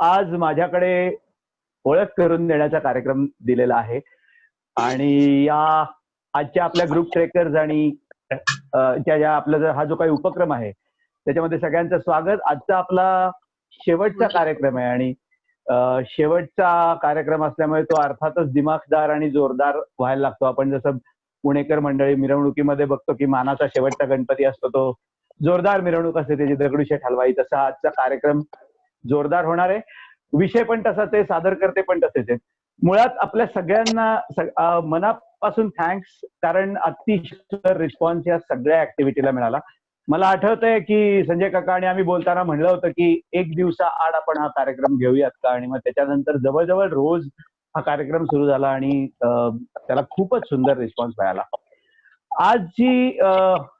आज माझ्याकडे ओळख करून देण्याचा कार्यक्रम दिलेला आहे आणि या आजच्या आपल्या ग्रुप ट्रेकर्स आणि ज्या आपला हा जो काही उपक्रम आहे त्याच्यामध्ये सगळ्यांचं स्वागत. आजचा आपला शेवटचा कार्यक्रम आहे आणि शेवटचा कार्यक्रम असल्यामुळे तो अर्थातच दिमाखदार आणि जोरदार व्हायला लागतो. आपण जसं पुणेकर मंडळी मिरवणुकीमध्ये बघतो की मानाचा शेवटचा गणपती असतो, तो जोरदार मिरवणूक असते त्याची दगडूशेठ हलवाई, तसा आजचा कार्यक्रम जोरदार होणार आहे. विषय पण तसाच आहे, सादरकर्ते पण तसेच आहेत. मुळात आपल्या सगळ्यांना मनापासून थँक्स, कारण अतिशय रिस्पॉन्स या सगळ्या ऍक्टिव्हिटीला मिळाला. मला आठवतंय की संजय काका आणि आम्ही बोलताना म्हणलं होतं की एक दिवसाआड आपण हा कार्यक्रम घेऊयात का, आणि मग त्याच्यानंतर जवळजवळ रोज हा कार्यक्रम सुरू झाला आणि त्याला खूपच सुंदर रिस्पॉन्स मिळाला. आज जी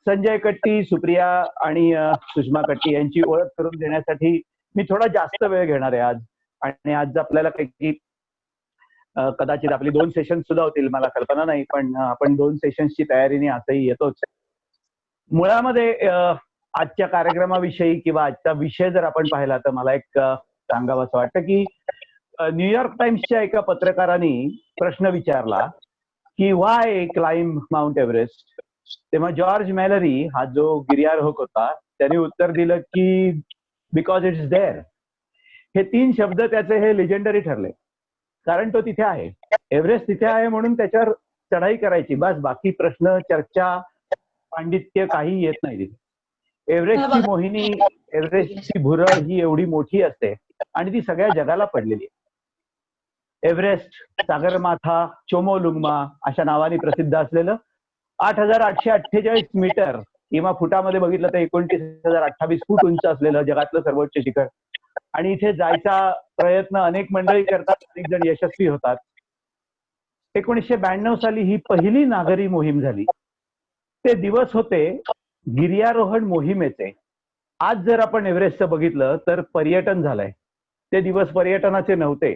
संजय कट्टी, सुप्रिया आणि सुषमा कट्टी यांची ओळख करून देण्यासाठी मी थोडा जास्त वेळ घेणार आहे आज. आणि आज आपल्याला काही कदाचित आपली 2 सेशन सुद्धा होतील, मला कल्पना नाही, पण आपण 2 सेशन्सची तयारीने आजही येतोच. मुळामध्ये आजच्या कार्यक्रमाविषयी किंवा आजचा विषय जर आपण पाहिला तर मला एक सांगावं असं वाटतं की न्यूयॉर्क टाइम्सच्या एका पत्रकाराने प्रश्न विचारला की व्हाय क्लाइम्ब माउंट एव्हरेस्ट. तेव्हा जॉर्ज मॅलरी हा जो गिर्यारोहक होता त्याने उत्तर दिलं की बिकॉज इट्स देअर. हे 3 शब्द त्याचे हे लेजेंडरी ठरले, कारण तो तिथे आहे, एव्हरेस्ट तिथे आहे म्हणून त्याच्यावर चढाई करायची, बस. बाकी प्रश्न, चर्चा, पांडित्य काही येत नाही तिथे. एव्हरेस्टची मोहिनी, एव्हरेस्टची भुरळ ही एवढी मोठी असते आणि ती सगळ्या जगाला पडलेली आहे. एव्हरेस्ट, सागरमाथा, चोमोलुंगमा अशा नावाने प्रसिद्ध असलेलं 8,848 मीटर किंवा फुटामध्ये बघितलं तर 29,028 फूट उंच असलेलं जगातलं सर्वोच्च शिखर. आणि इथे जायचा प्रयत्न अनेक मंडळी करतात, अनेक जण यशस्वी होतात. 1992 साली ही पहिली नागरी मोहीम झाली. ते दिवस होते गिर्यारोहण मोहिमेचे. आज जर आपण एव्हरेस्टचं बघितलं तर पर्यटन झालंय, ते दिवस पर्यटनाचे नव्हते.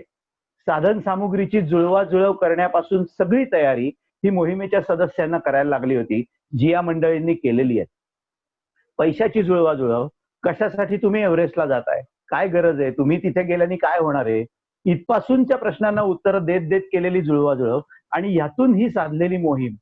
साधन सामुग्रीची जुळवाजुळव करण्यापासून सगळी तयारी ही मोहिमेच्या सदस्यांना करायला लागली होती, जी या मंडळींनी केलेली आहे. पैशाची जुळवाजुळव, कशासाठी तुम्ही एव्हरेस्टला जाताय, काय गरज आहे, तुम्ही तिथे गेल्याने काय होणार आहे, इथपासूनच्या प्रश्नांना उत्तर देत देत केलेली जुळवाजुळव आणि यातून ही साधलेली मोहीम.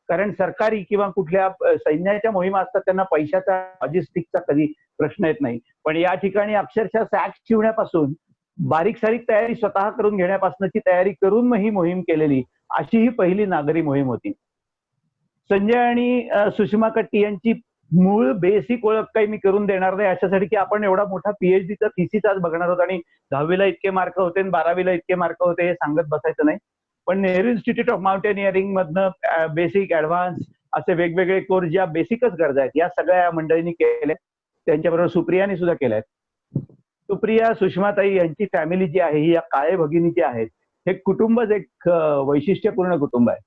कारण सरकारी किंवा कुठल्या सैन्याच्या मोहिमा असतात त्यांना पैशाचा, लॉजिस्टिकचा कधी प्रश्न येत नाही, पण या ठिकाणी अक्षरशः सॅक्स शिवण्यापासून बारीक सारीक तयारी स्वतः करून घेण्यापासूनची तयारी करून मग ही मोहीम केलेली, अशी ही पहिली नागरी मोहीम होती. संजय आणि सुषमा कट्टी यांची मूळ बेसिक ओळख काही मी करून देणार नाही, अशासाठी की आपण एवढा मोठा पीएचडीचा थिसिस आज बघणार आहोत आणि 10वीला इतके मार्क होते आणि 12वीला इतके मार्क होते हे सांगत बसायचं नाही. पण नेहरू इन्स्टिट्यूट ऑफ माउंटेनिअरिंग मधनं बेसिक, ऍडव्हान्स असे वेगवेगळे कोर्स, ज्या बेसिकच गरजा आहेत, या सगळ्या या मंडळींनी केल्या. त्यांच्याबरोबर सुप्रियाने सुद्धा केल्यात. सुप्रिया, सुषमाताई यांची फॅमिली जी आहे ही या काळे भगिनी जी आहेत, हे कुटुंबच एक वैशिष्ट्यपूर्ण कुटुंब आहे.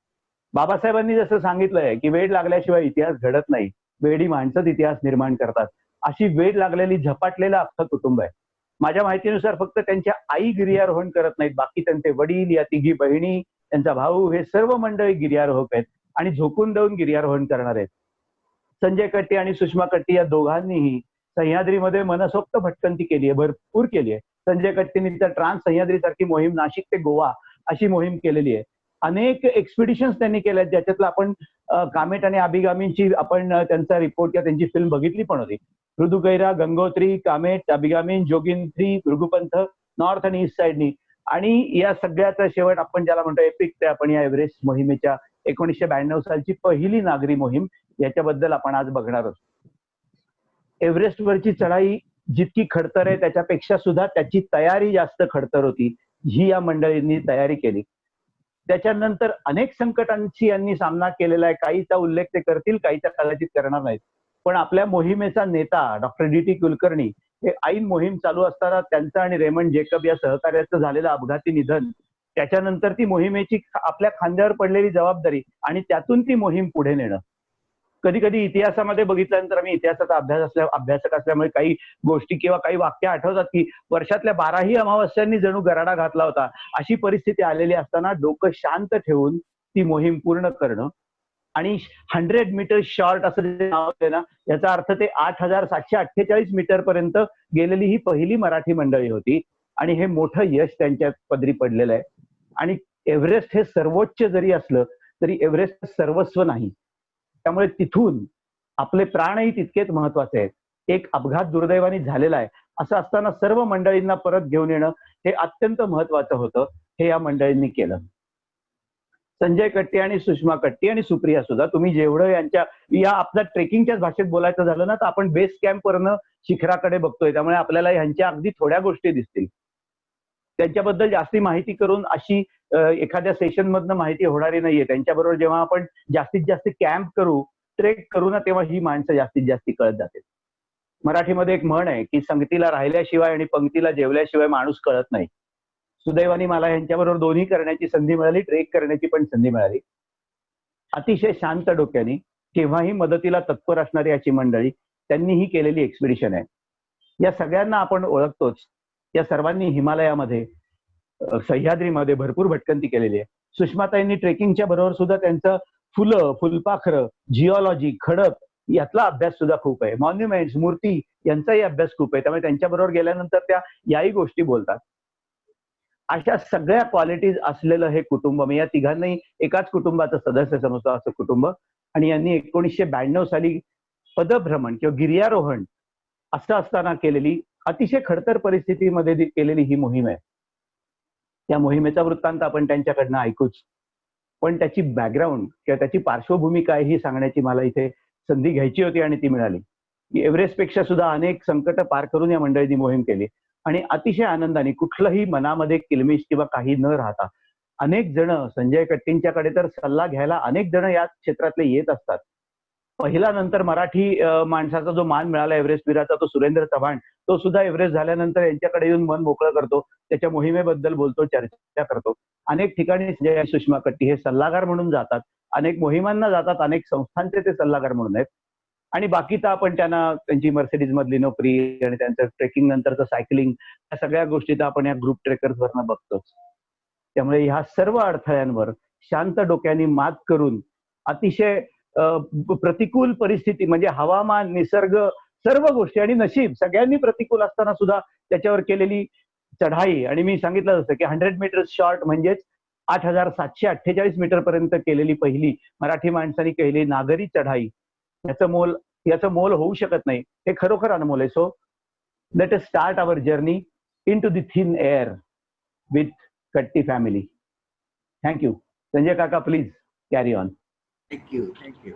बाबासाहेबांनी जसं सांगितलंय की वेळ लागल्याशिवाय इतिहास घडत नाही, वेडी माणसंच इतिहास निर्माण करतात, अशी वेळ लागलेली झपाटलेलं अख्खं कुटुंब आहे. माझ्या माहितीनुसार फक्त त्यांच्या आई गिर्यारोहण करत नाहीत, बाकी त्यांचे वडील, या 3 बहिणी, त्यांचा भाऊ, हे सर्व मंडळी गिर्यारोहक आहेत आणि झोकून देऊन गिर्यारोहण करणार आहेत. संजय कट्टी आणि सुषमा कट्टी या दोघांनीही सह्याद्रीमध्ये मनसोक्त भटकंती केली आहे, भरपूर केली आहे. संजय कट्टींनी तर ट्रान्स सह्याद्री सारखी मोहीम, नाशिक ते गोवा अशी मोहीम केलेली आहे. अनेक एक्सपिडिशन्स त्यांनी केल्या, ज्याच्यातलं आपण कामेट आणि अभिगामींची आपण त्यांचा रिपोर्ट किंवा त्यांची फिल्म बघितली पण होती. ऋदुगैरा, गंगोत्री, कामेट, अभिगामी, जोगिंद्री, भृगुपंथ, नॉर्थ आणि ईस्ट साइडनी. आणि या सगळ्याचा शेवट आपण ज्याला म्हणतो एपिक, ते आपण या एव्हरेस्ट मोहिमेच्या 1992 सालची पहिली नागरी मोहीम, याच्याबद्दल आपण आज बघणार आहोत. एव्हरेस्टवरची चढाई जितकी खडतर आहे त्याच्यापेक्षा सुद्धा त्याची तयारी जास्त खडतर होती, जी या मंडळींनी तयारी केली. त्याच्यानंतर अनेक संकटांशी यांनी सामना केलेला आहे. काहीचा उल्लेख ते करतील, काहीचा कदाचित करणार नाहीत. पण आपल्या मोहिमेचा नेता डॉक्टर डी.टी. कुलकर्णी हे ऐन मोहीम चालू असताना त्यांचं आणि रेमंड जेकब या सहकार्याचं झालेलं अपघाती निधन, त्याच्यानंतर ती मोहिमेची आपल्या खांद्यावर पडलेली जबाबदारी आणि त्यातून ती मोहीम पुढे नेणं. कधी कधी इतिहासामध्ये बघितल्यानंतर, आम्ही इतिहासाचा अभ्यासक असल्यामुळे काही गोष्टी किंवा काही वाक्य आठवतात की वर्षातल्या 12ही अमावस्यांनी जणू गराडा घातला होता, अशी परिस्थिती आलेली असताना डोकं शांत ठेवून ती मोहीम पूर्ण करणं. आणि 100 मीटर शॉर्ट असं जे नाव आहे ना, याचा अर्थ ते 8,748 मीटर पर्यंत गेलेली ही पहिली मराठी मंडळी होती. आणि हे मोठं यश त्यांच्या पदरी पडलेलं आहे. आणि एव्हरेस्ट हे सर्वोच्च जरी असलं तरी एव्हरेस्ट सर्वस्व नाही. त्यामुळे तिथून आपले प्राणही तितकेच महत्वाचे आहेत. एक अपघात दुर्दैवाने झालेला आहे, असं असताना सर्व मंडळींना परत घेऊन येणं हे अत्यंत महत्वाचं होतं. हे या मंडळींनी केलं. संजय कट्टी आणि सुषमा कट्टी आणि सुप्रिया सुद्धा, तुम्ही जेवढं या आपल्या ट्रेकिंगच्याच भाषेत बोलायचं झालं ना, तर आपण बेस कॅम्पवरनं शिखराकडे बघतोय, त्यामुळे आपल्याला ह्यांच्या अगदी थोड्या गोष्टी दिसतील. त्यांच्याबद्दल जास्ती माहिती करून अशी एखाद्या सेशन मधनं माहिती होणारी नाहीये. त्यांच्याबरोबर जेव्हा आपण जास्तीत जास्त कॅम्प करू, ट्रेक करू ना, तेव्हा ही माणसं जास्तीत जास्त कळत जाते. मराठीमध्ये एक म्हण आहे की संगतीला राहिल्याशिवाय आणि पंक्तीला जेवल्याशिवाय माणूस कळत नाही. सुदैवाने मला यांच्याबरोबर दोन्ही करण्याची संधी मिळाली, ट्रेक करण्याची पण संधी मिळाली. अतिशय शांत डोक्याने केव्हाही मदतीला तत्पर असणारी अशी मंडळी, त्यांनी ही केलेली एक्सपिडिशन आहे. या सगळ्यांना आपण ओळखतोच. या सर्वांनी हिमालयामध्ये सह्याद्रीमध्ये भरपूर भटकंती केलेली आहे. सुषमाताईंनी ट्रेकिंगच्या बरोबर सुद्धा त्यांचं फुलं, फुलपाखरं, जिओलॉजी, खडक यातला अभ्यास सुद्धा खूप आहे. मॉन्युमेंट्स, मूर्ती यांचाही अभ्यास खूप आहे. त्यामुळे त्यांच्याबरोबर गेल्यानंतर त्या याही गोष्टी बोलतात. अशा सगळ्या क्वालिटीज असलेलं हे कुटुंब, मी या तिघांनाही एकाच कुटुंबाचं सदस्य समजतो असं कुटुंब. आणि यांनी 1992 साली पदभ्रमण किंवा गिर्यारोहण असं असताना केलेली, अतिशय खडतर परिस्थितीमध्ये केलेली ही मोहीम आहे. त्या मोहिमेचा वृत्तांत आपण त्यांच्याकडनं ऐकूच. पण त्याची बॅकग्राऊंड किंवा त्याची पार्श्वभूमी काय ही सांगण्याची मला इथे संधी घ्यायची होती आणि ती मिळाली. एव्हरेस्टपेक्षा सुद्धा अनेक संकट पार करून या मंडळींनी मोहीम केली आणि अतिशय आनंदाने, कुठलंही मनामध्ये किलमिश किंवा काही न राहता, अनेक जण संजय कट्टींच्याकडे तर सल्ला घ्यायला अनेक जण या क्षेत्रातले येत असतात. पहिला नंतर मराठी माणसाचा जो मान मिळाला एव्हरेस्ट वीराचा, तो सुरेंद्र चव्हाण, तो सुद्धा एव्हरेस्ट झाल्यानंतर यांच्याकडे येऊन मन मोकळं करतो, त्याच्या मोहिमेबद्दल बोलतो, चर्चा करतो. अनेक ठिकाणी संजय सुषमा कट्टी हे सल्लागार म्हणून जातात, अनेक मोहिमांना जातात, अनेक संस्थांचे ते सल्लागार म्हणून आहेत. आणि बाकीचं आपण त्यांना त्यांची मर्सिडीज मधली नोकरी आणि त्यांचं ट्रेकिंग नंतरचं सायकलिंग, या सगळ्या गोष्टी तर आपण या ग्रुप ट्रेकर्सवरनं बघतोच. त्यामुळे ह्या सर्व अडथळ्यांवर शांत डोक्याने मात करून, अतिशय प्रतिकूल परिस्थिती म्हणजे हवामान, निसर्ग, सर्व गोष्टी आणि नशीब सगळ्यांनी प्रतिकूल असताना सुद्धा त्याच्यावर केलेली चढाई. आणि मी सांगितलं जसं की 100 मीटर शॉर्ट म्हणजेच 8,748 मीटर पर्यंत केलेली पहिली मराठी माणसांनी केलेली नागरी चढाई, याचं मोल होऊ शकत नाही. हे खरोखर अनमोल आहे. So let us start our journey into the thin air with Katti family. Thank you. Sanjay काका, please carry on. Thank you. Thank you.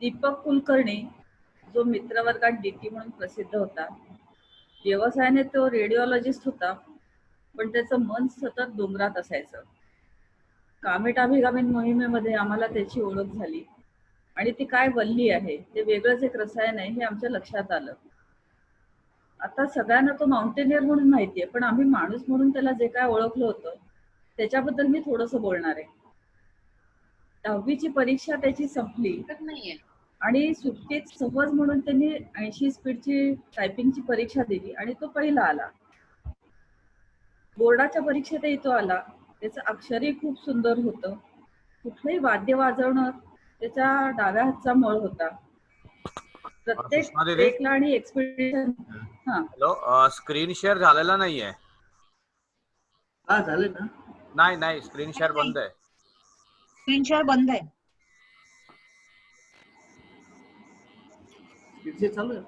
Deepak Kulkarni, जो मित्रवर्गात डीटी म्हणून प्रसिद्ध होता, व्यवसायाने तो रेडिओलॉजिस्ट होता, पण त्याचं मन सतत डोंगरात असायचं. कामेट अभिगामीन मोहिमेमध्ये आम्हाला त्याची ओळख झाली आणि ती काय वल्ली आहे, ते वेगळंच एक रसायन आहे हे आमच्या लक्षात आलं. आता सगळ्यांना तो माउंटेनियर म्हणून माहितीये, पण आम्ही माणूस म्हणून त्याला जे काय ओळखलं होतं त्याच्याबद्दल मी थोडंसं बोलणार आहे. 10वीची परीक्षा त्याची संपली आणि सुट्टीत सहज म्हणून त्यांनी 80 स्पीडची टायपिंगची परीक्षा दिली आणि तो पहिला आला. बोर्डाच्या परीक्षेतही तो आला. त्याचं अक्षरही खूप सुंदर होतं. कुठलंही वाद्य वाजवणं त्याच्या डाव्या हातचा मळ होता. प्रत्येक ट्रेकला आणि एक्सपिडिशन. हॅलो, स्क्रीन शेअर झालेला नाहीये. हा, झाले ना? नाही, स्क्रीन शेअर बंद आहे. स्क्रीन शेअर बंद आहे. चालू आहे?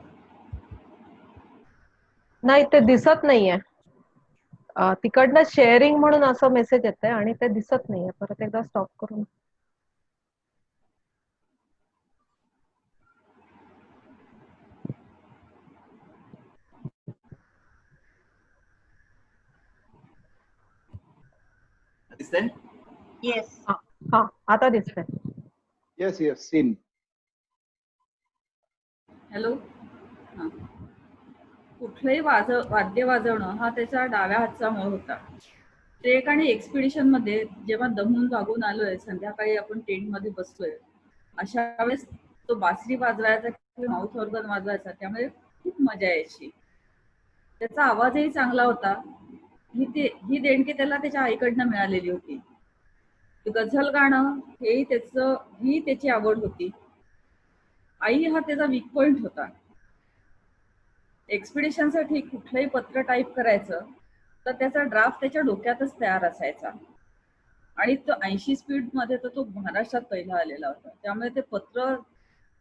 नाही, ते दिसत नाहीये. तिकडनं शेअरिंग म्हणून असं मेसेज येतंय आणि ते दिसत नाहीये. परत एकदा स्टॉप करून. दिसतंय? येस. हा, आता दिसतंय. Yes, seen. हॅलो. कुठलंही वाद्य वाजवणं हा त्याचा डाव्या हातचा मळ होता. ते एक आणि एक्सपिडिशन मध्ये जेव्हा दमून भागून आलोय, संध्याकाळी आपण टेंट मध्ये बसतोय, अशा वेळेस तो बासरी वाजवायचा किंवा माउथ ऑर्गन वाजवायचा, त्यामुळे खूप मजा यायची. त्याचा आवाजही चांगला होता. ही देणगी त्याला त्याच्या आईकडनं मिळालेली होती. गझल गाणं ही त्याची आवड होती. आई हा त्याचा वीक पॉइंट होता. एक्सपिडिशनसाठी कुठलंही पत्र टाईप करायचं तर त्याचा ड्राफ्ट त्याच्या डोक्यातच तयार असायचा. आणि तो 80 स्पीड मध्ये तर तो महाराष्ट्रात पहिला आलेला होता. त्यामुळे ते पत्र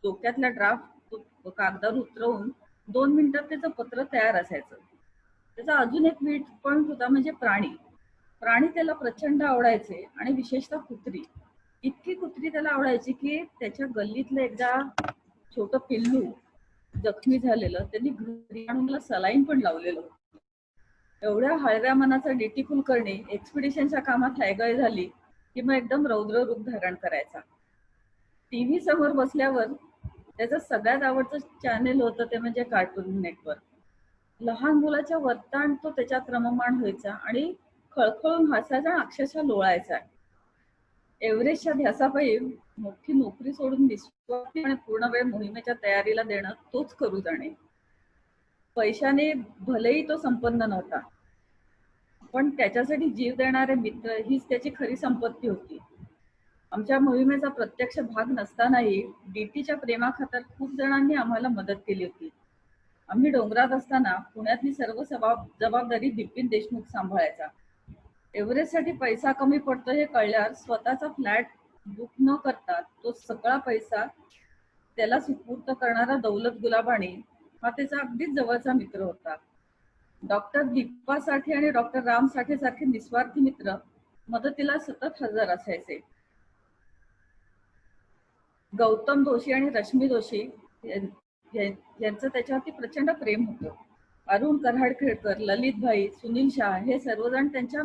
डोक्यातल्या ड्राफ्ट कागदावर उतरवून 2 मिनिटात त्याचं पत्र तयार असायचं. त्याचा अजून एक वीक पॉइंट होता म्हणजे प्राणी त्याला प्रचंड आवडायचे, आणि विशेषतः कुत्री. इतकी कुत्री त्याला आवडायची की त्याच्या गल्लीतलं एकदा छोटं पिल्लू जखमी झालेलं त्यांनी घरी आणून मला सलाईन पण लावलेलं होतं. एवढ्या हळव्या मनाचा डीटी कुलकर्णी एक्सपिडिशनच्या कामात हायगाय झाली की मग एकदम रौद्र रूप धारण करायचा. टीव्ही समोर बसल्यावर त्याचं सगळ्यात आवडतं चॅनेल होतं ते म्हणजे कार्टून नेटवर्क. लहान मुलाच्या वर्तान तो त्याच्यात रममाण व्हायचा आणि खळखळून हसायचा आणि अक्षरशः लोळायचा. एव्हरेस्टच्या ध्यासापायी मोठी नोकरी सोडून निस्वार्थीपणे पूर्ण वेळ मोहिमेच्या तयारीला देणं तोच करू जाणे. पैशाने भलेही तो संपन्न नव्हता, पण त्याच्यासाठी जीव देणारे मित्र हीच त्याची खरी संपत्ती होती. आमच्या मोहिमेचा प्रत्यक्ष भाग नसतानाही डीटीच्या प्रेमाखातर खूप जणांनी आम्हाला मदत केली होती. आम्ही डोंगरात असताना पुण्यातली सर्व जबाबदारी बिपिन देशमुख सांभाळायचा. एव्हरेस्टसाठी पैसा कमी पडतो हे कळल्यावर स्वतःचा फ्लॅट बुक न करता तो सगळा पैसा त्याला सुपूर्द करणारा दौलत गुलाबाणी हा त्याचा अगदीच जवळचा मित्र होता. डॉक्टर दीपा साठे आणि डॉक्टर राम साठे सारखे निस्वार्थी मित्र मदतीला सतत हजर असायचे. गौतम दोशी आणि रश्मी दोशी यांचं त्याच्यावरती प्रचंड प्रेम होतं. अरुण कराडखेडकर, ललित भाई, सुनील शाह हे सर्वजण त्याच्या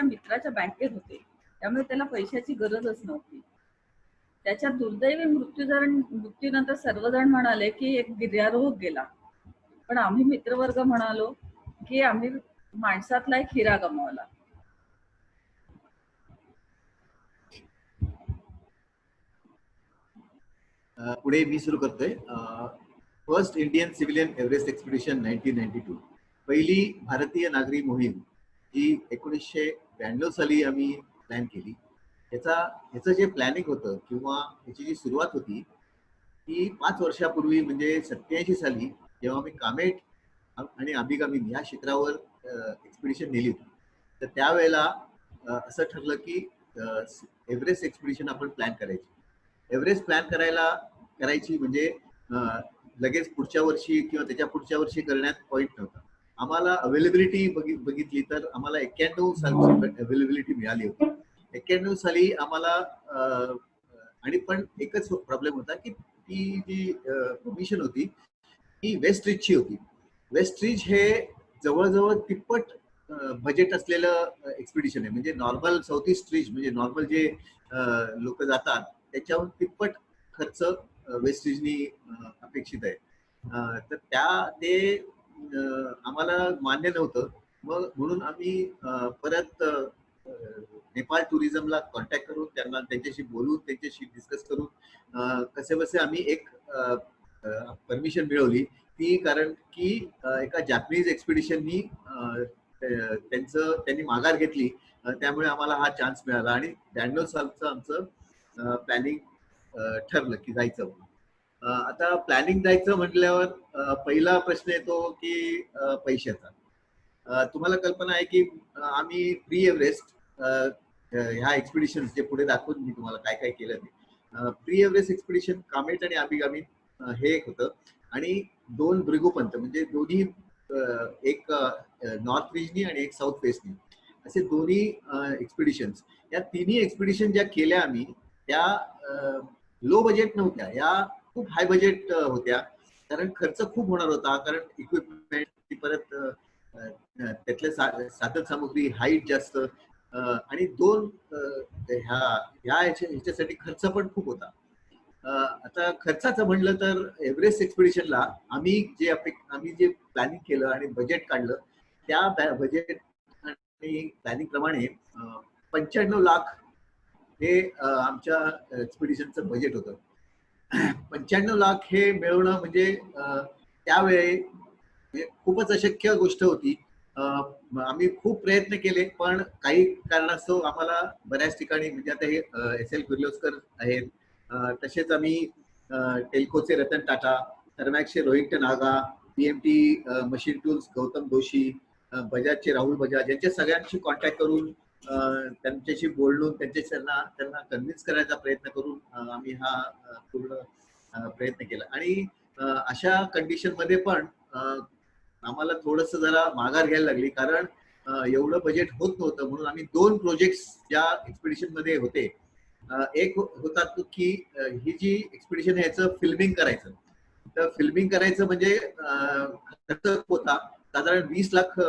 मित्राच्या बँकेत होते. त्यामुळे त्याला पैशाची गरजच नव्हती. त्याच्या दुर्दैवी मृत्यूनंतर सर्वजण म्हणाले की एक गिर्यारोहक गेला, पण आम्ही मित्रवर्ग म्हणालो की आम्ही माणसातला एक हिरा गमावला. पुढे मी सुरू करतोय. First Indian civilian Everest expedition 1992. पहिली भारतीय नागरी मोहीम ही 1992 साली आम्ही प्लॅन केली. ह्याचं जे प्लॅनिंग होतं किंवा ह्याची जी सुरुवात होती ती 5 वर्षापूर्वी म्हणजे 87 साली जेव्हा आम्ही कामेट आणि अभिगामी या क्षेत्रावर एक्सपिडिशन नेली होती. तर त्यावेळेला असं ठरलं की एव्हरेस्ट एक्सपिडिशन आपण प्लॅन करायची. एव्हरेस्ट प्लॅन करायची म्हणजे लगेच पुढच्या वर्षी किंवा त्याच्या पुढच्या वर्षी करण्यात पॉईंट नव्हता. आम्हाला अवेलेबिलिटी बघितली तर आम्हाला 91 सालची अवेलेबिलिटी मिळाली होती. 91 साली आम्हाला आणि पण एकच प्रॉब्लेम होता की ती जी परमिशन होती ती वेस्ट रिजची होती. वेस्ट रिज हे जवळजवळ तिप्पट बजेट असलेलं एक्सपिडिशन आहे. म्हणजे नॉर्मल साऊथ ईस्ट रिज म्हणजे नॉर्मल जे लोक जातात त्याच्याहून तिप्पट खर्च वेस्ट रिजनी अपेक्षित आहे. तर ते आम्हाला मान्य नव्हतं. मग म्हणून आम्ही परत नेपाळ टुरिझमला कॉन्टॅक्ट करून त्यांच्याशी बोलून त्यांच्याशी डिस्कस करून कसेबसे आम्ही एक परमिशन मिळवली. ती कारण की एका जॅपनीज एक्सपिडिशननी त्यांनी माघार घेतली, त्यामुळे आम्हाला हा चान्स मिळाला आणि 92 सालचं आमचं प्लॅनिंग ठरलं की जायचं. आता प्लॅनिंग जायचं म्हटल्यावर पहिला प्रश्न येतो की पैशाचा. तुम्हाला कल्पना आहे की आम्ही प्री एव्हरेस्ट ह्या एक्सपिडिशन जे पुढे दाखवून मी तुम्हाला काय काय केलं ते. प्री एव्हरेस्ट एक्सपिडिशन कामेट आणि अभिगामी हे एक होतं आणि 2 भृगुपंथ म्हणजे दोन्ही एक नॉर्थ रिजनी आणि एक साऊथ वेस्टनी असे दोन्ही एक्सपिडिशन्स. या तिन्ही एक्सपिडिशन ज्या केल्या आम्ही त्या लो बजेट नव्हत्या, या खूप हाय बजेट होत्या. कारण खर्च खूप होणार होता, कारण इक्विपमेंट परत त्यातले साधन सामुग्री हाईट जास्त आणि ह्याच्यासाठी खर्च पण खूप होता. आता खर्चाचं म्हणलं तर एव्हरेस्ट एक्सपिडिशनला आम्ही जे प्लॅनिंग केलं आणि बजेट काढलं त्या बजेट आणि प्लॅनिंग प्रमाणे 95 लाख हे आमच्या एक्सपिडिशनचं बजेट होतं. 95 लाख हे मिळवणं म्हणजे त्यावेळी खूपच अशक्य गोष्ट होती. आम्ही खूप प्रयत्न केले, पण काही कारणास्तव आम्हाला बऱ्याच ठिकाणी म्हणजे आता हे SL किर्लोस्कर आहेत, तसेच आम्ही टेल्कोचे रतन टाटा, थर्मॅक्सचे Rohit Naga, BMT machine tools Gautam Joshi, बजाजचे राहुल बजाज यांच्या सगळ्यांशी कॉन्टॅक्ट करून त्यांच्याशी बोलून त्यांना कन्व्हिन्स करायचा प्रयत्न करून आम्ही हा पूर्ण प्रयत्न केला. आणि अशा कंडिशन मध्ये पण आम्हाला थोडस जरा माघार घ्यायला लागली, कारण एवढं बजेट होत नव्हतं. म्हणून आम्ही 2 प्रोजेक्ट्स ज्या एक्सपिडिशन मध्ये होते, एक होता तो की ही जी एक्सपिडिशन आहे याचं फिल्मिंग करायचं. तर फिल्मिंग करायचं म्हणजे खर्च होता साधारण 20 लाख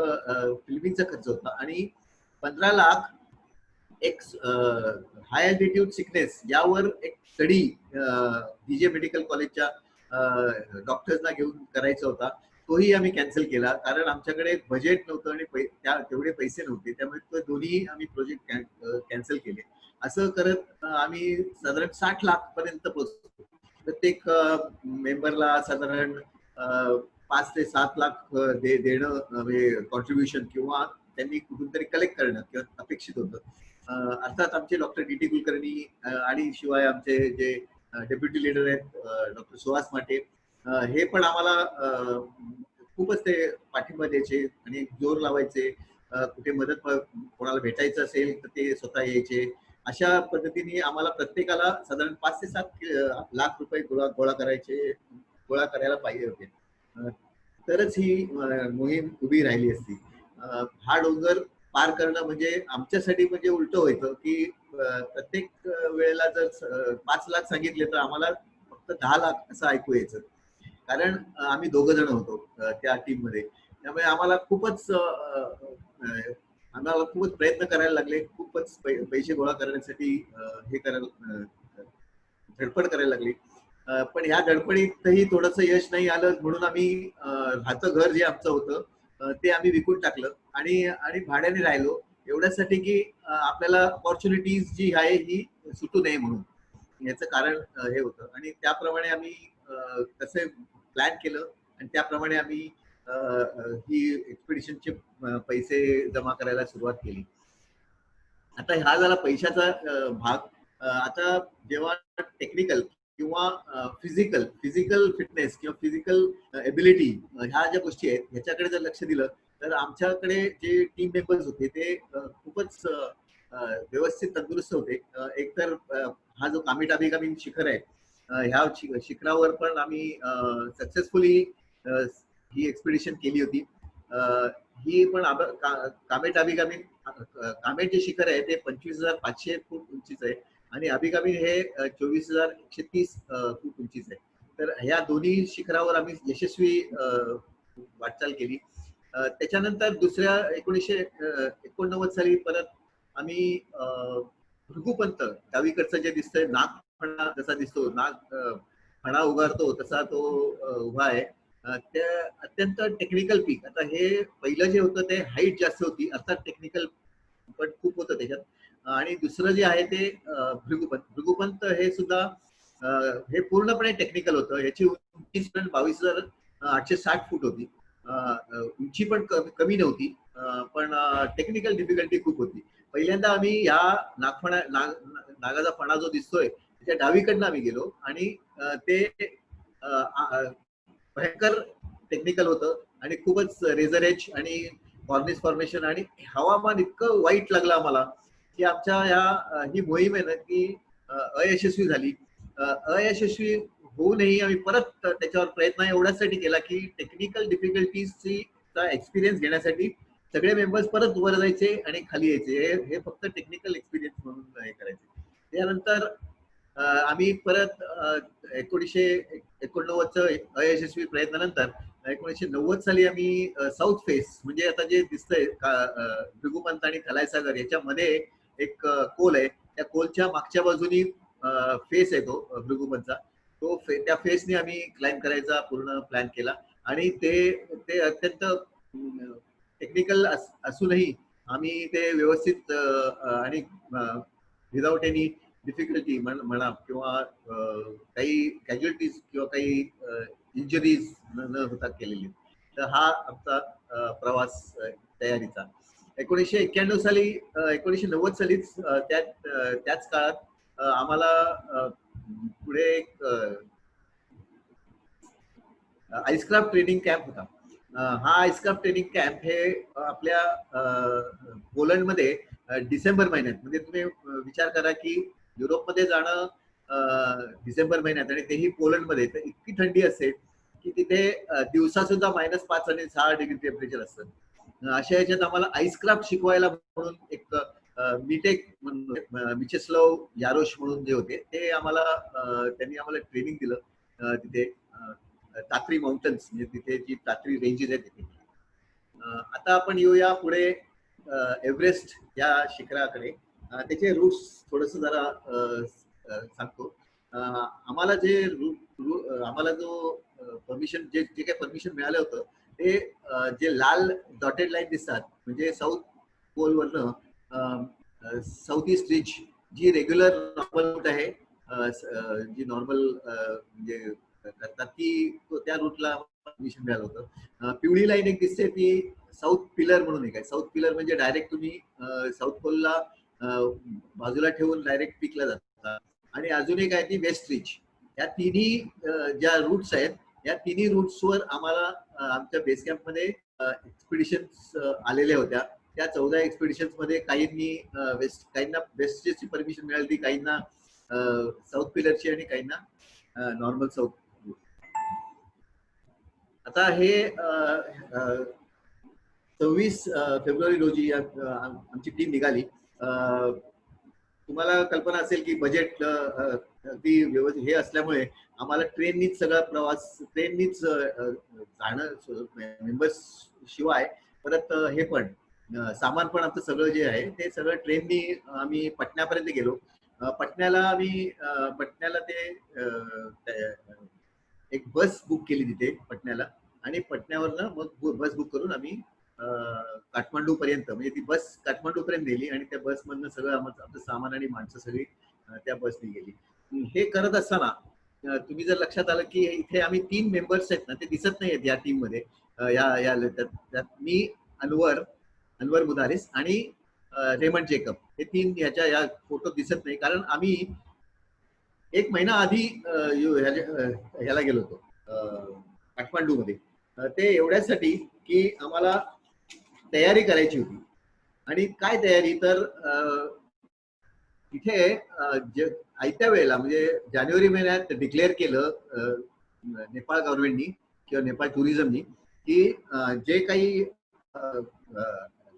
फिल्मिंगचा खर्च होता, आणि 15 लाख एक हाय अल्टिट्यूड सिकनेस यावर एक स्टडी DJ मेडिकल कॉलेजच्या डॉक्टर्सना घेऊन करायचा होता. तोही आम्ही कॅन्सल केला, कारण आमच्याकडे बजेट नव्हतं आणि तेवढे पैसे नव्हते. त्यामुळे ते दोन्ही आम्ही प्रोजेक्ट कॅन्सल केले. असं करत आम्ही साधारण 60 लाख पर्यंत पोहोचलो. प्रत्येक मेंबरला साधारण 5 ते 7 लाख देणं म्हणजे कॉन्ट्रीब्युशन किंवा त्यांनी कुठून तरी कलेक्ट करणं किंवा अपेक्षित होतं. अर्थात आमचे डॉक्टर DT कुलकर्णी आणि शिवाय आमचे जे डेप्युटी लीडर आहेत डॉक्टर सुहास माटे, हे पण आम्हाला खूपच ते पाठिंबा द्यायचे आणि जोर लावायचे. कुठे मदत कोणाला भेटायचं असेल तर ते स्वतः यायचे. अशा पद्धतीने आम्हाला प्रत्येकाला साधारण 5 ते 7 लाख रुपये गोळा करायला पाहिजे होते. तरच ही मोहीम उभी राहिली असती. हा डोंगर पार करणं म्हणजे आमच्यासाठी म्हणजे उलट व्हायचं की प्रत्येक वेळेला जर 5 लाख सांगितले तर आम्हाला फक्त 10 लाख असं ऐकू यायचं, कारण आम्ही 2 जण होतो त्या टीम मध्ये. त्यामुळे आम्हाला खूपच प्रयत्न करायला लागले, खूपच पैसे गोळा करण्यासाठी हे करायला धडपड करायला लागली. पण ह्या धडपडीतही थोडंसं यश नाही आलं, म्हणून आम्ही राहतं घर जे आमचं होतं ते आम्ही विकून टाकलं आणि भाड्याने राहिलो, एवढ्यासाठी की आपल्याला अपॉर्च्युनिटीज जी आहे ही सुटू नये म्हणून. याचं कारण हे होतं, आणि त्याप्रमाणे आम्ही तसे प्लॅन केलं आणि त्याप्रमाणे आम्ही ही एक्सपिडिशनचे पैसे जमा करायला सुरुवात केली. आता हा झाला पैशाचा भाग. आता जेव्हा टेक्निकल किंवा फिजिकल फिटनेस किंवा फिजिकल एबिलिटी ह्या ज्या गोष्टी आहेत ह्याच्याकडे जर लक्ष दिलं तर आमच्याकडे जे टीम मेंबर्स होते ते खूपच व्यवस्थित तंदुरुस्त होते. एकतर हा जो कामेट अभिगामी शिखर आहे ह्या शिखरावर पण आम्ही सक्सेसफुली ही एक्सपिडिशन केली होती. ही पण कामेट अभिगामी कामेट जे शिखर आहे ते 25,500 फूट उंचीच आहे आणि अभिगामी हे 24,130 फूट उंचीच आहे. तर ह्या दोन्ही शिखरावर आम्ही यशस्वी वाटचाल केली. त्याच्यानंतर दुसऱ्या 1989 साली परत आम्ही भृगुपंत डावीकडचं जे दिसतंय नागफणा जसा दिसतो, नाग फणा उगारतो तसा तो उभा आहे. त्या अत्यंत टेक्निकल पीक. आता हे पहिलं जे होतं ते हाईट जास्त होती, अर्थात टेक्निकल पण खूप होतं त्याच्यात. आणि दुसरं जे आहे ते भृगुपंत हे सुद्धा हे पूर्णपणे टेक्निकल होतं. याची उंची 22,860 फूट होती. उंची पण कमी नव्हती, पण टेक्निकल डिफिकल्टी खूप होती. पहिल्यांदा आम्ही या नागाचा फणा जो दिसतोय त्याच्या डावीकडनं आम्ही गेलो आणि ते भयंकर टेक्निकल होतं आणि खूपच रेझर एज आणि कॉर्निस फॉर्मेशन आणि हवामान इतकं वाईट लागलं आम्हाला की आमच्या ही मोहीम आहे ना ती अयशस्वी झाली. अयशस्वी होऊनही आम्ही परत त्याच्यावर प्रयत्न एवढ्यासाठी केला की टेक्निकल डिफिकल्टीजचा एक्सपिरियन्स घेण्यासाठी सगळे मेंबर्स परत वर जायचे आणि खाली यायचे. हे फक्त टेक्निकल एक्सपिरियन्स म्हणून हे करायचे. त्यानंतर आम्ही परत 1989चं अयशस्वी प्रयत्नानंतर 1990 साली आम्ही साऊथ फेस म्हणजे आता जे दिसतंय भृगुपंत आणि थलायसागर याच्यामध्ये एक कोल आहे, त्या कोलच्या मागच्या बाजूनी फेस आहे तो भृगुपंतचा. त्या फेसने आम्ही क्लाइंब करायचा पूर्ण प्लॅन केला आणि ते अत्यंत टेक्निकल असूनही आम्ही ते व्यवस्थित आणि विदाउट एनी डिफिकल्टी म्हणा किंवा काही कॅज्युअलिटीज किंवा काही इंजरीज न होता केलेली. तर हा आमचा प्रवास तयारीचा 1991 साली 1990 सालीच त्याच काळात आम्हाला पुढे एक आईसक्राफ्ट ट्रेनिंग कॅम्प होता. हा आईसक्राफ्ट ट्रेनिंग कॅम्प हे आपल्या पोलंडमध्ये डिसेंबर महिन्यात, म्हणजे तुम्ही विचार करा की युरोपमध्ये जाणं डिसेंबर महिन्यात आणि तेही पोलंडमध्ये, तर इतकी थंडी असते की तिथे दिवसा सुद्धा -5 आणि 6 डिग्री टेम्परेचर असतं. अशा याच्यात आम्हाला आईसक्राफ्ट शिकवायला म्हणून एक मीटेक म्हणून मिचेस्लाव यारोश म्हणून जे होते ते त्यांनी आम्हाला ट्रेनिंग दिलं तिथे तात्री माउंटन्स, म्हणजे तिथे जी तात्री रेंजेस आहे तिथे. आता आपण येऊया पुढे एव्हरेस्ट या शिखराकडे. त्याचे रूट्स थोडस जरा सांगतो. आम्हाला जो परमिशन जे काही परमिशन मिळालं होतं ते जे लाल डॉटेड लाईन दिसतात म्हणजे साऊथ पोलवरनं साऊथ ईस्ट रिच जी रेग्युलर नॉर्मल रूट आहे, जी नॉर्मल म्हणजे करतात ती त्या रूटला परमिशन मिळालं होतं. पिवळी लाईन एक दिसते ती साऊथ पिलर म्हणून एक आहे. साऊथ पिलर म्हणजे डायरेक्ट तुम्ही साऊथ पोलला बाजूला ठेवून डायरेक्ट पीकला जातात. आणि अजून एक आहे ती वेस्ट रिच. या तिन्ही ज्या रूट्स आहेत या तिन्ही रूट्सवर आम्हाला आमच्या बेस कॅम्पमध्ये एक्सपिडिशन्स आलेल्या होत्या. त्या 14 एक्सपिडिशन्स मध्ये काहींना वेस्टची परमिशन मिळाली होती, काहींना साऊथ पिलरची आणि काहींना नॉर्मल साऊथ. आता हे 26 फेब्रुवारी रोजी आमची टीम निघाली. तुम्हाला कल्पना असेल की बजेट ती व्यवस्थित हे असल्यामुळे आम्हाला ट्रेननीच सगळा प्रवास, ट्रेननीच जाणं, मेंबर्स शिवाय परत हे पण सामान पण आमचं सगळं जे आहे ते सगळं ट्रेननी आम्ही पटण्यापर्यंत गेलो. पटण्याला ते एक बस बुक केली तिथे पटण्याला, आणि पटण्यावरनं मग बस बुक करून आम्ही काठमांडू पर्यंत, म्हणजे ती बस काठमांडू पर्यंत नेली आणि त्या बस मधनं सगळं आपलं सामान आणि माणसं सगळी त्या बसने गेली. हे करत असताना तुम्ही जर लक्षात आलं की इथे आम्ही 3 मेंबर्स आहेत ना, ते दिसत नाही आहेत या टीम मध्ये. त्यात मी, अनवर मुदारिस आणि रेमंड जेकब, हे 3 या फोटो दिसत नाही कारण आम्ही 1 महिना आधी ह्याला गेलो होतो काठमांडू मध्ये. ते एवढ्यासाठी की आम्हाला तयारी करायची होती. आणि काय तयारी, तर इथे आयत्या वेळेला म्हणजे जानेवारी महिन्यात डिक्लेअर केलं नेपाळ गव्हर्नमेंटनी किंवा नेपाळ टुरिझमनी की जे काही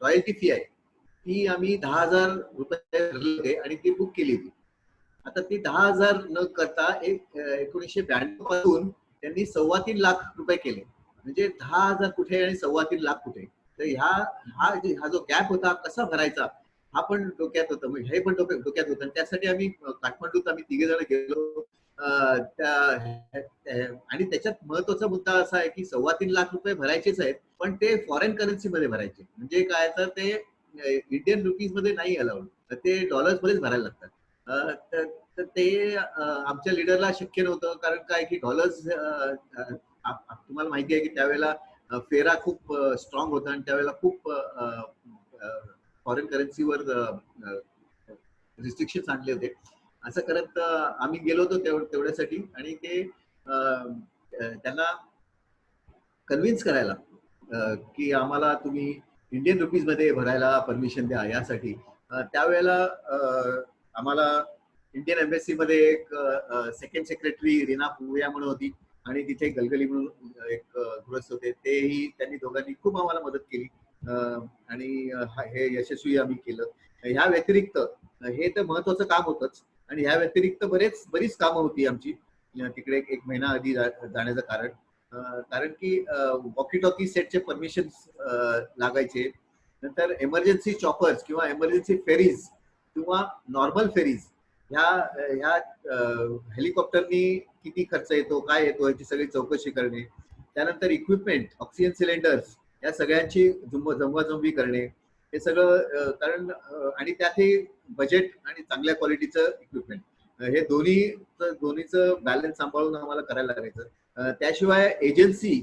रॉयल्टी फी आहे ती आम्ही 10,000 रुपये ठरले आणि ती बुक केली होती. आता ती 10,000 न करता 1992 पासून त्यांनी 3.25 लाख रुपये केले. म्हणजे 10,000 कुठे आणि 3.25 लाख कुठे. तर हा जो गॅप होता कसा भरायचा हा पण डोक्यात होतं, म्हणजे हे पण डोक्यात होतं. त्यासाठी आम्ही काठमांडूत 3 जण गेलो. आणि त्याच्यात महत्वाचा मुद्दा असा आहे की 3.25 लाख रुपये भरायचेच आहेत, पण ते फॉरेन करन्सी मध्ये भरायचे. म्हणजे काय, तर ते इंडियन रुपीज मध्ये नाही अलाउड, ते डॉलर्स मध्येच भरायला लागतात. तर ते आमच्या लिडरला शक्य नव्हतं, कारण काय की डॉलर्स, तुम्हाला माहिती आहे की त्यावेळेला फेरा खूप स्ट्रॉंग होता आणि त्यावेळेला खूप फॉरेन करन्सीवर रिस्ट्रिक्शन आणले होते. असं करत आम्ही गेलो होतो तेवढ्यासाठी, आणि ते त्यांना कन्व्हिन्स करायला की आम्हाला तुम्ही इंडियन रुपीज मध्ये भरायला परमिशन द्या यासाठी. त्यावेळेला आम्हाला इंडियन एम्बेसी मध्ये एक सेकंड सेक्रेटरी रीना पुया म्हणून होती आणि तिथे गलगली म्हणून एक गृहस्थ होते. त्यांनी दोघांनी खूप आम्हाला मदत केली आणि हे यशस्वी आम्ही केलं. ह्या व्यतिरिक्त हे तर महत्वाचं काम होतंच, आणि ह्या व्यतिरिक्त बरीच कामं होती आमची तिकडे 1 महिना आधी जाण्याचं कारण की वॉकी टॉकी सेटचे परमिशन लागायचे. नंतर एमर्जन्सी चॉपर्स किंवा एमर्जन्सी फेरीज किंवा नॉर्मल फेरीज ह्या ह्या हेलिकॉप्टरनी किती खर्च येतो, काय येतो, याची सगळी चौकशी करणे. त्यानंतर इक्विपमेंट, ऑक्सिजन सिलेंडर्स या सगळ्यांची जमवाजमवी करणे, हे सगळं कारण आणि त्यातही बजेट आणि चांगल्या क्वालिटीचं इक्विपमेंट, हे दोन्हीचं बॅलन्स सांभाळून आम्हाला करायला लागायचं. त्याशिवाय एजन्सी,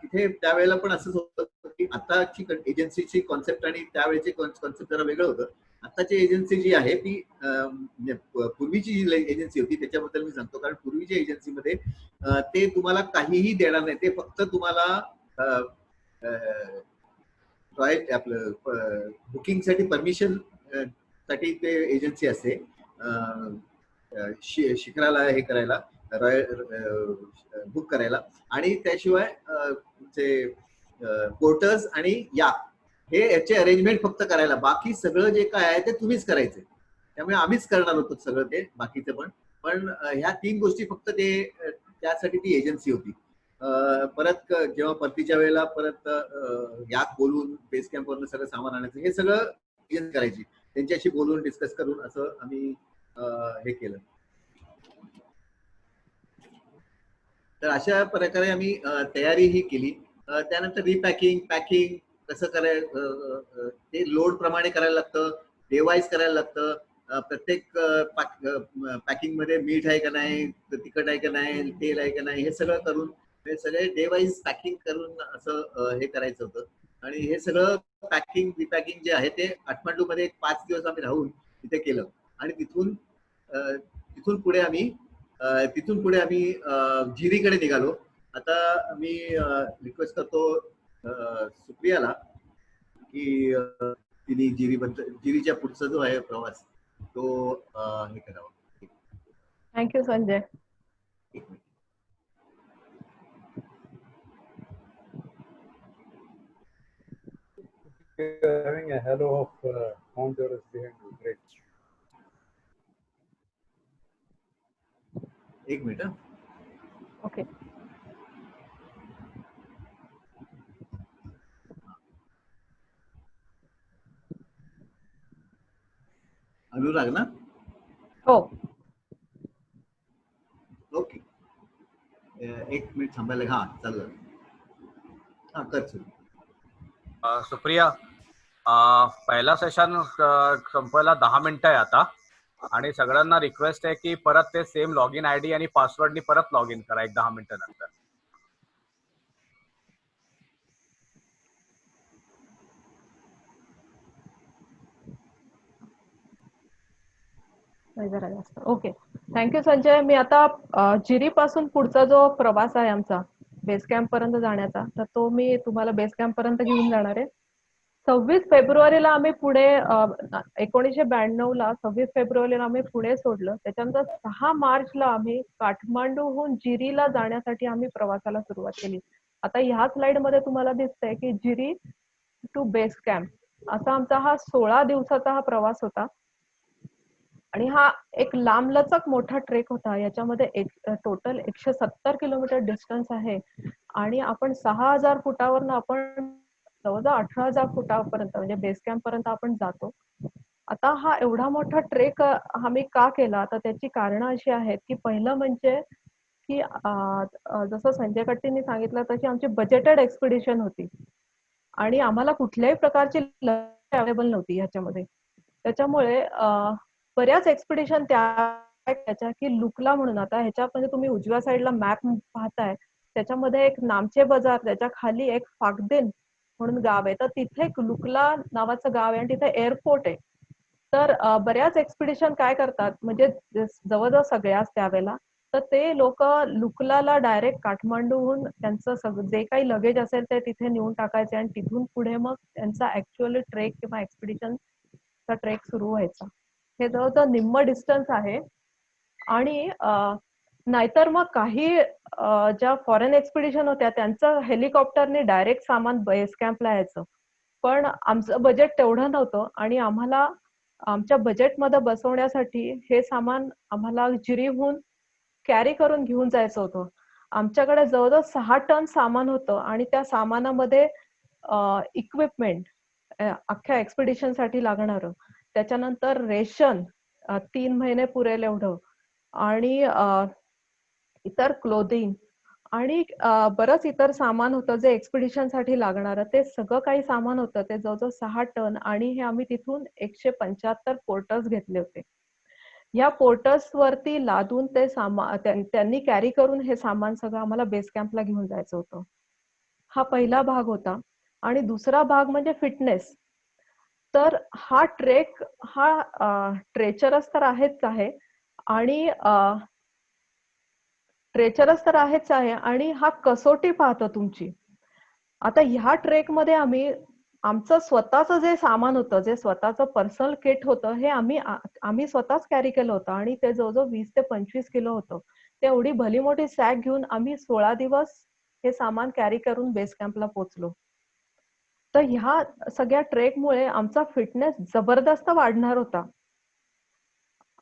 तिथे त्यावेळेला पण असंच होतं की आताची एजन्सीची कॉन्सेप्ट आणि त्यावेळेची कॉन्सेप्ट जरा वेगळं होतं. आताची एजन्सी जी आहे ती पूर्वीची जी एजन्सी होती त्याच्याबद्दल मी सांगतो, कारण पूर्वीच्या एजन्सीमध्ये ते तुम्हाला काहीही देणार नाही, ते फक्त तुम्हाला आपलं बुकिंगसाठी परमिशन साठी ते एजन्सी असते, शिखराला हे करायला, बुक करायला, आणि त्याशिवाय पोर्टर्स आणि हे याचे अरेंजमेंट फक्त करायला, बाकी सगळं जे काय आहे ते तुम्हीच करायचे. त्यामुळे आम्हीच करणार होतो सगळं ते बाकीचं पण ह्या 3 गोष्टी फक्त त्यासाठी ती एजन्सी होती. परत जेव्हा परतीच्या वेळेला परत याक बोलून बेस कॅम्पवरनं सगळं सामान आणायचं, हे सगळं एजन्सी करायची. त्यांच्याशी बोलून डिस्कस करून असं आम्ही हे केलं. तर अशा प्रकारे आम्ही तयारी ही केली. त्यानंतर रिपॅकिंग, पॅकिंग कसं करायचं, ते लोड प्रमाणे करायला लागतं, डेवाईज करायला लागतं. प्रत्येक पॅकिंग मध्ये मीठ आहे का नाही, तिखट आहे का नाही, तेल आहे का नाही, हे सगळं करून हे सगळे डेवाईज पॅकिंग करून असं हे करायचं होतं. आणि हे सगळं पॅकिंग रिपॅकिंग जे आहे ते काठमांडू मध्ये 5 दिवस आम्ही राहून तिथे केलं. आणि तिथून पुढे आम्ही जिरीकडे निघालो. आता मी रिक्वेस्ट करतो सुप्रियाला की तिने जिरीच्या पुढचा जो आहे प्रवास तो हे करावा. थँक्यू संजय. एक minute. Having a halo of Mount Everest behind you. Great. एक मिनिट. ओके. अनुराग ना? हो. ओके. 1 मिनिट थांबायला. हा चालू झालं. हा कर सुरू. सुप्रिया, पहिला सेशन संपायला 10 मिनिटं आहे आता, आणि सगळ्यांना रिक्वेस्ट आहे की परत ते सेम लॉग इन आयडी आणि पासवर्डनी परत लॉग इन करा 10 मिनिटं नंतर. जरा जास्त. ओके. थँक्यू संजय. मी आता जिरी पासून पुढचा जो प्रवास आहे आमचा बेस कॅम्प पर्यंत जाण्याचा, तर तो मी तुम्हाला बेस कॅम्प पर्यंत घेऊन जाणार आहे. 26 फेब्रुवारीला आम्ही पुणे 1992 ला 26 फेब्रुवारीला आम्ही पुणे सोडलं. त्याच्यानंतर 6 मार्चला आम्ही काठमांडूहून जिरीला जाण्यासाठी आम्ही प्रवासाला सुरुवात केली. आता ह्या स्लाइड मध्ये तुम्हाला दिसतंय की जिरी टू बेस कॅम्प असा आमचा हा 16 दिवसाचा हा प्रवास होता. आणि हा एक लांबलचक मोठा ट्रेक होता. याच्यामध्ये टोटल 170 किलोमीटर डिस्टन्स आहे, आणि आपण 6000 फुटावरनं आपण जवळजवळ 18000 फुटापर्यंत म्हणजे बेस कॅम्प पर्यंत आपण जातो. आता हा एवढा मोठा ट्रेक आम्ही का केला, तर त्याची कारणं अशी आहेत की पहिलं म्हणजे की जसं संजय कट्टींनी सांगितलं तशी आमची बजेटेड एक्सपिडिशन होती, आणि आम्हाला कुठल्याही प्रकारची अवेलेबल नव्हती ह्याच्यामध्ये. त्याच्यामुळे बऱ्याच एक्सपिडिशन त्याच्या की लुकला म्हणून, आता ह्याच्यामध्ये तुम्ही उजव्या साईडला मॅप पाहताय, त्याच्यामध्ये एक नामचे बाजार, त्याच्या खाली एक फाकदेन म्हणून गाव आहे, तर तिथे एक लुकला नावाचं गाव आहे आणि तिथे एअरपोर्ट आहे. तर बऱ्याच एक्सपिडिशन काय करतात, म्हणजे जवळजवळ सगळ्याच त्यावेळेला, तर ते लोक लुकलाला डायरेक्ट काठमांडूहून त्यांचं जे काही लगेज असेल ते तिथे नेऊन टाकायचे, आणि तिथून पुढे मग त्यांचा ऍक्च्युअली ट्रेक किंवा एक्सपिडिशनचा ट्रेक सुरू व्हायचा. हे जवळजवळ निम्म डिस्टन्स आहे. आणि नाहीतर मग काही ज्या फॉरेन एक्सपिडिशन होत्या त्यांचं हेलिकॉप्टरने डायरेक्ट सामान बेस कॅम्पला यायचं, पण आमचं बजेट तेवढं नव्हतं, आणि आम्हाला आमच्या बजेटमध्ये बसवण्यासाठी हे सामान आम्हाला जिरीहून कॅरी करून घेऊन जायचं होतं. आमच्याकडे जवळजवळ 6 टन सामान होतं, आणि त्या सामानामध्ये इक्विपमेंट अख्ख्या एक्सपिडिशन साठी लागणार, त्याच्यानंतर रेशन, 3 महिने पुरेल एवढं आणि इतर क्लोथिंग आणि बरंच इतर सामान होतं जे एक्सपिडिशनसाठी लागणारं. ते सगळं काही सामान होतं. ते जवळ-जवळ 6 टन आणि हे आम्ही तिथून 175 पोर्टर्स घेतले होते. या पोर्टर्सवरती लादून ते त्यांनी कॅरी करून हे सामान सगळं आम्हाला बेस कॅम्पला घेऊन जायचं होतं. हा पहिला भाग होता आणि दुसरा भाग म्हणजे फिटनेस. तर हा ट्रेक ट्रेचरस तर आहेच आहे आणि ट्रेचरस तर आहेच आहे आणि हा कसोटी पाहतो तुमची. आता ह्या ट्रेकमध्ये आमचं स्वतःचं जे सामान होतं, जे स्वतःचं पर्सनल किट होतं, हे आम्ही स्वतःच कॅरी केलं होतं आणि ते जवळजवळ 20 ते 25 किलो होतं. ते एवढी भली मोठी सॅक घेऊन आम्ही 16 दिवस हे सामान कॅरी करून बेस कॅम्पला पोहोचलो. तर ह्या सगळ्या ट्रेकमुळे आमचा फिटनेस जबरदस्त वाढणार होता.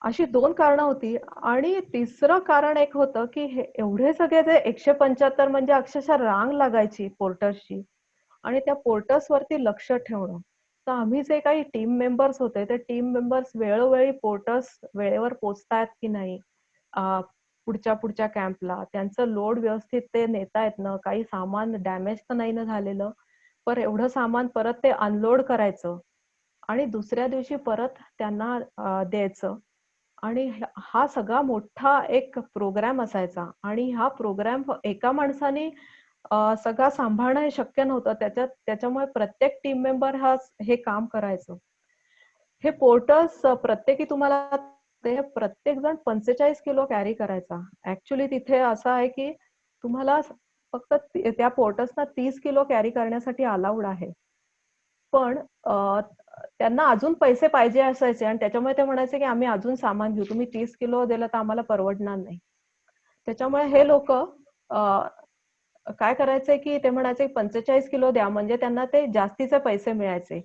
अशी 2 कारणं होती आणि तिसरं कारण एक होतं, की हे एवढे सगळे जे 175 म्हणजे अक्षरशः रांग लागायची पोर्टर्सची आणि त्या पोर्टर्सवरती लक्ष ठेवणं. तर आम्ही जे काही टीम मेंबर्स होते, ते टीम मेंबर्स वेळोवेळी पोर्टर्स वेळेवर पोहोचतायत की नाही, पुढच्या कॅम्पला, त्यांचं लोड व्यवस्थित ते नेतायत ना, काही सामान डॅमेज तर नाही ना झालेलं. पण एवढं सामान परत ते अनलोड करायचं आणि दुसऱ्या दिवशी परत त्यांना द्यायचं. आणि हा सगळा मोठा एक प्रोग्राम असायचा आणि हा प्रोग्राम एका माणसाने सगळा सांभाळणं हे शक्य नव्हतं. त्याच्यामुळे प्रत्येक टीम मेंबर हे काम करायचं. हे पोर्टर्स प्रत्येकी तुम्हाला ते प्रत्येक जण 45 किलो कॅरी करायचा. ऍक्च्युली तिथे असं आहे की तुम्हाला फक्त त्या पोर्टर्सना 30 किलो कॅरी करण्यासाठी अलाउड आहे. पण त्यांना अजून पैसे पाहिजे असायचे आणि त्याच्यामुळे ते म्हणायचे की आम्ही अजून सामान घेऊ. तुम्ही 30 किलो दिलं तर आम्हाला परवडणार नाही. त्याच्यामुळे हे लोकं काय करायचे की ते म्हणायचे 45 किलो द्या म्हणजे त्यांना ते जास्तीचे पैसे मिळायचे.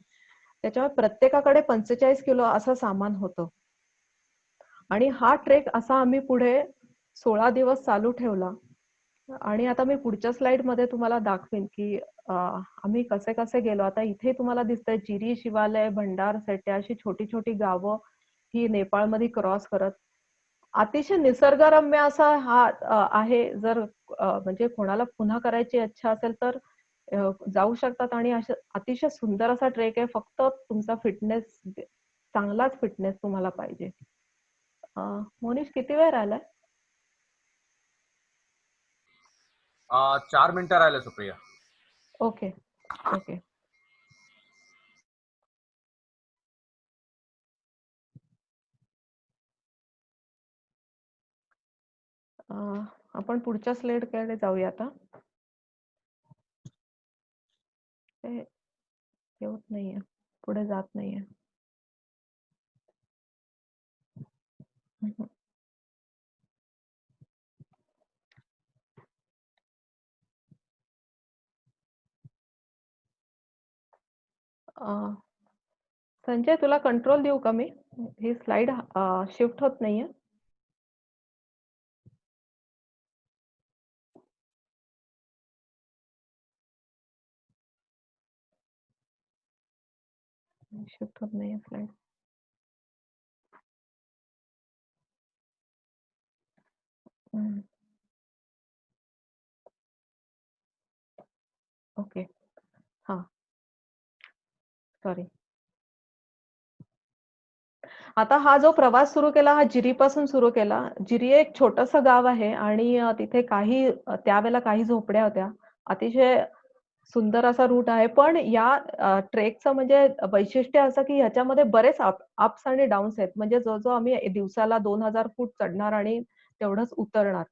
त्याच्यामुळे प्रत्येकाकडे 45 किलो असं सामान होतं. आणि हा ट्रेक असा आम्ही पुढे 16 दिवस चालू ठेवला. आणि आता मी पुढच्या स्लाइडमध्ये तुम्हाला दाखवीन की आम्ही कसे कसे गेलो. आता इथे तुम्हाला दिसतंय जिरी, शिवालय, भंडार, सेट्या अशी छोटी छोटी गावं ही नेपाळमध्ये क्रॉस करत. अतिशय निसर्गरम्य असा हा आहे. जर म्हणजे कोणाला पुन्हा करायची इच्छा असेल तर जाऊ शकतात आणि अतिशय सुंदर असा ट्रेक आहे. फक्त तुमचा चांगलाच फिटनेस तुम्हाला पाहिजे. मोनिश किती वेळ राहिलाय? 4 मिनिटं राहिले सुप्रिया. Okay okay. आपण पुढच्या स्लाइडकडे जाऊया आता. हे होत नाहीये, पुढे जात नाहीये. संजय तुला कंट्रोल देऊ का मी? ही स्लाइड शिफ्ट होत नाहीये. शिफ्ट होत नाहीये स्लाइड. ओके. हा सॉरी. आता हा जो प्रवास सुरू केला हा जिरीपासून सुरू केला. जिरी एक छोटंसं गाव आहे आणि तिथे त्यावेळेला काही झोपड्या होत्या. अतिशय सुंदर असा रूट आहे. पण या ट्रेकचं म्हणजे वैशिष्ट्य असं की ह्याच्यामध्ये बरेच अप्स आणि डाउन्स आहेत. म्हणजे जो आम्ही दिवसाला 2000 फूट चढणार आणि तेवढंच उतरणार.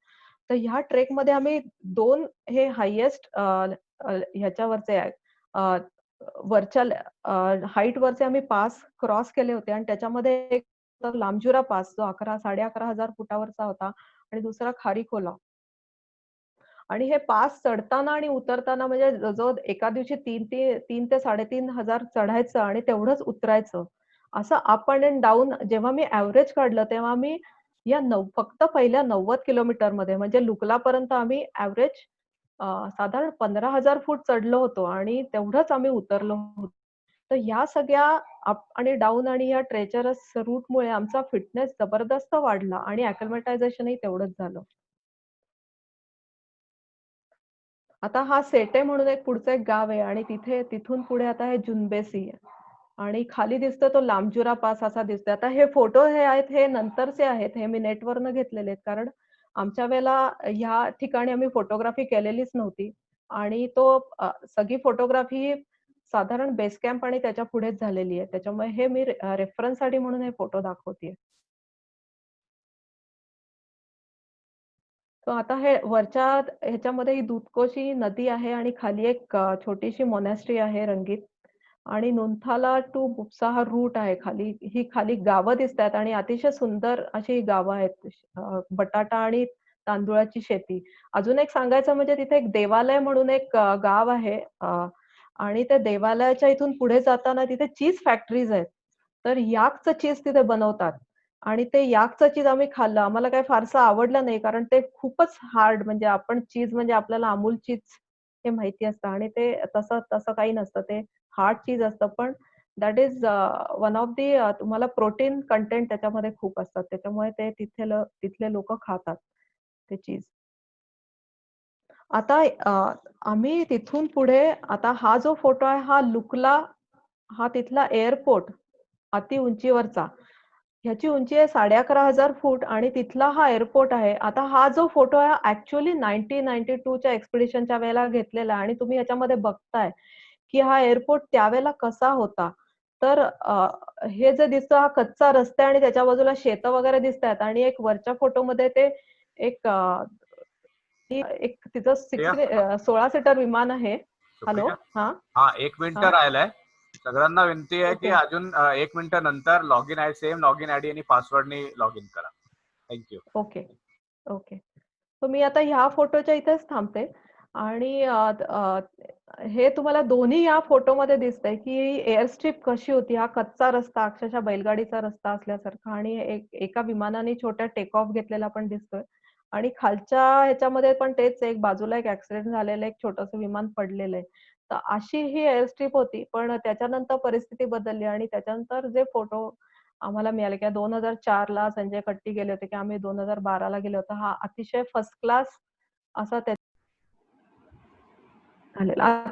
तर ह्या ट्रेकमध्ये आम्ही 2 हे हायेस्ट ह्याच्यावरचे वरच्या हाईटवरचे आम्ही पास क्रॉस केले होते आणि त्याच्यामध्ये एक लांबजुरा पास जो 11,500 फुटावरचा होता आणि दुसरा खारीखोला. आणि हे पास चढताना आणि उतरताना म्हणजे जवळ एका दिवशी 3 ते 3,500 चढायचं आणि तेवढंच उतरायचं. असं अप अँड डाऊन जेव्हा मी एव्हरेज काढलं तेव्हा मी फक्त पहिल्या 90 किलोमीटरमध्ये म्हणजे लुकलापर्यंत आम्ही एव्हरेज साधारण 15,000 फूट चढलो होतो आणि तेवढंच आम्ही उतरलो होतो. तर या सगळ्या अप आणि डाऊन आणि या ट्रेचरस रूटमुळे आमचा फिटनेस जबरदस्त वाढला आणि अॅक्लिमॅटायझेशनही तेवढंच झालं. आता हा सेटे म्हणून एक पुढचं एक गाव आहे आणि तिथून पुढे आता हे जुनबेसी आहे आणि खाली दिसतो तो लामजुरा पास असा दिसतोय. आता हे फोटो हे आहेत हे नंतरचे आहेत, हे मी नेटवरनं घेतलेले आहेत, कारण आमच्या वेळेला ह्या ठिकाणी आम्ही फोटोग्राफी केलेलीच नव्हती आणि सगळी फोटोग्राफी साधारण बेस कॅम्प आणि त्याच्या पुढेच झालेली आहे. त्याच्यामुळे हे मी रेफरन्ससाठी म्हणून हे फोटो दाखवतेय. तर आता हे वरच्या ह्याच्यामध्ये ही दूधकोशी नदी आहे आणि खाली एक छोटीशी मोनॅस्ट्री आहे रंगीत आणि नुंथाला टू बुप्सा हा रूट आहे. खाली गावं दिसतात आणि अतिशय सुंदर अशी गावं आहेत. बटाटा आणि तांदुळाची शेती. अजून एक सांगायचं म्हणजे तिथे एक देवालय म्हणून एक गाव आहे आणि त्या देवालयाच्या इथून पुढे जाताना तिथे चीज फॅक्टरीज आहेत. तर याकचं चीज तिथे बनवतात. आणि ते याकचं चीज आम्ही खाल्लं. आम्हाला काही फारसं आवडलं नाही कारण ते खूपच हार्ड म्हणजे आपण चीज म्हणजे आपल्याला अमूल चीज हे माहिती असतं आणि ते तसं तसं काही नसतं. ते हार्ड चीज असतं पण that is one of the तुम्हाला प्रोटीन कंटेंट त्याच्यामध्ये खूप असतात. त्याच्यामुळे ते तिथले लोकं खातात ते चीज. आता आम्ही तिथून पुढे आता हा जो फोटो आहे हा लुकला हा तिथला एअरपोर्ट अति उंचीवरचा. ह्याची उंची आहे 11,500 फूट आणि तिथला हा एअरपोर्ट आहे. आता हा जो फोटो आहे ऍक्च्युअली 1992च्या एक्सपिडिशनच्या वेळेला घेतलेला आहे आणि तुम्ही ह्याच्यामध्ये बघताय की हा एअरपोर्ट त्यावेळेला कसा होता. तर हे जे दिसतं हा कच्चा रस्ता आणि त्याच्या बाजूला शेतं वगैरे दिसतात आणि एक वरच्या फोटोमध्ये ते एक तिचं प्रिया 16 सीटर विमान आहे. हॅलो सुप्रिया हा हा 1 मिनिट हा राहिलाय. सगळ्यांना विनंती आहे की ओके अजून 1 मिनिट नंतर लॉग इन आहे सेम लॉग इन आयडी आणि पासवर्डनी लॉग इन करा. थँक्यू. Okay okay. तर मी आता ह्या फोटोच्या इथेच थांबते आणि हे तुम्हाला दोन्ही या फोटोमध्ये दिसतंय की एअर स्ट्रिप कशी होती. हा कच्चा रस्ता अक्षरशः बैलगाडीचा रस्ता असल्यासारखा आणि एका विमानाने छोटा टेक ऑफ घेतलेला पण दिसतोय आणि खालच्या ह्याच्यामध्ये पण तेच एक बाजूला एक ऍक्सिडेंट झालेलं एक छोटंसं विमान पडलेलं आहे. तर अशी ही एअर स्ट्रिप होती पण त्याच्यानंतर परिस्थिती बदलली आणि त्याच्यानंतर जे फोटो आम्हाला मिळाले की 2004ला संजय कट्टी गेले होते की आम्ही 2012ला गेलो होतो. हा अतिशय फर्स्ट क्लास असा झालेला.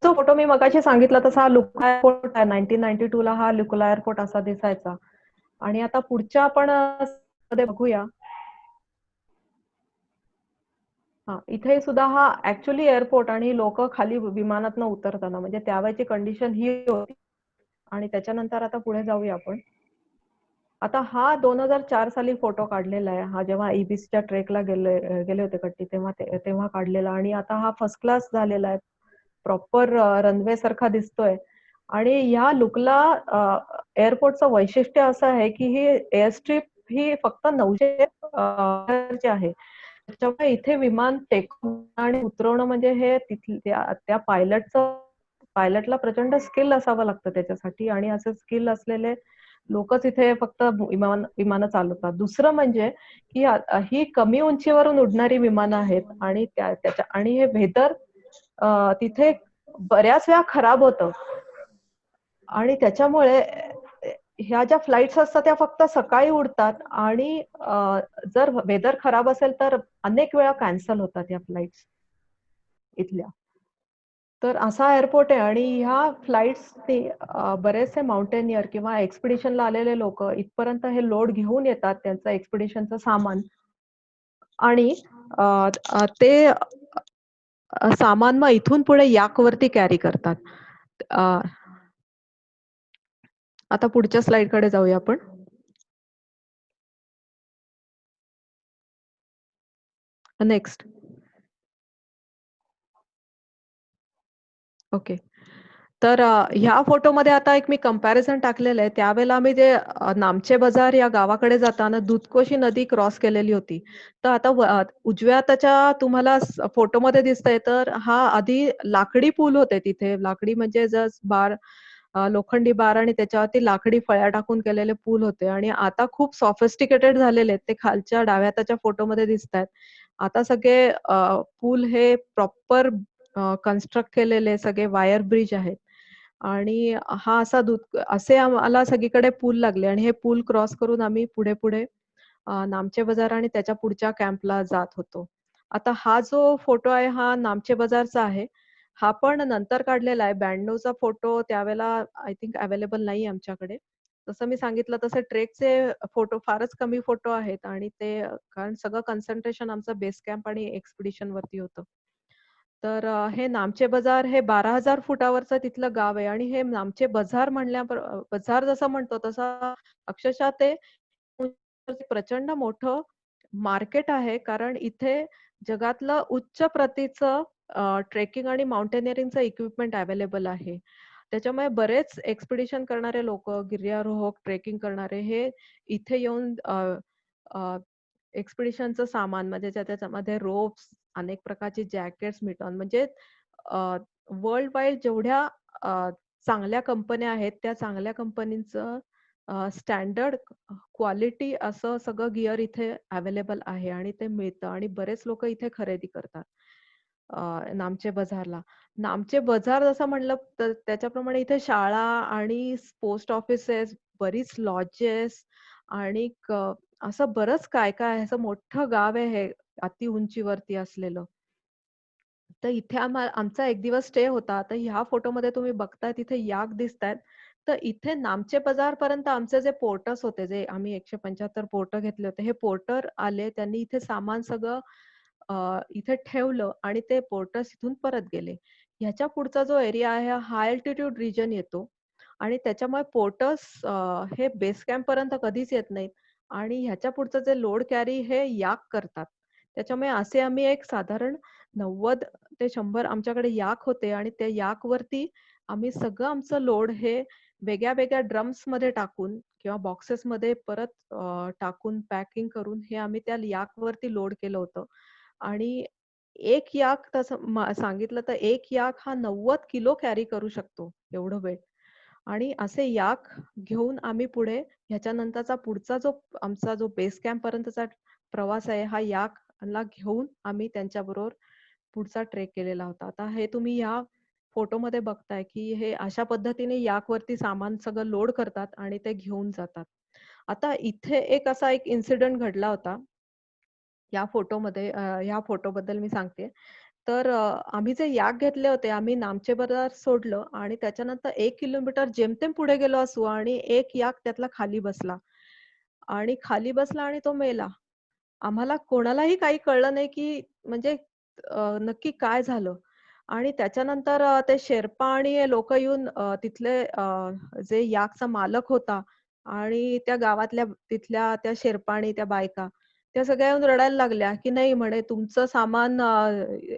जो फोटो मी मगाशी सांगितला तसा हा लुकला एअरपोर्ट आहे. 1992ला हा लुकला एअरपोर्ट असा दिसायचा. आणि आता पुढच्या आपण मध्ये बघूया. हा इथे सुद्धा हा ऍक्च्युअली एअरपोर्ट आणि लोक खाली विमानातनं उतरताना म्हणजे त्यावेळेची कंडिशन ही होती. आणि त्याच्यानंतर आता पुढे जाऊया आपण. आता हा 2004 साली फोटो काढलेला आहे. हा जेव्हा ईबीसीच्या ट्रेकला गेले होते कट्टी तेव्हा काढलेला आणि आता हा फर्स्ट क्लास झालेला आहे. प्रॉपर रनवे सारखा दिसतोय आणि ह्या लुकला एअरपोर्टचं वैशिष्ट्य असं आहे की ही एअर स्ट्रिप ही फक्त 900 आहे. त्याच्यामुळे इथे विमान टेक आणि उतरवणं म्हणजे हे त्या पायलटला प्रचंड स्किल असावं लागतं त्याच्यासाठी आणि असे स्किल असलेले लोकच इथे फक्त विमानं चालवतात. दुसरं म्हणजे की ही कमी उंचीवरून उडणारी विमानं आहेत आणि आणि हे वेदर तिथे बऱ्याच वेळा खराब होतं आणि त्याच्यामुळे ह्या ज्या फ्लाईट्स असतात त्या फक्त सकाळी उडतात आणि जर वेदर खराब असेल तर अनेक वेळा कॅन्सल होतात या फ्लाईट्स इथल्या. तर असा एअरपोर्ट आहे आणि ह्या फ्लाईट्सनी बरेचसे माउंटेनियर किंवा एक्सपिडिशनला आलेले लोक इथपर्यंत हे लोड घेऊन येतात त्यांचं एक्सपिडिशनचं सामान आणि ते सामान मग इथून पुढे याकवरती कॅरी करतात. आता पुढच्या स्लाइडकडे जाऊया आपण. नेक्स्ट. ओके. तर ह्या फोटोमध्ये आता एक मी कंपॅरिझन टाकलेलं आहे. त्यावेळेला आम्ही जे नामचे बाजार या गावाकडे जाताना दूधकोशी नदी क्रॉस केलेली होती. तर आता उजव्या त्याच्या तुम्हाला फोटोमध्ये दिसतंय तर हा आधी लाकडी पूल होते तिथे. लाकडी म्हणजे लोखंडी बार आणि त्याच्यावरती लाकडी फळ्या टाकून केलेले पूल होते आणि आता खूप सॉफिस्टिकेटेड झालेले आहेत. ते खालच्या डाव्या त्याच्या फोटोमध्ये दिसतायत. आता सगळे पूल हे प्रॉपर कन्स्ट्रक्ट केलेले सगळे वायर ब्रिज आहेत आणि हा असा असे आम्हाला सगळीकडे पूल लागले आणि हे पूल क्रॉस करून आम्ही पुढे पुढे नामचे बाजार आणि त्याच्या पुढच्या कॅम्पला जात होतो. आता हा जो फोटो आहे हा नामचे बाजारचा आहे. हा पण नंतर काढलेला आहे. 92चा फोटो त्यावेळेला आय थिंक अवेलेबल नाही आमच्याकडे. जसं मी सांगितलं तसं ट्रेकचे फोटो फारच कमी फोटो आहेत आणि ते कारण सगळं कन्सन्ट्रेशन आमचं बेस कॅम्प आणि एक्सपिडिशन वरती होतं. तर हे नामचे बाजार हे 12,000 फुटावरचं तिथलं गाव आहे आणि हे नामचे बाजार बाजार जसं म्हणतो तसं अक्षरशः ते प्रचंड मोठं मार्केट आहे. कारण इथे जगातलं उच्च प्रतीचं ट्रेकिंग आणि माउंटेनिअरिंगचं इक्विपमेंट अवेलेबल आहे. त्याच्यामुळे बरेच एक्सपिडिशन करणारे लोकं, गिर्यारोहक, ट्रेकिंग करणारे हे इथे येऊन एक्सपिडिशनचं सामान म्हणजे त्याच्यामध्ये रोप्स, अनेक प्रकारची जॅकेट्स मिळतात. म्हणजे वर्ल्ड वाईड जेवढ्या अ, चांगल्या कंपन्या आहेत, त्या चांगल्या कंपनीचं स्टँडर्ड क्वालिटी असं सगळं गिअर इथे अवेलेबल आहे आणि ते मिळतं आणि बरेच लोकं इथे खरेदी करतात. नामचे बाजारला. नामचे बाजार जसं म्हणलं तर त्याच्याप्रमाणे इथे शाळा आणि पोस्ट ऑफिसेस, बरीच लॉजेस आणि असं बरंच काय-काय आहे. असं मोठं गाव आहे हे अति उंचीवरती असलेलं. तर इथे आमचा एक दिवस स्टे होता. तर ह्या फोटोमध्ये तुम्ही बघताय तिथे याक दिसतायत. तर इथे नामचे बाजारपर्यंत आमचे जे पोर्टर्स होते, जे आम्ही 175 पोर्टर घेतले होते, हे पोर्टर आले. त्यांनी इथे सामान सगळं इथे ठेवलं आणि ते पोर्टर्स इथून परत गेले. ह्याच्या पुढचा जो एरिया आहे, हा हाय अल्टिट्यूड रिजन येतो आणि त्याच्यामुळे पोर्टर्स हे बेस कॅम्पपर्यंत कधीच येत नाहीत आणि ह्याच्या पुढचं जे लोड कॅरी हे याक करतात. त्याच्यामुळे असे आम्ही एक साधारण 90 ते 100 आमच्याकडे याक होते आणि त्या याकवरती आम्ही सगळं आमचं लोड हे वेगळ्या-वेगळ्या ड्रम्समध्ये टाकून किंवा बॉक्सेसमध्ये परत टाकून पॅकिंग करून हे आम्ही त्या याकवरती लोड केलं होतं. आणि एक याक तसं सांगितलं तर एक याक हा 90 किलो कॅरी करू शकतो, एवढं वेट. आणि असे याक घेऊन आम्ही पुढे ह्याच्यानंतरचा पुढचा जो आमचा जो बेस कॅम्प पर्यंतचा प्रवास आहे, हा याकला घेऊन आम्ही त्यांच्याबरोबर पुढचा ट्रेक केलेला होता. आता हे तुम्ही ह्या फोटोमध्ये बघताय, की हे अशा पद्धतीने याकवरती सामान सगळं लोड करतात आणि ते घेऊन जातात. आता इथे एक इन्सिडेंट घडला होता. या फोटोमध्ये ह्या फोटोबद्दल मी सांगते. तर आम्ही जे याक घेतले होते, आम्ही नामचे बाजार सोडलं आणि त्याच्यानंतर 1 किलोमीटर जेमतेम पुढे गेलो असू आणि एक याक त्यातला खाली बसला आणि तो मेला. आम्हाला कोणालाही काही कळलं नाही, की म्हणजे नक्की काय झालं? आणि त्याच्यानंतर ते शेर्पा आणि हे लोकं येऊन तिथले जे याकचा मालक होता आणि त्या गावातल्या तिथल्या त्या शेर्पा आणि त्या बायका, त्या सगळ्या येऊन रडायला लागल्या, की नाही म्हणे तुमचं सामान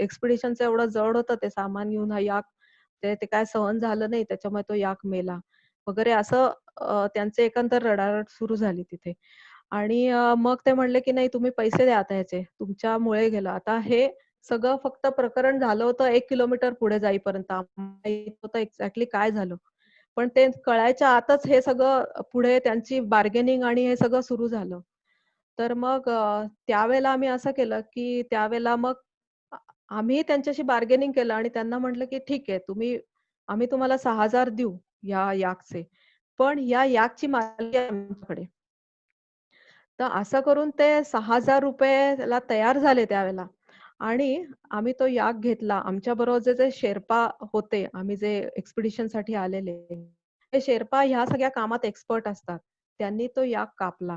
एक्सपिडिशनचं एवढं जड होतं ते सामान घेऊन हा याक ते ते काय सहन झालं नाही त्याच्यामुळे तो याक मेला वगैरे असं त्यांचे एकंदर रडारड सुरू झाली तिथे. आणि मग ते म्हणले, की "नाही तुम्ही पैसे द्या आता ह्याचे. तुमच्यामुळे गेलं." आता हे सगळं फक्त प्रकरण झालं होतं 1 किलोमीटर पुढे जाईपर्यंत. आम्हाला माहीत होतं एक्झॅक्टली काय झालं. पण ते कळायच्या आतच हे सगळं पुढे त्यांची बार्गेनिंग आणि हे सगळं सुरू झालं. तर मग त्यावेळेला आम्ही असं केलं, की त्यावेळेला मग आ आम्ही त्यांच्याशी बार्गेनिंग केलं आणि त्यांना म्हटलं, की "ठीक आहे, आम्ही तुम्हाला 6,000 देऊ या याकचे. पण या याकची मालकी आहे आमच्याकडे." तर असं करून ते ₹6,000 ला तयार झाले त्यावेळेला आणि आम्ही तो याक घेतला. आमच्याबरोबर जे शेर्पा होते, आम्ही जे एक्सपिडिशनसाठी आलेले, ते शेर्पा ह्या सगळ्या कामात एक्सपर्ट असतात. त्यांनी तो याक कापला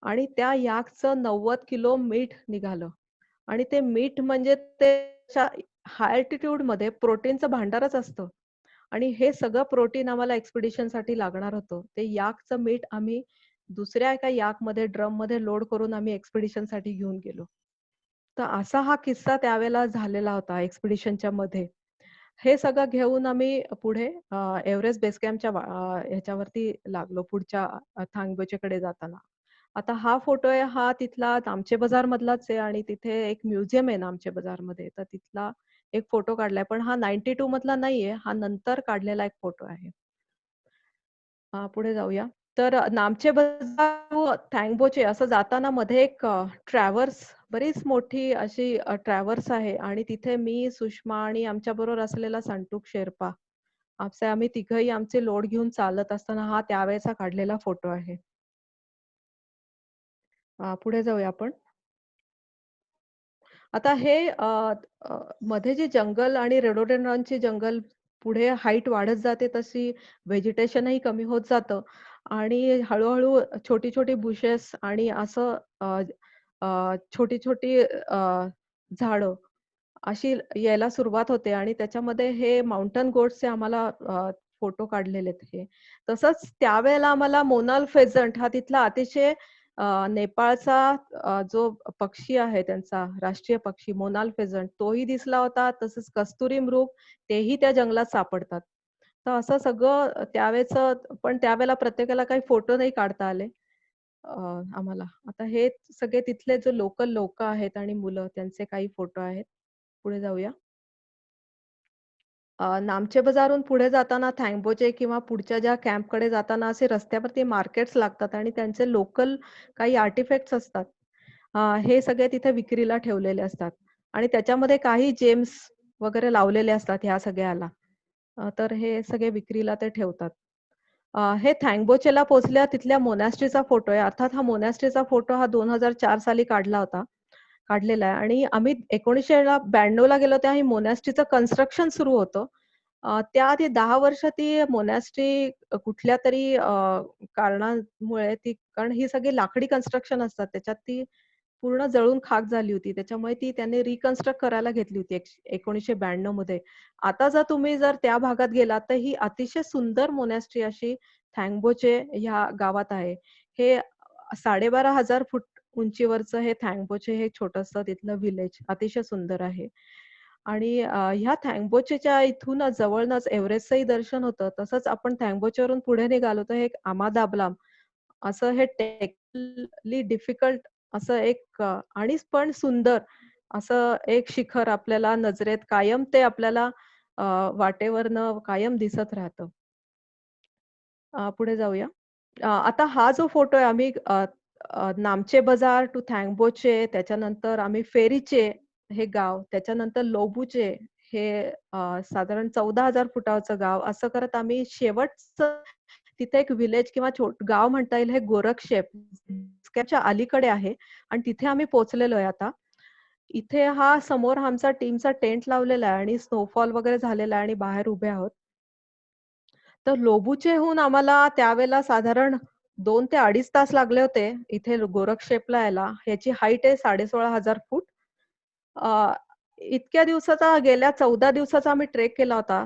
आणि त्या याकचं 90 किलो मीठ निघालं आणि ते मीठ म्हणजे ते हाय अल्टिट्यूडमध्ये प्रोटीनचं भांडारच असतं आणि हे सगळं प्रोटीन आम्हाला एक्सपिडिशनसाठी लागणार होतं. ते याकचं मीठ आम्ही दुसऱ्या एका याकमध्ये, ड्रममध्ये लोड करून आम्ही एक्सपिडिशनसाठी घेऊन गेलो. तर असा हा किस्सा त्यावेळेला झालेला होता एक्सपिडिशनच्या मध्ये. हे सगळं घेऊन आम्ही पुढे एव्हरेस्ट बेस कॅम्पच्या ह्याच्यावरती लागलो पुढच्या थांगबोचेकडे जाताना. आता हा फोटो आहे हा तिथला नामचे बाजार मधलाच आहे आणि तिथे एक म्युझियम आहे नामचे बाजारमध्ये. तर तिथला एक फोटो काढलाय. पण हा 92 मधला नाहीये. हा नंतर काढलेला एक फोटो आहे. पुढे जाऊया. तर नामचे बाजार व थँगबोचे असं जाताना मध्ये एक ट्रॅव्हर्स बरीच मोठी अशी ट्रॅव्हर्स आहे आणि तिथे मी, सुषमा आणि आमच्याबरोबर असलेला संटूक शेर्पा आम्ही तिघही आमचे लोड घेऊन चालत असताना हा त्यावेळेचा काढलेला फोटो आहे. पुढे जाऊया आपण. आता हे मध्ये जे जंगल आणि रेडोडेंड्रॉनचे जंगल पुढे हाईट वाढत जाते तशी व्हेजिटेशनही कमी होत जातं आणि हळू-हळू छोटी-छोटी बुशेस आणि असं छोटी-छोटी झाडं अशी यायला सुरुवात होते आणि त्याच्यामध्ये हे माउंटन गोट्सचे आम्हाला फोटो काढलेले आहेत हे. तसंच त्यावेळेला आम्हाला मोनाल फेझंट हा तिथला अतिशय नेपाळचा जो पक्षी आहे त्यांचा राष्ट्रीय पक्षी मोनाल फेझंट तोही दिसला होता. तसंच कस्तुरी मृग तेही त्या जंगलात सापडतात. तर असं सगळं त्यावेळेचं पण त्यावेळेला प्रत्येकाला काही फोटो नाही काढता आले आम्हाला. आता हे सगळे तिथले जे लोकल लोकं आहेत आणि मुलं त्यांचे काही फोटो आहेत. पुढे जाऊया. नामचे बाजारहून पुढे जाताना थँगबोचे किंवा पुढच्या ज्या कॅम्पकडे जाताना असे रस्त्यावरती मार्केट्स लागतात आणि त्यांचे लोकल काही आर्टिफॅक्ट्स असतात. हे सगळे तिथे विक्रीला ठेवलेले असतात आणि त्याच्यामध्ये काही जेम्स वगैरे लावलेले असतात ह्या सगळ्याला. तर हे सगळे विक्रीला ते ठेवतात. हे थँगबोचेला पोहोचल्या तिथल्या मोनॅस्ट्रीचा फोटो आहे. अर्थात हा मोनॅस्ट्रीचा फोटो हा 2004 साली काढला होता. काढलेला आहे आणि आम्ही 1992 ला गेलो तेव्हा ही मोनॅस्ट्रीचं कन्स्ट्रक्शन सुरू होतं. त्याआधी 10 वर्ष ती मोनॅस्ट्री कुठल्यातरी कारणामुळे ती कारण ही सगळी लाकडी कन्स्ट्रक्शन असतात. त्याच्यात ती पूर्ण जळून खाक झाली होती. त्याच्यामुळे ती त्यांनी रिकन्स्ट्रक्ट करायला घेतली होती 1992 मध्ये. आता जर त्या भागात गेलात तर ही अतिशय सुंदर मोनॅस्ट्री अशी थँगबोचे ह्या गावात आहे. हे 12,500 फूट उंचीवरचं हे थँगबोचे हे छोटंसं तिथलं व्हिलेज अतिशय सुंदर आहे. आणि ह्या थँगबोचेच्या इथूनच जवळच एव्हरेस्टचंही दर्शन होतं. तसंच आपण थँगबोचेवरून पुढे निघालो तर हे आमादाबलाम असं हे टेक्निकली डिफिकल्ट असं एक आणि पण सुंदर असं एक शिखर आपल्याला नजरेत कायम ते आपल्याला वाटेवरनं कायम दिसत राहतं. पुढे जाऊया. आता हा जो फोटो आहे आम्ही नामचे बाजार टू थँगबोचे, त्याच्यानंतर आम्ही फेरीचे हे गाव, त्याच्यानंतर लोबूचे हे साधारण 14,000 फुटावरचं गाव, असं करत आम्ही शेवटचं तिथे एक व्हिलेज किंवा गाव म्हणता येईल हे गोरक्षेप च्या अलीकडे आहे आणि तिथे आम्ही पोहोचलेलो आहे आता. इथे हा समोर आमचा टीमचा टेंट लावलेला आहे आणि स्नोफॉल वगैरे झालेला आहे आणि बाहेर उभे आहोत. तर लोबूचेहून आम्हाला त्यावेळेला साधारण 2 ते 2.5 तास लागले होते इथे गोरक्षेपला यायला. ह्याची हाईट आहे 16,500 फूट. अ, इतक्या दिवसाचा गेल्या 14 दिवसाचा आम्ही ट्रेक केला होता.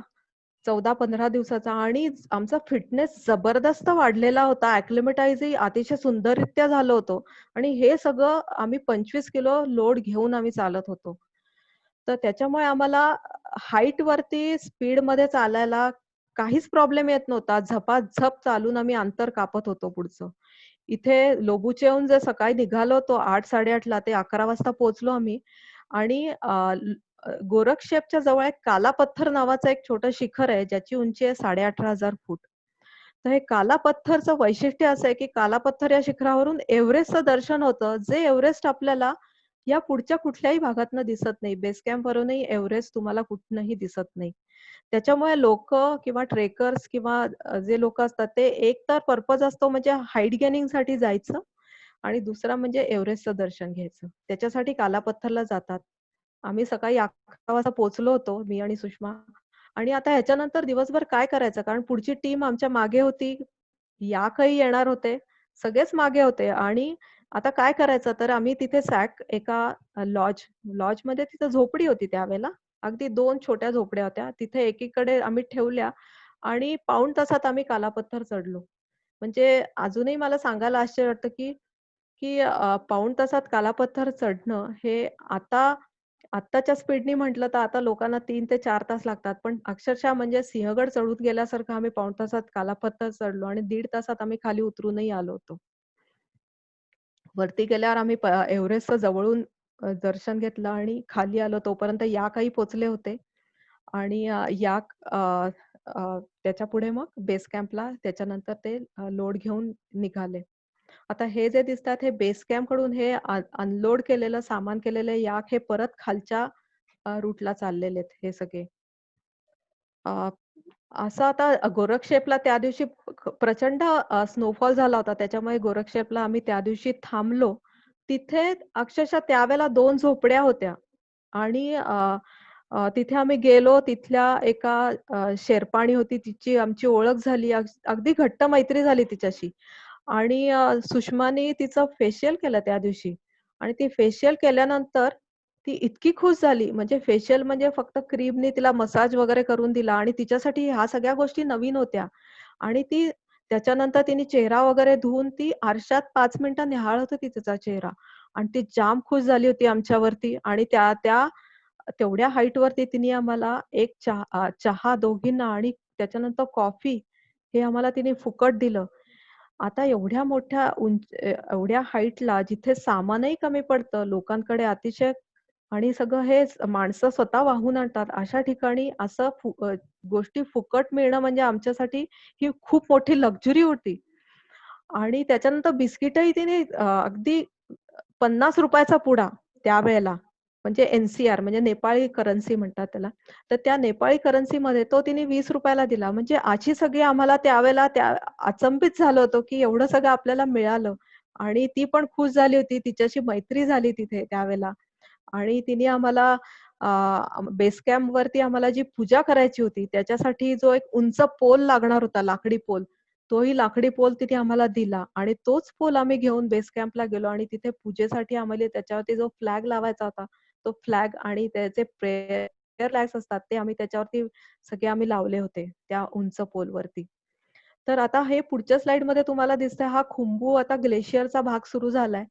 14-15 दिवसाचा आणि आमचा फिटनेस जबरदस्त वाढलेला होता. ॲक्लिमटाइजही अतिशय सुंदररित्या झालं होतं आणि हे सगळं आम्ही 25 किलो लोड घेऊन आम्ही चालत होतो. तर त्याच्यामुळे आम्हाला हाईटवरती स्पीडमध्ये चालायला काहीच प्रॉब्लेम येत नव्हता. झपाझप चालून आम्ही अंतर कापत होतो पुढचं. इथे लोबूचेहून जर सकाळी निघालो होतो 8-8:30 ला ते 11 वाजता पोहोचलो आम्ही आणि गोरक्षेपच्या जवळ एक काला पत्थर नावाचं एक छोटं शिखर आहे, ज्याची उंची आहे 18,500 फूट. तर हे काला पत्थरचं वैशिष्ट्य असं आहे, की काला पत्थर या शिखरावरून एव्हरेस्टचं दर्शन होतं, जे एव्हरेस्ट आपल्याला या पुढच्या कुठल्याही भागातनं दिसत नाही. बेस कॅम्पवरूनही एव्हरेस्ट तुम्हाला कुठनंही दिसत नाही. त्याच्यामुळे लोकं किंवा ट्रेकर्स किंवा जे लोकं असतात ते एक तर पर्पज असतो म्हणजे हाईट गेनिंगसाठी जायचं आणि दुसरा म्हणजे एव्हरेस्टचं दर्शन घ्यायचं. त्याच्यासाठी कालापत्थरला जातात. आम्ही सकाळी 11 वाजता पोहोचलो होतो, मी आणि सुषमा. आणि आता ह्याच्यानंतर दिवसभर काय करायचं? कारण पुढची टीम आमच्या मागे होती. काही येणार होते. सगळेच मागे होते आणि आता काय करायचं? तर आम्ही तिथे एका लॉजमध्ये तिथं झोपडी होती त्यावेळेला. अगदी 2 छोट्या झोपड्या होत्या. तिथे एकीकडे आम्ही ठेवल्या आणि पाऊण तासात आम्ही कालापत्थर चढलो. म्हणजे अजूनही मला सांगायला आश्चर्य वाटतं, की की पाऊण तासात कालापत्थर चढणं हे आत्ताच्या स्पीडनी म्हटलं तर आता लोकांना 3 ते 4 तास लागतात. पण अक्षरशः म्हणजे सिंहगड चढून गेल्यासारखं आम्ही पाऊण तासात कालापत्थर चढलो आणि 1.5 तासात आम्ही खाली उतरूनही आलो होतो. वरती गेल्यावर आम्ही एव्हरेस्टचं जवळून दर्शन घेतलं आणि खाली आलो. तोपर्यंत काही पोहोचले होते आणि अ, अ, त्याच्यापुढे मग बेस कॅम्पला त्याच्यानंतर ते लोड घेऊन निघाले. आता हे जे दिसतात हे बेस कॅम्पकडून हे अनलोड केलेलं सामान केलेले हे परत खालच्या रूटला चाललेले आहेत हे सगळे. असं आता गोरक्षेपला त्या दिवशी प्रचंड स्नोफॉल झाला होता. त्याच्यामुळे गोरक्षेपला आम्ही त्या दिवशी थांबलो. तिथे अक्षरशः त्यावेळेला 2 झोपड्या होत्या आणि तिथे आम्ही गेलो. तिथल्या एका शेर्पाणी होती, तिची आमची ओळख झाली. अगदी घट्ट मैत्री झाली तिच्याशी आणि सुषमानी तिचं फेशियल केलं त्या दिवशी आणि ती फेशियल केल्यानंतर ती इतकी खुश झाली. म्हणजे फेशियल म्हणजे फक्त क्रीमने तिला मसाज वगैरे करून दिला आणि तिच्यासाठी ह्या सगळ्या गोष्टी नवीन होत्या आणि ती त्याच्यानंतर तिने चेहरा वगैरे धुवून ती आरशात 5 मिनिटं निहाळत होती तिचा चेहरा आणि ती जाम खुश झाली होती आमच्यावरती आणि त्या त्या तेवढ्या हाईटवरती तिने आम्हाला एक चहा दोघींना आणि त्याच्यानंतर कॉफी हे आम्हाला तिने फुकट दिलं. आता एवढ्या मोठ्या एवढ्या हाईटला जिथे सामानही कमी पडतं, लोकांकडे अतिशय आणि सगळं हे माणसं स्वतः वाहून आणतात. अशा ठिकाणी असं गोष्टी फुकट मिळणं म्हणजे आमच्यासाठी ही खूप मोठी लक्झरी होती. आणि त्याच्यानंतर बिस्किटही तिने अगदी ₹50 चा पुडा त्यावेळेला म्हणजे एन-सी-आर म्हणजे नेपाळी करन्सी म्हणतात त्याला. तर त्या नेपाळी करन्सीमध्ये तो तिने ₹20 दिला. म्हणजे अशी सगळी आम्हाला त्यावेळेला अचंबित झालो होतो, की एवढं सगळं आपल्याला मिळालं आणि ती पण खुश झाली होती. तिच्याशी मैत्री झाली तिथे त्यावेळेला. आणि तिने आम्हाला बेस कॅम्पवरती आम्हाला जी पूजा करायची होती, त्याच्यासाठी जो एक उंच पोल लागणार होता, लाकडी पोल, तोही लाकडी पोल तिने आम्हाला दिला आणि तोच पोल आम्ही घेऊन बेस कॅम्पला गेलो आणि तिथे पूजेसाठी आम्हाला त्याच्यावरती जो फ्लॅग लावायचा होता, तो फ्लॅग आणि त्याचे प्रेयर फ्लॅग्स असतात, ते आम्ही त्याच्यावरती सगळे आम्ही लावले होते, त्या उंच पोलवरती. तर आता हे पुढच्या स्लाइडमध्ये तुम्हाला दिसतंय हा खुंबू आता ग्लेशियरचा भाग सुरू झालाय.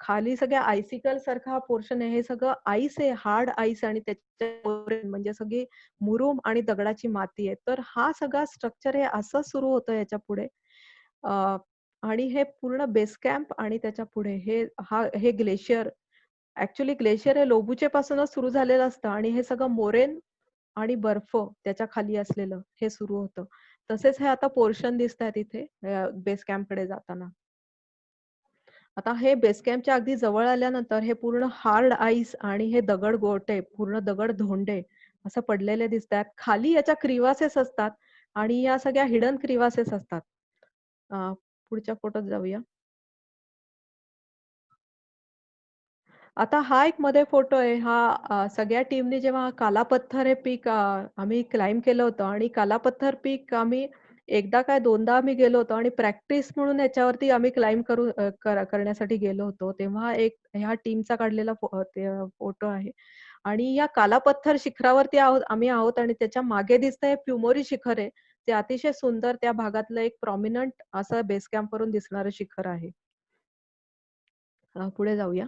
खाली सगळ्या आयसिकल सारखा हा पोर्शन आहे. हे सगळं आईस आहे, हार्ड आईस आणि त्याच्या म्हणजे सगळी मुरूम आणि दगडाची माती आहे. तर हा सगळा स्ट्रक्चर हे असं सुरू होतं याच्या पुढे. आणि हे पूर्ण बेस कॅम्प आणि त्याच्या पुढे हे ग्लेशियर ऍक्च्युली ग्लेशियर हे लोबुचे पासूनच सुरू झालेलं असतं आणि हे सगळं मोरेन आणि बर्फ त्याच्या खाली असलेलं हे सुरू होतं. तसेच हे आता पोर्शन दिसतायत इथे बेस कॅम्पकडे जाताना. आता हे बेस कॅम्पच्या अगदी जवळ आल्यानंतर हे पूर्ण हार्ड आईस आणि हे दगड गोटे, पूर्ण दगड धोंडे असं पडलेले दिसतात. खाली याच्या क्रिवासेस असतात आणि या सगळ्या हिडन क्रिवासेस असतात. पुढच्या फोटोत जाऊया. आता हा एक मध्ये फोटो आहे. सगळ्या टीमने जेव्हा कालापत्थर हे पीक आम्ही क्लाइंब केलं होतं आणि कालापत्थर पीक आम्ही एकदा काय दोनदा आम्ही गेलो होतो आणि प्रॅक्टिस म्हणून याच्यावरती आम्ही क्लाइंब करण्यासाठी गेलो होतो. तेव्हा एक ह्या टीमचा काढलेला फोटो आहे. आणि या कालापत्थर शिखरावरती आम्ही आहोत आणि त्याच्या मागे दिसतंय प्युमोरी शिखर आहे. ते अतिशय सुंदर त्या भागातलं एक प्रॉमिनंट असं बेस कॅम्पवरून दिसणारं शिखर आहे. पुढे जाऊया.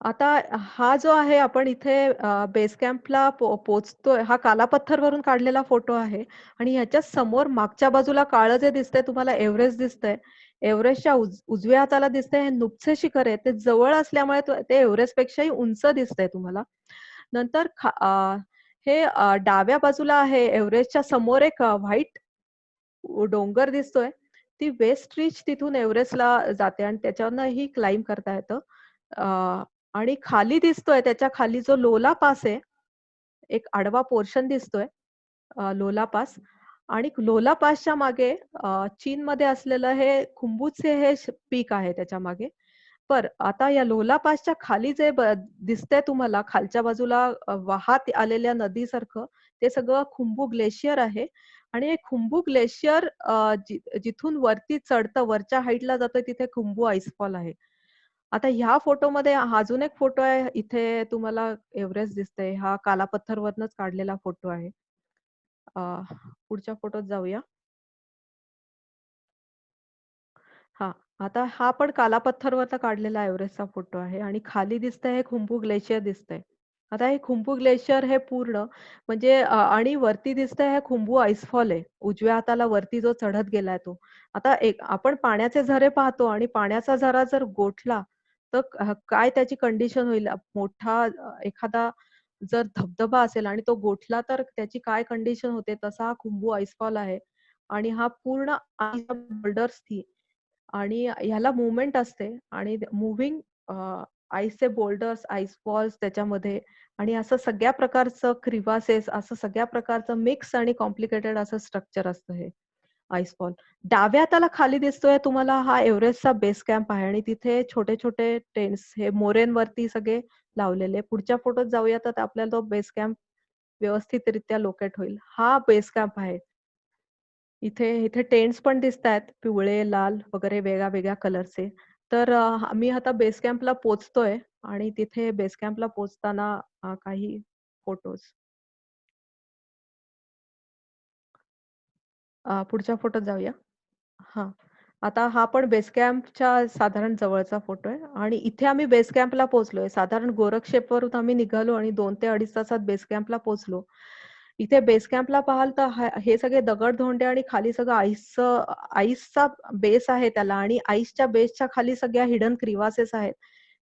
आता हा जो आहे आपण इथे बेस कॅम्पला पोहोचतोय हा कालापत्थरवरून काढलेला फोटो आहे आणि ह्याच्या समोर मागच्या बाजूला काळं जे दिसतंय तुम्हाला एव्हरेस्ट दिसतंय. एव्हरेस्टच्या उजव्या हाताला दिसतंय हे नुप्से शिखर आहे. ते जवळ असल्यामुळे ते एव्हरेस्ट पेक्षाही उंच दिसतंय तुम्हाला. नंतर हे डाव्या बाजूला आहे एव्हरेस्टच्या समोर एक व्हाईट डोंगर दिसतोय. ती वेस्ट रिच तिथून एव्हरेस्टला जाते आणि त्याच्यावरनं ही क्लाइंब करता येतं. आणि खाली दिसतोय त्याच्या खाली जो लोला पास आहे, एक आडवा पोर्शन दिसतोय लोला पास आणि लोला पासच्या मागे चीनमध्ये असलेलं हे खुंबूचे हे पीक आहे त्याच्या मागे. आता या लोला पासच्या खाली जे दिसतंय तुम्हाला खालच्या बाजूला वाहत आलेल्या नदीसारखं ते सगळं खुंबू ग्लेशियर आहे आणि हे खुंबू ग्लेशियर जिथून वरती चढतं वरच्या हाईटला जातं तिथे खुंबू आईसफॉल आहे. आता ह्या फोटोमध्ये हा अजून एक फोटो आहे. इथे तुम्हाला एव्हरेस्ट दिसतंय. हा कालापत्थरवरनंच काढलेला फोटो आहे. पुढच्या फोटोत जाऊया. हां. आता हा पण कालापत्थरवरचा काढलेला एव्हरेस्टचा फोटो आहे आणि खाली दिसतंय हे खुंबू ग्लेशियर दिसतंय. आता हे खुंबू ग्लेशियर हे पूर्ण म्हणजे आणि वरती दिसतंय हे खुंबू आईसफॉल आहे. उजव्या हाताला वरती जो चढत गेलाय तो. आता आपण पाण्याचे झरे पाहतो आणि पाण्याचा झरा जर गोठला, तर काय त्याची कंडिशन होईल? मोठा एखादा जर धबधबा असेल आणि तो गोठला तर त्याची काय कंडिशन होते? तसा हा खुंबू आईसफॉल आहे आणि हा पूर्ण बोल्डर्सनी आणि ह्याला मूव्हमेंट असते आणि मूव्हिंग आईसचे बोल्डर्स, आईस फॉल्स त्याच्यामध्ये आणि असं सगळ्या प्रकारचं क्रिवासेस, असं सगळ्या प्रकारचं मिक्स आणि कॉम्प्लिकेटेड असं स्ट्रक्चर असतं हे आईसफॉल. डाव्या हाताला खाली दिसतोय तुम्हाला हा एव्हरेस्टचा बेस कॅम्प आहे आणि तिथे छोटे छोटे टेंट्स हे मोरेंवरती सगळे लावलेले. पुढच्या फोटोत जाऊया तर आपल्याला तो बेस कॅम्प व्यवस्थितरित्या लोकेट होईल. हा बेस कॅम्प आहे. इथे इथे टेंट्स पण दिसतायत पिवळे, लाल वगैरे वेगळ्या कलरचे. तर आम्ही आता बेस कॅम्पला पोहोचतोय आणि तिथे बेस कॅम्पला पोहोचताना काही फोटोज. पुढच्या फोटोत जाऊया. हां. आता हा पण बेस कॅम्पच्या साधारण जवळचा फोटो आहे आणि इथे आम्ही बेस कॅम्पला पोहोचलोय. साधारण गोरक्षेपवरून आम्ही निघालो आणि 2 ते 2.5 तासात बेस कॅम्पला पोहोचलो. इथे बेस कॅम्पला पाहाल तर हे सगळे दगड-धोंडे आणि खाली सगळं आईसचा बेस आहे त्याला आणि आईसच्या बेसच्या खाली सगळ्या हिडन क्रिवासेस आहेत.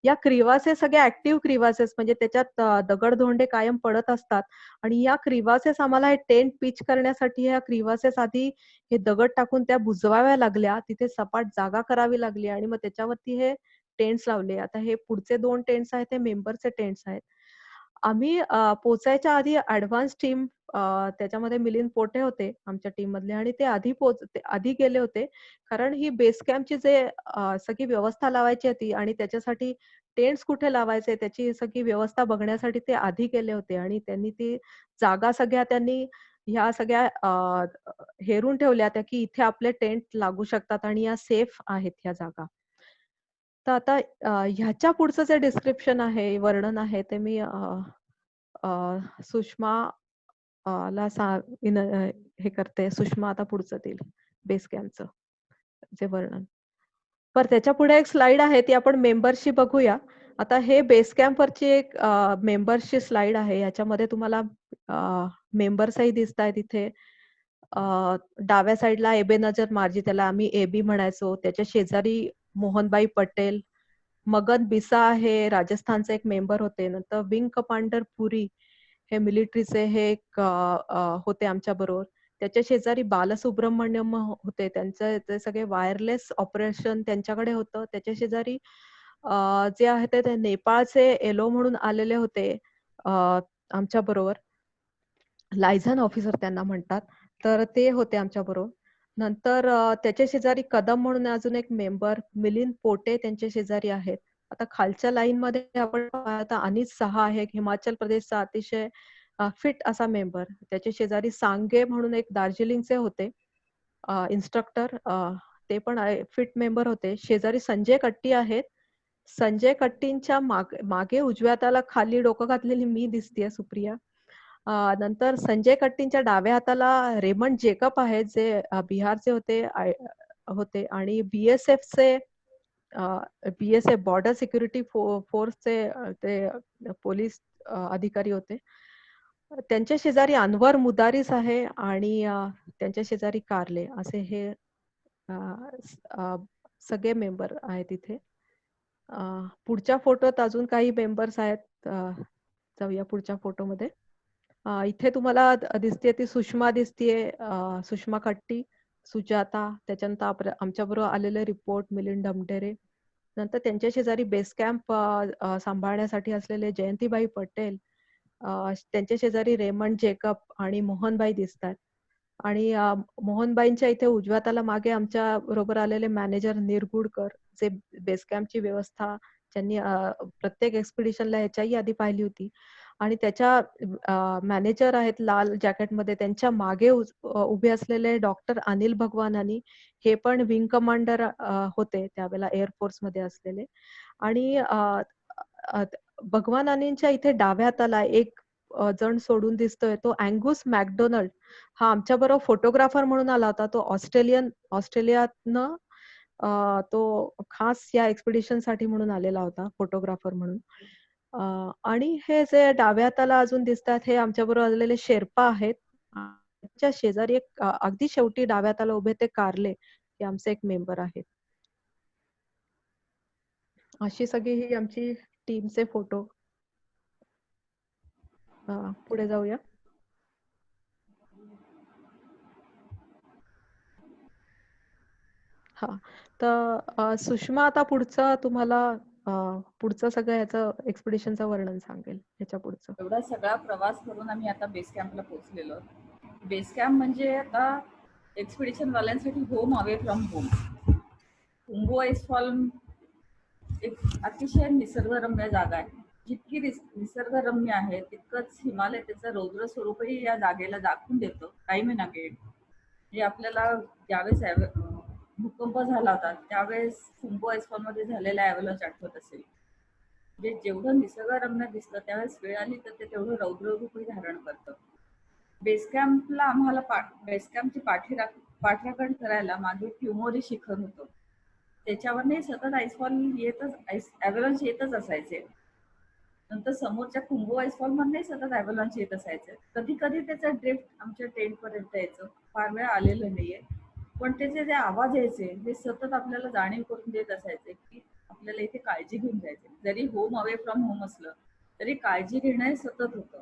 या क्रिवासेस सगळ्या ॲक्टिव्ह क्रिवासेस म्हणजे त्याच्यात दगड-धोंडे कायम पडत असतात आणि या क्रिवासेस आम्हाला हे टेंट पिच करण्यासाठी ह्या क्रिवासेस आधी हे दगड टाकून त्या बुजवाव्या लागल्या. तिथे सपाट जागा करावी लागली आणि मग त्याच्यावरती हे टेंट्स लावले. आता हे पुढचे 2 टेंट्स आहेत ते मेंबरचे टेंट्स आहेत. आम्ही पोहोचायच्या आधी ॲडव्हान्स टीम त्याच्यामध्ये मिलिंद पोटे होते आमच्या टीममधले आणि ते आधी गेले होते. कारण ही बेस कॅम्पची जे सगळी व्यवस्था लावायची होती आणि त्याच्यासाठी टेंट्स कुठे लावायचे त्याची सगळी व्यवस्था बघण्यासाठी ते आधी गेले होते आणि त्यांनी ती जागा सगळ्या त्यांनी ह्या सगळ्या हेरून ठेवल्या त्या, की इथे आपले टेंट लागू शकतात आणि या सेफ आहेत ह्या जागा. तर आता ह्याच्या पुढचं जे डिस्क्रिप्शन आहे, वर्णन आहे ते मी सुषमा ला हे करते. सुषमा आता पुढचं देईल बेस कॅम्पचं जे वर्णन. तर त्याच्या पुढे एक स्लाइड आहे ती आपण मेंबरशी बघूया. आता हे बेस कॅम्पवरची एक मेंबरची स्लाइड आहे. याच्यामध्ये तुम्हाला मेंबर्सही दिसतायत इथे. डाव्या साइडला एबेनजर मार्जी त्याला आम्ही एबी म्हणायचो. त्याच्या शेजारी मोहनबाई पटेल, मगन बिसा हे राजस्थानचे एक मेंबर होते. नंतर विंग कमांडर पुरी हे मिलिटरीचे हे एक होते आमच्या बरोबर. त्याच्या शेजारी बालसुब्रमण्यम होते. त्यांचं ते सगळे वायरलेस ऑपरेशन त्यांच्याकडे होतं. त्याच्या शेजारी जे आहे ते नेपाळचे एलो म्हणून आलेले होते आमच्या बरोबर. लायझन ऑफिसर त्यांना म्हणतात. तर ते होते आमच्या बरोबर. नंतर त्याच्या शेजारी कदम म्हणून अजून एक मेंबर मिलिंद पोटे त्यांच्या शेजारी आहेत. आता खालच्या लाईनमध्ये आपण पाहता अनिस साहा आहे हिमाचल प्रदेशचा अतिशय फिट असा मेंबर. त्याच्या शेजारी सांगे म्हणून एक दार्जिलिंगचे होते इन्स्ट्रक्टर. ते पण फिट मेंबर होते. शेजारी संजय कट्टी आहेत. संजय कट्टींच्या मागे उजव्या हाताला खाली डोकं घातलेली मी दिसतेय सुप्रिया. नंतर संजय कट्टींच्या डाव्या हाताला रेमंड जेकब आहेत जे बिहारचे होते आणि बीएसएफचे बॉर्डर सिक्युरिटी फोर्सचे ते पोलीस अधिकारी होते. त्यांच्या शेजारी अनवर मुदारिस आहे आणि त्यांच्या शेजारी कारले असे हे सगळे मेंबर आहेत इथे. पुढच्या फोटोत अजून काही मेंबर्स आहेत. जाऊया पुढच्या फोटोमध्ये. इथे तुम्हाला दिसतेय ती सुषमा दिसतेय, सुषमा कट्टी, सुजाता, त्याच्यानंतर आमच्या बरोबर आलेले रिपोर्ट मिलिंद डमढेरे. नंतर त्यांच्या शेजारी बेस कॅम्प सांभाळण्यासाठी असलेले जयंतीबाई पटेल, त्यांच्या शेजारी रेमंड जेकब आणि मोहनबाई दिसतात. आणि मोहनबाईंच्या इथे उजव्या हाताला मागे आमच्या बरोबर आलेले मॅनेजर निरगुडकर जे बेस कॅम्पची व्यवस्था ज्यांनी प्रत्येक एक्सपिडिशनला ह्याच्याही आधी पाहिली होती आणि त्याच्या मॅनेजर आहेत लाल जॅकेटमध्ये. त्यांच्या मागे उभे असलेले डॉक्टर अनिल भगवानानी हे पण विंग कमांडर होते त्यावेळेला एअरफोर्समध्ये असलेले. आणि भगवानानींच्या इथे डाव्या हाताला एक जण सोडून दिसतोय तो अँगुस मॅकडोनल्ड. हा आमच्या बरोबर फोटोग्राफर म्हणून आला होता. तो ऑस्ट्रेलियातनं तो खास या एक्सपिडिशन साठी म्हणून आलेला होता फोटोग्राफर म्हणून. आणि हे जे डाव्या हाताला अजून दिसतात हे आमच्या बरोबर आलेले शेर्पा आहेत. त्यांच्या शेजारी एक अगदी शेवटी डाव्या हाताला उभे ते कारले हे आमचे एक मेंबर आहेत. अशी सगळी ही आमची टीमचे फोटो. पुढे जाऊया. हा तर सुषमा आता पुढचं तुम्हाला पुढचं सगळं याचं एक्सपिडिशनचं वर्णन सांगेल ह्याच्या पुढचं. एवढा सगळा प्रवास करून आम्ही आता बेस कॅम्पला पोहोचलेलो. बेस कॅम्प म्हणजे आता एक्सपिडिशन वाल्यांसाठी home away from home. Khumbu icefall एक अतिशय निसर्गरम्य जागा आहे. जितकी निसर्गरम्य आहे तितकंच हिमालय त्याचं रौद्र स्वरूपही या जागेला दाखवून देतं. टाइम इन अगेन हे आपल्याला ज्यावेळेस भूकंप झाला होता त्यावेळेस कुंभो आईसफॉलमध्ये झालेला ॲव्हलांच आठवत असेल. म्हणजे जेवढं निसर्गरम्य दिसतं त्यावेळेस वेळ आली तर ते तेवढं रौद्र रूपही धारण करतं. बेस कॅम्पला आम्हाला बेस कॅम्पची पाठराखण करायला मागे फ्युमोरी शिखर होतं. त्याच्यावरही सतत आईसफॉल ॲव्हलांच येतच असायचे. नंतर समोरच्या कुंभो आईसफॉल मधनही सतत ॲव्हलांच येत असायचे. कधी कधी त्याचं ड्रिफ्ट आमच्या टेंट पर्यंत यायचं. फार वेळा आलेलं नाहीये, पण त्याचे जे आवाज यायचे हे सतत आपल्याला जाणीव करून देत असायचे की आपल्याला इथे काळजी घेऊन जायचे. जरी होम अवे फ्रॉम होम असलं तरी काळजी घेणं हे सतत होतं.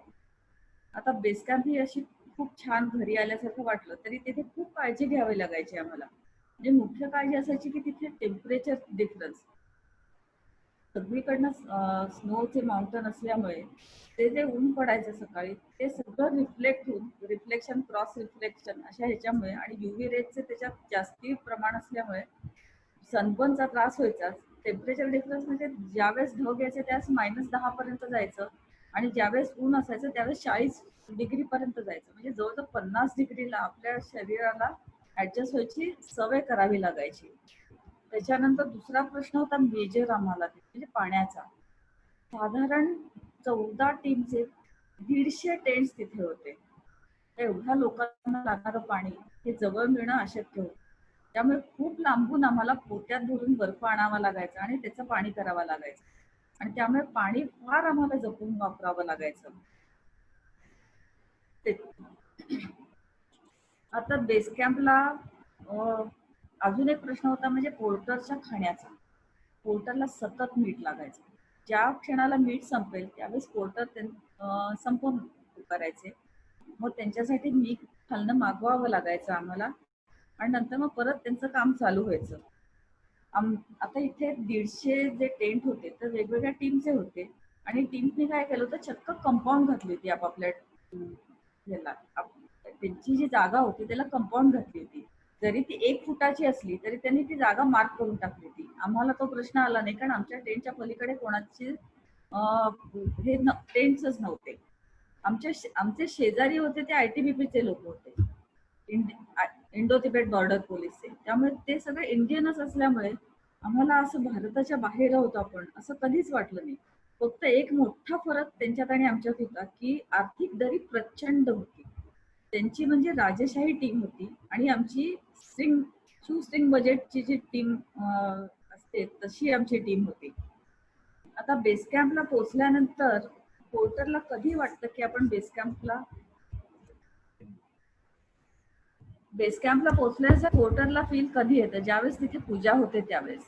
आता बेस कॅम्प ही अशी खूप छान घरी आल्यासारखं वाटलं तरी तिथे खूप काळजी घ्यावी लागायची आम्हाला. म्हणजे मुख्य काळजी असायची की तिथे टेम्परेचर डिफरन्स, सगळीकडनं स्नोचे माउंटन असल्यामुळे ते जे ऊन पडायचं सकाळी ते सगळं रिफ्लेक्ट होऊन रिफ्लेक्शन क्रॉस रिफ्लेक्शन अशा ह्याच्यामुळे आणि युव्ही रेजचे त्याच्यात जास्ती प्रमाण असल्यामुळे सनबर्नचा त्रास व्हायचा. टेम्परेचर डिफरन्स म्हणजे ज्यावेळेस ढग यायचे त्यावेळेस -10 पर्यंत जायचं आणि ज्यावेळेस ऊन असायचं त्यावेळेस 40 डिग्री पर्यंत जायचं. म्हणजे जवळजवळ 50 डिग्रीला आपल्या शरीराला ऍडजस्ट व्हायची सवय करावी लागायची. त्याच्यानंतर दुसरा प्रश्न होता मेजर आम्हाला म्हणजे पाण्याचा. साधारण 14 टीमचे 150 टेंट्स तिथे होते. एवढ्या लोकांना लागणारं पाणी हे जवळ मिळणं अशक्य होतं. त्यामुळे खूप लांबून आम्हाला पोत्यात भरून बर्फ आणावा लागायचा आणि त्याचं पाणी करावं लागायचं आणि त्यामुळे पाणी फार आम्हाला जपून वापरावं लागायचं. आता बेस कॅम्पला अजून एक प्रश्न होता म्हणजे पोर्टरच्या खाण्याचा. पोर्टरला सतत मीठ लागायचं. ज्या क्षणाला मीठ संपेल त्यावेळेस पोर्टर संपवून करायचे. मग त्यांच्यासाठी मीठ खालनं मागवावं लागायचं आम्हाला आणि नंतर मग परत त्यांचं काम चालू व्हायचं. आता इथे 150 जे टेंट होते तर वेगवेगळ्या टीमचे होते आणि टीमने काय केलं होतं चक्क कंपाऊंड घातली होती आपापल्या ह्याला. त्यांची जी जागा होती त्याला कंपाऊंड घातली होती. जरी ती 1 फुटाची असली तरी त्यांनी ती जागा मार्क करून टाकली होती. आम्हाला तो प्रश्न आला नाही कारण आमच्या टेंटच्या पलीकडे कोणाचे हे टेंट्सच नव्हते. आमचे शेजारी होते ते ITBPचे लोक होते, इंडो तिबेट बॉर्डर पोलीसचे. त्यामुळे ते सगळे इंडियनच असल्यामुळे आम्हाला असं भारताच्या बाहेर आहोत आपण असं कधीच वाटलं नाही. फक्त एक मोठा फरक त्यांच्यात आणि आमच्यात होता की आर्थिक दरी प्रचंड होती. त्यांची म्हणजे राजेशाही टीम होती आणि आमची स्ट्रिंग बजेटची जी टीम असते तशी आमची टीम होती. आता बेस कॅम्पला पोहोचल्यानंतर पोर्टरला कधी वाटतं की आपण बेस कॅम्पला पोहोचल्याचं पोर्टरला फील कधी येतं? ज्यावेळेस तिथे पूजा होते त्यावेळेस.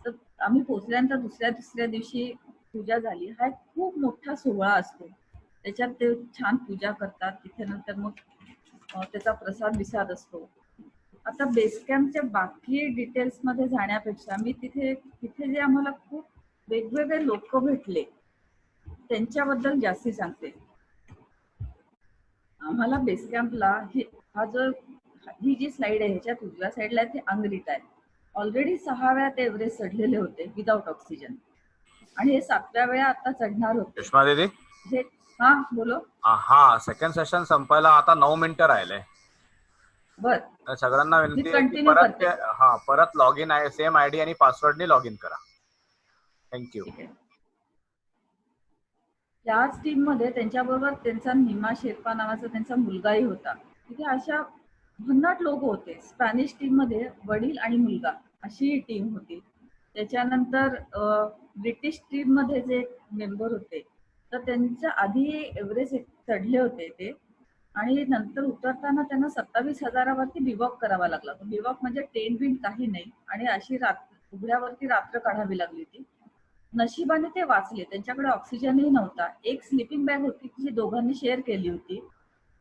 तर आम्ही पोहोचल्यानंतर तिसऱ्या दिवशी पूजा झाली. हा एक खूप मोठा सोहळा असतो. त्याच्यात ते छान पूजा करतात. तिथे नंतर मग त्याचा प्रसाद असतो. आता बेस कॅम्पच्या बाकी डिटेल्स मध्ये जाण्यापेक्षा मी तिथे जे आम्हाला खूप वेगवेगळे लोक भेटले त्यांच्याबद्दल जास्ती सांगते. आम्हाला बेस कॅम्पला ही जी स्लाइड आहे ह्याच्यात उजव्या साईडला ते अंगरीट आहे. ऑलरेडी 6 वेळा ते एव्हरेस्ट चढलेले होते विदाउट ऑक्सिजन आणि हे 7व्या वेळा आता चढणार होते. सुषमा दीदी हा बोलो. हा सेकंड सेशन संपायला आता 9 मिनिटं राहिले. बर सगळ्यांना विनंती आहे की परत लॉग इन आहे सेम आयडी आणि पासवर्डने लॉग इन करा. थँक्यू. त्याच टीम मध्ये त्यांच्याबरोबर त्यांचा निमा शेर्पा नावाचा त्यांचा मुलगाही होता. तिथे अशा भन्नाट लोक होते. स्पॅनिश टीम मध्ये वडील आणि मुलगा अशी टीम होती. त्याच्यानंतर ब्रिटिश टीम मध्ये जे मेंबर होते तर त्यांच्या आधी एव्हरेस्ट चढले होते ते आणि नंतर उतरताना त्यांना 27,000वरती बिवॉक करावा लागला. बिवॉक म्हणजे टेंट बिंट काही नाही आणि अशी उघड्यावरती रात्र काढावी लागली होती. नशिबाने ते वाचले. त्यांच्याकडे ऑक्सिजनही नव्हता. एक स्लिपिंग बॅग होती जी दोघांनी शेअर केली होती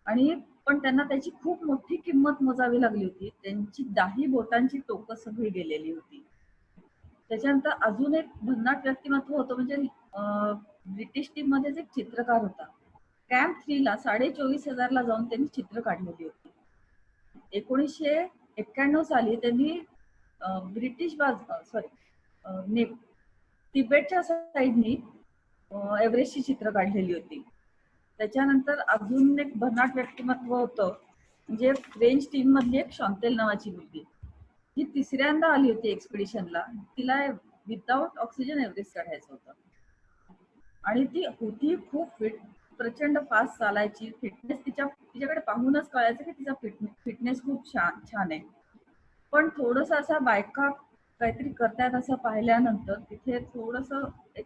आणि पण त्यांना त्याची खूप मोठी किंमत मोजावी लागली होती. त्यांची 10 बोटांची टोकं सगळी गेलेली होती. त्याच्यानंतर अजून एक भन्नाट व्यक्तिमत्व होतं, म्हणजे ब्रिटिश टीम मध्येच एक चित्रकार होता. कॅम्प 3 ला 24,500 जाऊन त्यांनी चित्र काढलेली होती. 1991 साली त्यांनी ब्रिटिश सॉरी तिबेटच्या साईडनी एव्हरेस्टची चित्र काढलेली होती. त्याच्यानंतर अजून एक भन्नाट व्यक्तिमत्व होतं, म्हणजे फ्रेंच टीम मधली एक शॉन्तेल नावाची मुलगी. ही तिसऱ्यांदा आली होती एक्सपिडिशनला. तिला विदाउट ऑक्सिजन एव्हरेस्ट चढायचं होतं आणि ती होती खूप फिट, प्रचंड फास्ट चालायची. फिटनेस तिच्याकडे पाहूनच कळायचं की तिचा फिटनेस खूप छान आहे. पण थोडस असा बायका काहीतरी करतायत असं पाहिल्यानंतर तिथे थोडस एक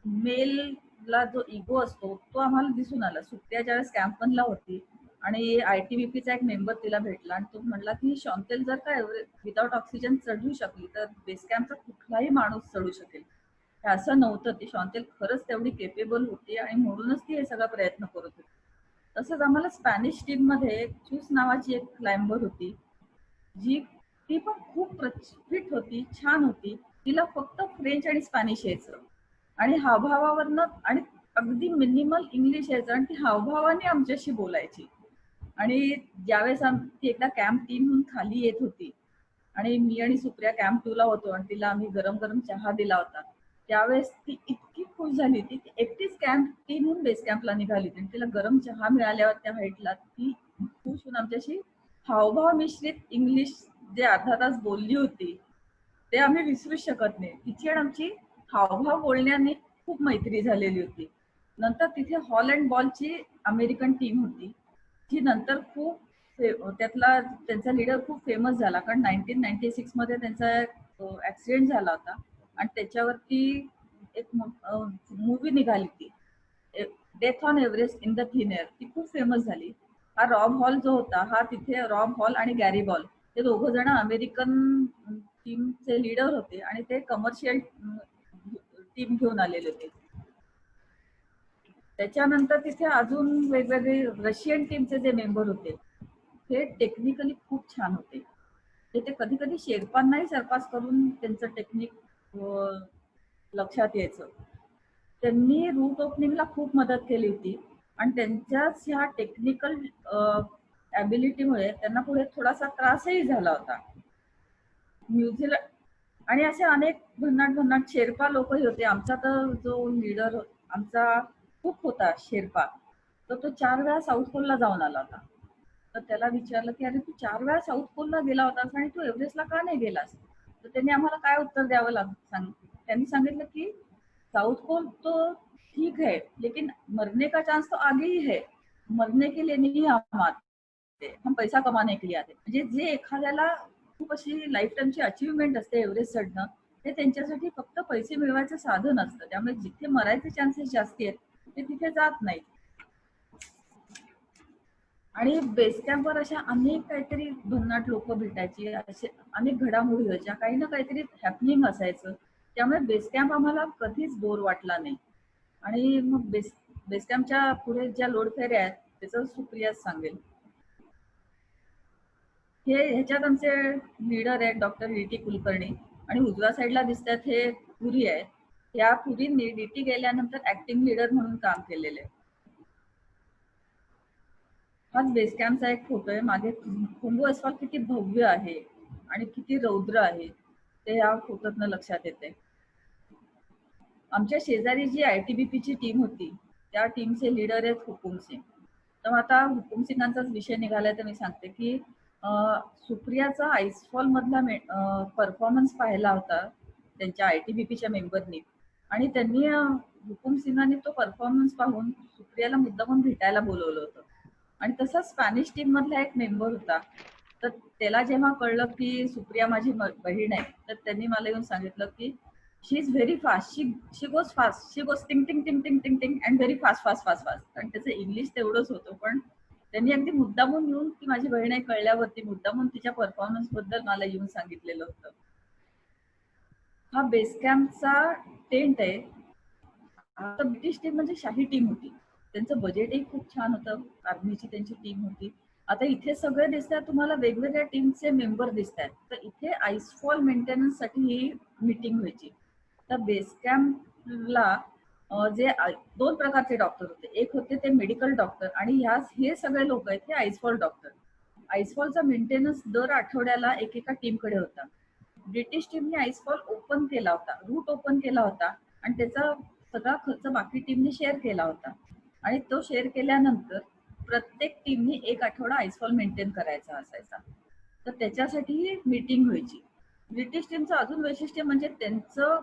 मेलला जो इगो असतो तो आम्हाला दिसून आला. सुप्रिया ज्यावेळेस कॅम्प 1 ला होती आणि ITBPचा एक मेंबर तिला भेटला आणि तो म्हणला की शॉन्तेल जर का विदाउट ऑक्सिजन चढू शकली तर बेस कॅम्पचा कुठलाही माणूस चढू शकेल. हे असं नव्हतं. ती शॉन्तेल खरंच तेवढी केपेबल होती आणि म्हणूनच ती हे सगळा प्रयत्न करत होती. तसंच आम्हाला स्पॅनिश टीम मध्ये चूस नावाची एक क्लाइंबर होती, जी ती पण खूप फिट होती, छान होती. तिला फक्त फ्रेंच आणि स्पॅनिश यायचं आणि हावभावावरनं आणि अगदी मिनिमल इंग्लिश यायचं आणि ती हावभावाने आमच्याशी बोलायची. आणि ज्यावेळेस ती एकदा कॅम्प 3 हून खाली येत होती आणि मी आणि सुप्रिया कॅम्प 2 ला होतो आणि तिला आम्ही गरम गरम चहा दिला होता, त्यावेळेस ती इतकी खुश झाली होती की एकटीच कॅम्प 3 हून बेस कॅम्पला निघाली होती आणि तिला गरम चहा मिळाल्यावर त्या हाईटला ती खुश होऊन आमच्याशी हावभाव मिश्रित इंग्लिश जे अर्धा तास बोलली होती ते आम्ही विसरू शकत नाही. तिची आणि आमची हावभाव बोलण्याने खूप मैत्री झालेली होती. नंतर तिथे हॉल अँड बॉलची अमेरिकन टीम होती, जी नंतर खूप त्यातला त्यांचा लीडर खूप फेमस झाला, कारण 1996 मध्ये त्यांचा ऍक्सिडेंट झाला होता आणि त्याच्यावरती एक मूवी निघाली ती death on Everest in the thin air. ती खूप फेमस झाली. हा रॉब हॉल जो होता, हा तिथे रॉब हॉल आणि गॅरी बॉल हे दोघं जण अमेरिकन टीमचे लीडर होते आणि ते कमर्शियल टीम घेऊन आलेले होते. त्याच्यानंतर तिथे अजून वेगवेगळे रशियन टीमचे जे मेंबर होते ते टेक्निकली खूप छान होते. ते कधी कधी शेर्पांनाही सरपास करून त्यांचं टेक्निक लक्षात यायचं. त्यांनी रूट ओपनिंगला खूप मदत केली होती आणि त्यांच्याच ह्या टेक्निकल ॲबिलिटीमुळे त्यांना पुढे थोडासा त्रासही झाला होता. न्यूझीलंड आणि असे अनेक भन्नाट शेर्पा लोकही होते. आमचा तर जो लीडर आमचा खूप होता शेर्पा, तर तो 4 वेळा साऊथ पोलला जाऊन आला होता. तर त्याला विचारलं की अरे तू 4 वेळा साऊथ पोलला गेला होतास आणि तू एव्हरेस्टला का नाही गेलास? तर त्यांनी आम्हाला काय उत्तर द्यावं त्यांनी सांगितलं की साउथ पोल तो ठीक है लेकिन मरने का चांस तो आगे ही है, मरने के लिए नहीं हम आते, हम पैसा कमाने के लिए आते. म्हणजे जे एखाद्याला खूप अशी लाईफ टाईमची अचीवमेंट असते एव्हरेस्ट चढणं, ते त्यांच्यासाठी फक्त पैसे मिळवायचं साधन असतं. त्यामुळे जिथे मरायचे चान्सेस जास्ती आहेत ते तिथे जात नाहीत. आणि बेस कॅम्पवर अशा अनेक काहीतरी भन्नाट लोक भेटायची, असे अनेक घडामोडी व्हायच्या, काही ना काहीतरी हॅपनिंग असायचं. त्यामुळे बेस कॅम्प आम्हाला कधीच बोर वाटला नाही. आणि मग बेस कॅम्पच्या पुढे ज्या लोड फेऱ्या आहेत त्याचं सुप्रियाच सांगेल. ह्याच्यात आमचे लीडर आहेत डॉक्टर DT कुलकर्णी आणि उजव्या साईडला दिसतात हे पुरी आहेत. या पुरींनी DT गेल्यानंतर ऍक्टिंग लीडर म्हणून काम केलेले आहे. हाच बेस कॅम्पचा एक फोटो आहे. मागे खुंबू अस्फाल्ट किती भव्य आहे आणि किती रौद्र आहे ते या फोटोतनं लक्षात येते. आमच्या शेजारी जी ITBPची टीम होती त्या टीमचे लीडर आहेत हुकुम सिंग. तर आता हुकुम सिंगांचाच विषय निघालाय तर मी सांगते की सुप्रियाचा आईसफॉल मधला परफॉर्मन्स पाहिला होता त्यांच्या ITBPच्या मेंबरनी आणि त्यांनी हुकुम सिंगांनी तो परफॉर्मन्स पाहून सुप्रियाला मुद्दामून भेटायला बोलवलं होतं. आणि तसंच स्पॅनिश टीम मधला एक मेंबर होता, तर त्याला जेव्हा कळलं की सुप्रिया माझी बहीण आहे तर त्यांनी मला येऊन सांगितलं की she is very fast, she goes fast, she goes ting ting ting ting ting ting and very fast fast fast fast. आणि त्याचं इंग्लिश तेवढंच होतं, पण त्यांनी अगदी मुद्दामून येऊन ती माझी बहीण आहे कळल्यावरती मुद्दामून तिच्या परफॉर्मन्स बद्दल मला येऊन सांगितलेलं होतं. हा बेस कॅम्पचा टेंट आहे. आता ब्रिटिश टीम म्हणजे शाही टीम होती, त्यांचं बजेटही खूप छान होतं, आर्मीची त्यांची टीम होती आता इथे सगळे दिसतात तुम्हाला वेगवेगळ्या टीमचे मेंबर दिसत आहेत. तर इथे आईसफॉल मेंटेनन्स साठी ही मीटिंग व्हायची. तर बेस कॅम्पला दोन प्रकारचे डॉक्टर होते. एक होते ते मेडिकल डॉक्टर आणि हे सगळे लोक आहेत हे आईसफॉल डॉक्टर. आईसफॉलचा मेंटेनन्स दर आठवड्याला एकेका टीमकडे होता. ब्रिटिश टीमने आईसफॉल ओपन केला होता, रूट ओपन केला होता आणि त्याचा सगळा खर्च बाकी टीमने शेअर केला होता. आणि तो शेअर केल्यानंतर प्रत्येक टीमने एक आठवडा आईसफॉल मेंटेन करायचा असायचा. तर त्याच्यासाठी ही मीटिंग व्हायची. ब्रिटिश टीमचं अजून वैशिष्ट्य म्हणजे त्यांचं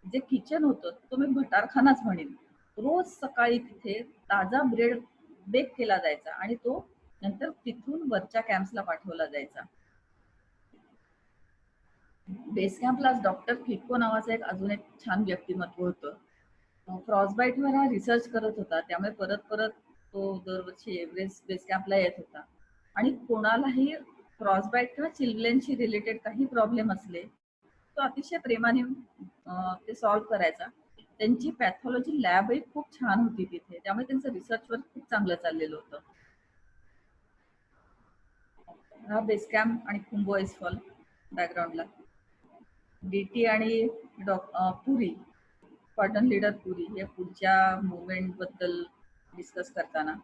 जे किचन होतं तो मी भटारखानाच म्हणेन. रोज सकाळी तिथे ताजा ब्रेड बेक केला जायचा आणि तो नंतर तिथून वरच्या कॅम्प्सला पाठवला जायचा. बेस कॅम्पला डॉक्टर फिको नावाचं अजून एक छान व्यक्तिमत्व होतं. फ्रॉस्टबाईटवर हा रिसर्च करत होता, त्यामुळे परत परत तो दरवर्षी एव्हरेस्ट बेस कॅम्पला येत होता. आणि कोणालाही फ्रॉस्टबाईट किंवा चिल्ड्रेनशी रिलेटेड काही प्रॉब्लेम असले तो अतिशय प्रेमाने ते सॉल्व्ह करायचा. त्यांची पॅथॉलॉजी लॅबही खूप छान होती तिथे, त्यामुळे त्यांचं रिसर्च वर्क खूप चांगलं चाललेलं होतं. हा बेस कॅम्प आणि खुंबो आईसफॉल बॅकग्राऊंडला. डीटी आणि पुरी स्क्वॉड्रन लीडर पुरी हे पुढच्या मुवमेंट बद्दल डिस्कस करताना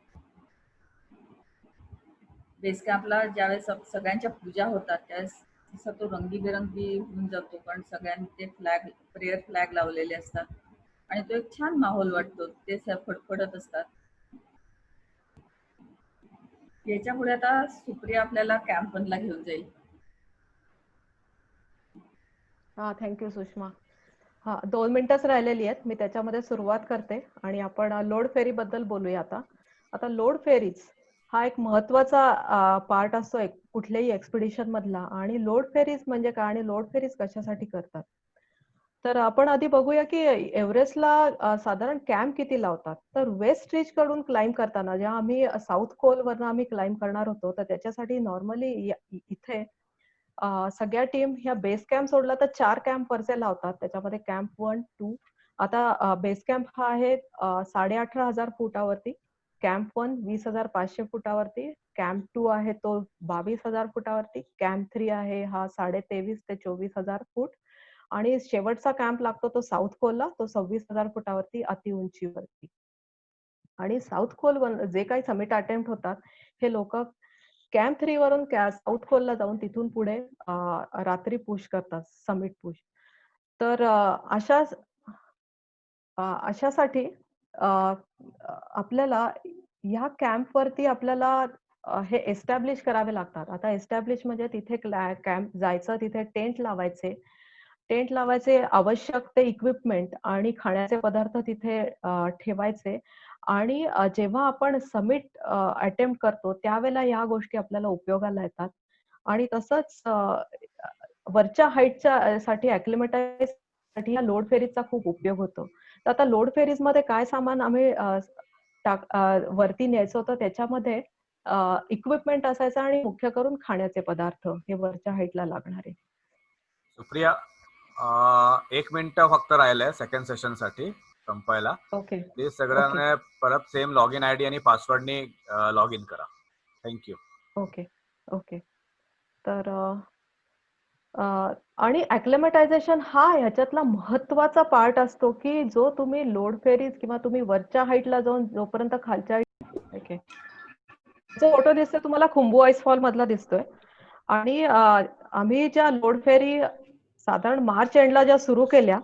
बेस कॅम्पला ज्यावेळेस सगळ्यांच्या पूजा होतात त्यावेळेस तसा तो रंगीबेरंगी होऊन जातो, कारण सगळ्यांनी ते फ्लॅग प्रेयर फ्लॅग लावलेले असतात आणि तो एक छान माहोल वाटतो. ते फडफडत असतात. याच्या पुढे आता सुप्रिया आपल्याला कॅम्प 1 ला घेऊन जाईल. हा, थँक्यू सुषमा. हा, 2 मिनिटच राहिलेली आहेत. मी त्याच्यामध्ये सुरुवात करते आणि आपण लोड फेरी बद्दल बोलूया आता. आता लोड फेरीज हा एक महत्वाचा पार्ट असतो कुठल्याही एक्सपिडिशन मधला. आणि लोड फेरीज म्हणजे काय आणि लोड फेरीज कशासाठी करतात, तर आपण आधी बघूया की एव्हरेस्टला साधारण कॅम्प किती लावतात. तर वेस्ट रिज कडून क्लाइंब करताना जेव्हा आम्ही साऊथ कोल वरनं आम्ही क्लाइंब करणार होतो, तर त्याच्यासाठी नॉर्मली इथे सगळ्या टीम ह्या बेस कॅम्प सोडला तर 4 कॅम्प वरचे लावतात. त्याच्यामध्ये कॅम्प 1, 2. आता बेस कॅम्प हा आहे 18,500 फुटावरती. कॅम्प 1 20,500 फुटावरती. कॅम्प 2 आहे तो 22,000 फुटावरती. कॅम्प 3 आहे हा 23,500 ते 24,000 फूट. आणि शेवटचा कॅम्प लागतो तो साऊथ कोलला, तो 26,000 फुटावरती अति उंचीवरती. आणि साऊथ कोल जे काही समिट अटेम्प्ट होतात हे लोक कॅम्प 3 वरून साऊथ कोलला जाऊन तिथून पुढे रात्री पुश करतात, समिट पुश. तर अशासाठी आपल्याला ह्या कॅम्प वरती आपल्याला हे एस्टॅब्लिश करावे लागतात. आता एस्टॅब्लिश म्हणजे तिथे कॅम्प जायचं, तिथे टेंट लावायचे, आवश्यक ते इक्विपमेंट आणि खाण्याचे पदार्थ तिथे ठेवायचे. आणि जेव्हा आपण समिट अटेम्प्ट करतो त्यावेळेला या गोष्टी आपल्याला उपयोगाला येतात. आणि तसंच वरच्या हाईटच्या साठी ॲक्लिमेटाइज साठी या लोड फेरीजचा खूप उपयोग होतो. तर आता लोड फेरीज मध्ये काय सामान आम्ही वरती न्यायचं होतं, त्याच्यामध्ये इक्विपमेंट असायचा आणि मुख्य करून खाण्याचे पदार्थ हे वरच्या हाईटला लागणारे. सुप्रिया, 1 मिनिट फक्त राहिलंय सेकंड सेशन साठी संपायला. ओके, प्लीज सगळ्यांनी परत सेम लॉग इन आयडी आणि पासवर्डनी लॉग इन करा. थँक्यू. ओके. तर आणि ॲक्लिमेटायझेशन हा ह्याच्यातला महत्वाचा पार्ट असतो की जो तुम्ही लोड फेरीज किंवा तुम्ही वरच्या हाईटला जाऊन जोपर्यंत खालच्या जो फोटो दिसतोय तुम्हाला खुंबू आईसफॉल मधला दिसतोय. आणि आम्ही ज्या लोड फेरी साधारण मार्च एंडला ज्या सुरू केल्या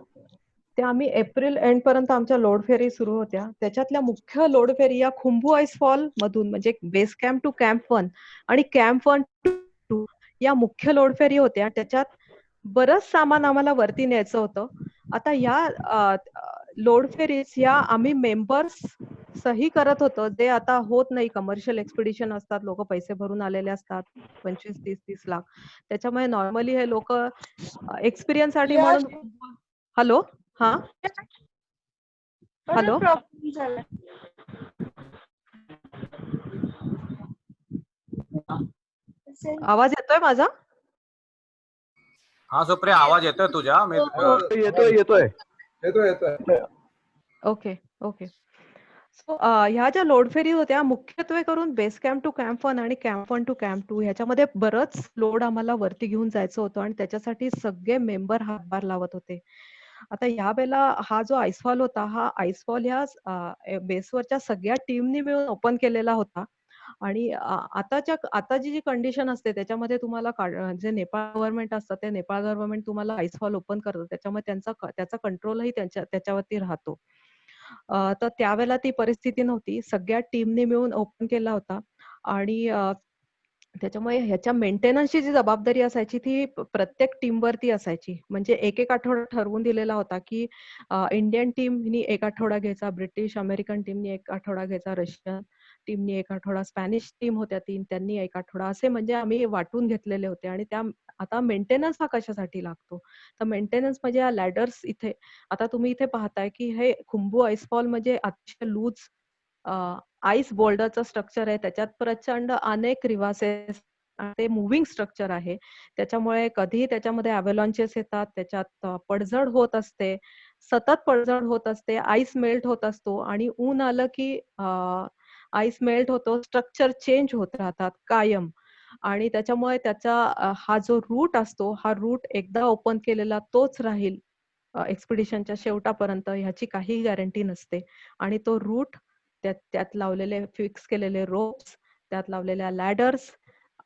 त्या आम्ही एप्रिल एंड पर्यंत आमच्या लोड फेरी सुरू होत्या. त्याच्यातल्या मुख्य लोड फेरी या खुंबू आईसफॉल मधून म्हणजे बेस कॅम्प टू कॅम्प 1 आणि कॅम्प 1 टू या मुख्य लोड फेरी होत्या. त्याच्यात बरंच सामान आम्हाला वरती न्यायचं होतं. आता या लोड फेरीज या आम्ही मेंबर्स सही करत होतो, जे आता होत नाही. कमर्शियल एक्सपिडिशन असतात, लोक पैसे भरून आलेले असतात 25, 30 लाख. त्याच्यामुळे नॉर्मली हे लोक एक्सपिरियन्स साठी म्हणून. हॅलो, हा हॅलो, आवाज येतोय माझा? हा सुप्रिया, आवाज येतोय तुझा? मी येतोय. येतोय. ओके. सो ह्या ज्या लोड फेरी होत्या मुख्यत्वे करून बेस कॅम्प टू कॅम्प 1 आणि कॅम्प 1 टू कॅम्प 2 ह्याच्यामध्ये बरंच लोड आम्हाला वरती घेऊन जायचं होतं आणि त्याच्यासाठी सगळे मेंबर हातभार लावत होते. आता यावेळेला हा जो आईसफॉल होता, हा आईसफॉल ह्या बेसवरच्या सगळ्या टीमनी मिळून ओपन केलेला होता. आणि आता जी कंडिशन असते त्याच्यामध्ये तुम्हाला जे नेपाळ गव्हर्नमेंट असतं ते नेपाळ गव्हर्नमेंट तुम्हाला आईसफॉल ओपन करतं. त्याच्यामुळे त्याचा कंट्रोलही त्याच्यावरती राहतो. तर त्यावेळेला ती परिस्थिती नव्हती. सगळ्या टीमनी मिळून ओपन केला होता आणि त्याच्यामुळे ह्याच्या मेंटेनन्सची जी जबाबदारी असायची ती प्रत्येक टीमवरती असायची. म्हणजे एक आठवडा ठरवून दिलेला होता, की इंडियन टीमनी 1 आठवडा घ्यायचा, ब्रिटिश, अमेरिकन टीमनी 1 आठवडा घ्यायचा, रशियन टीमनी 1 आठवडा, स्पॅनिश टीम होत्या 3 त्यांनी 1 आठवडा असे म्हणजे आम्ही वाटून घेतलेले होते आणि आता मेंटेनन्स हा कशासाठी लागतो? तर मेंटेनन्स म्हणजे या लॅडर्स इथे आता तुम्ही इथे पाहताय, की हे खुंबू आईसफॉल म्हणजे अतिशय लूज आईस बोल्डरचं स्ट्रक्चर आहे. त्याच्यात प्रचंड अनेक क्रिव्हासेस ते मूव्हिंग स्ट्रक्चर आहे. त्याच्यामुळे कधीही त्याच्यामध्ये अव्हलांचेस येतात. त्याच्यात पडझड होत असते. सतत पडझड होत असते. आईस मेल्ट होत असतो आणि ऊन आलं की आईस मेल्ट होतो. स्ट्रक्चर चेंज होत राहतात कायम. आणि त्याच्यामुळे हा जो रूट असतो, हा रूट एकदा ओपन केलेला तोच राहील एक्सपिडिशनच्या शेवटापर्यंत ह्याची काहीही गॅरंटी नसते. आणि तो रूट त्यात लावलेले फिक्स केलेले रोप्स, त्यात लावलेल्या लॅडर्स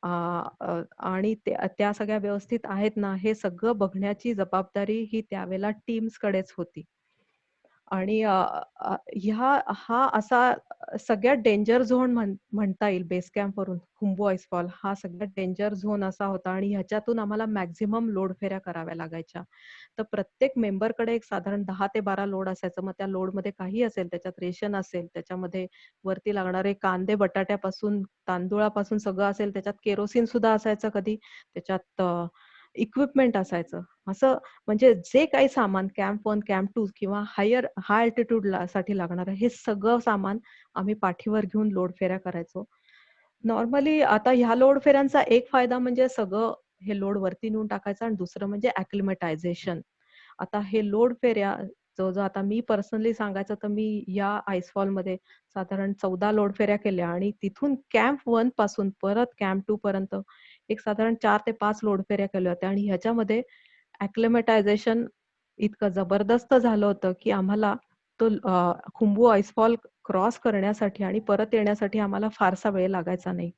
आणि त्या सगळ्या व्यवस्थित आहेत ना, हे सगळं बघण्याची जबाबदारी ही त्यावेळेला टीम्सकडेच होती. आणि हा असा सगळ्यात डेंजर झोन म्हणता येईल बेस कॅम्पवरून खुंबू आईसफॉल हा सगळ्यात डेंजर झोन असा होता आणि ह्याच्यातून आम्हाला मॅक्झिमम लोड फेऱ्या कराव्या लागायच्या. तर प्रत्येक मेंबरकडे एक साधारण 10 ते 12 लोड असायचं. मग त्या लोडमध्ये काही असेल, त्याच्यात रेशन असेल, त्याच्यामध्ये वरती लागणारे कांदे, बटाट्यापासून, तांदूळापासून सगळं असेल, त्याच्यात केरोसिन सुद्धा असायचं कधी, त्याच्यात इक्विपमेंट असायचं. असं म्हणजे जे काही सामान कॅम्प 1, कॅम्प 2 किंवा हाय अल्टिट्यूड साठी लागणारं हे सगळं सामान आम्ही पाठीवर घेऊन लोड फेऱ्या करायचो. नॉर्मली आता ह्या लोड फेऱ्यांचा एक फायदा म्हणजे सगळं हे लोड वरती नेऊन टाकायचं आणि दुसरं म्हणजे ॲक्लिमटायझेशन. आता हे लोड फेऱ्या जवळजवळ आता मी पर्सनली सांगायचं तर मी या आईसफॉलमध्ये साधारण 14 लोड फेऱ्या केल्या आणि तिथून कॅम्प 1 पासून परत कॅम्प 2 पर्यंत एक साधारण 4 ते 5 लोड फेऱ्या केल्या होत्या आणि ह्याच्यामध्ये ॲक्लिमटायझेशन इतकं जबरदस्त झालं होतं, की आम्हाला तो खुंबू आईसफॉल क्रॉस करण्यासाठी आणि परत येण्यासाठी आम्हाला फारसा वेळ लागायचा नाही.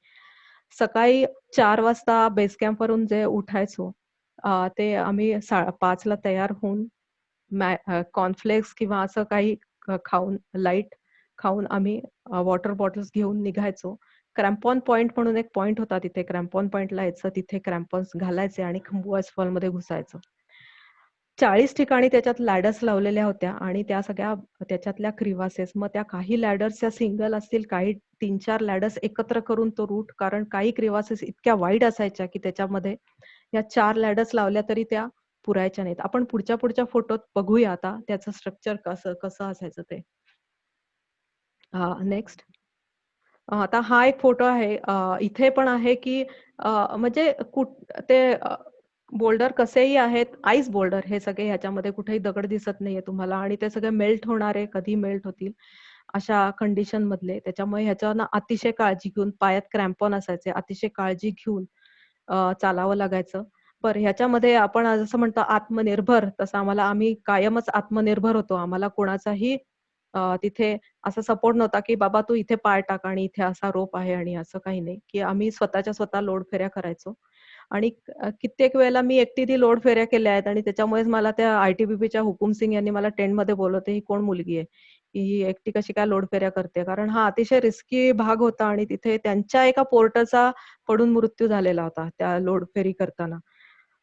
सकाळी 4 वाजता बेस कॅम्पवरून जे उठायचो ते आम्ही 5 ला तयार होऊन कॉर्नफ्लेक्स किंवा असं काही खाऊन लाईट खाऊन आम्ही वॉटर बॉटल्स घेऊन निघायचो. क्रॅम्पॉन पॉइंट म्हणून एक पॉइंट होता तिथे क्रॅम्पॉन पॉइंटला यायचं तिथे क्रॅम्पॉन्स घालायचे आणि खंबू आईसफॉलमध्ये घुसायचं. 40 ठिकाणी त्याच्यात लॅडर्स लावलेल्या होत्या आणि त्या सगळ्या त्याच्यातल्या क्रिव्हासेस मग त्या काही लॅडर्स त्या सिंगल असतील, काही 3-4 लॅडर्स एकत्र करून तो रूट कारण काही क्रिव्हासेस इतक्या वाईड असायच्या की त्याच्यामध्ये या 4 लॅडर्स लावल्या तरी त्या पुरायच्या नाहीत. आपण पुढच्या फोटोत बघूया आता त्याचं स्ट्रक्चर कसं असायचं ते. नेक्स्ट. आता हा एक फोटो आहे. इथे पण आहे की म्हणजे ते बोल्डर कसेही आहेत, आईस बोल्डर हे सगळे ह्याच्यामध्ये कुठेही दगड दिसत नाहीये तुम्हाला आणि ते सगळे मेल्ट होणारे, कधी मेल्ट होतील अशा कंडिशन मधले. त्याच्यामुळे ह्याच्यावर अतिशय काळजी घेऊन पायात क्रॅम्पॉन असायचे, अतिशय काळजी घेऊन चालावं लागायचं. बरं ह्याच्यामध्ये आपण जसं म्हणतो आत्मनिर्भर तसं आम्ही कायमच आत्मनिर्भर होतो. आम्हाला कोणाचाही तिथे असा सपोर्ट नव्हता, की बाबा तू इथे पाय टाक आणि इथे असा रोप आहे आणि असं काही नाही, की आम्ही स्वतःच्या स्वतः लोड फेऱ्या करायचो. आणि कित्येक वेळेला मी एकटी ती लोड फेऱ्या केल्या आहेत आणि त्याच्यामुळेच मला त्या आय-टी-बी-पीच्या हुकुम सिंग यांनी मला टेंटमध्ये बोलवते, ही कोण मुलगी आहे? ही एकटी कशी काय लोड फेऱ्या करते? कारण हा अतिशय रिस्की भाग होता आणि तिथे त्यांच्या एका पोर्टरचा पडून मृत्यू झालेला होता त्या लोड फेरी करताना.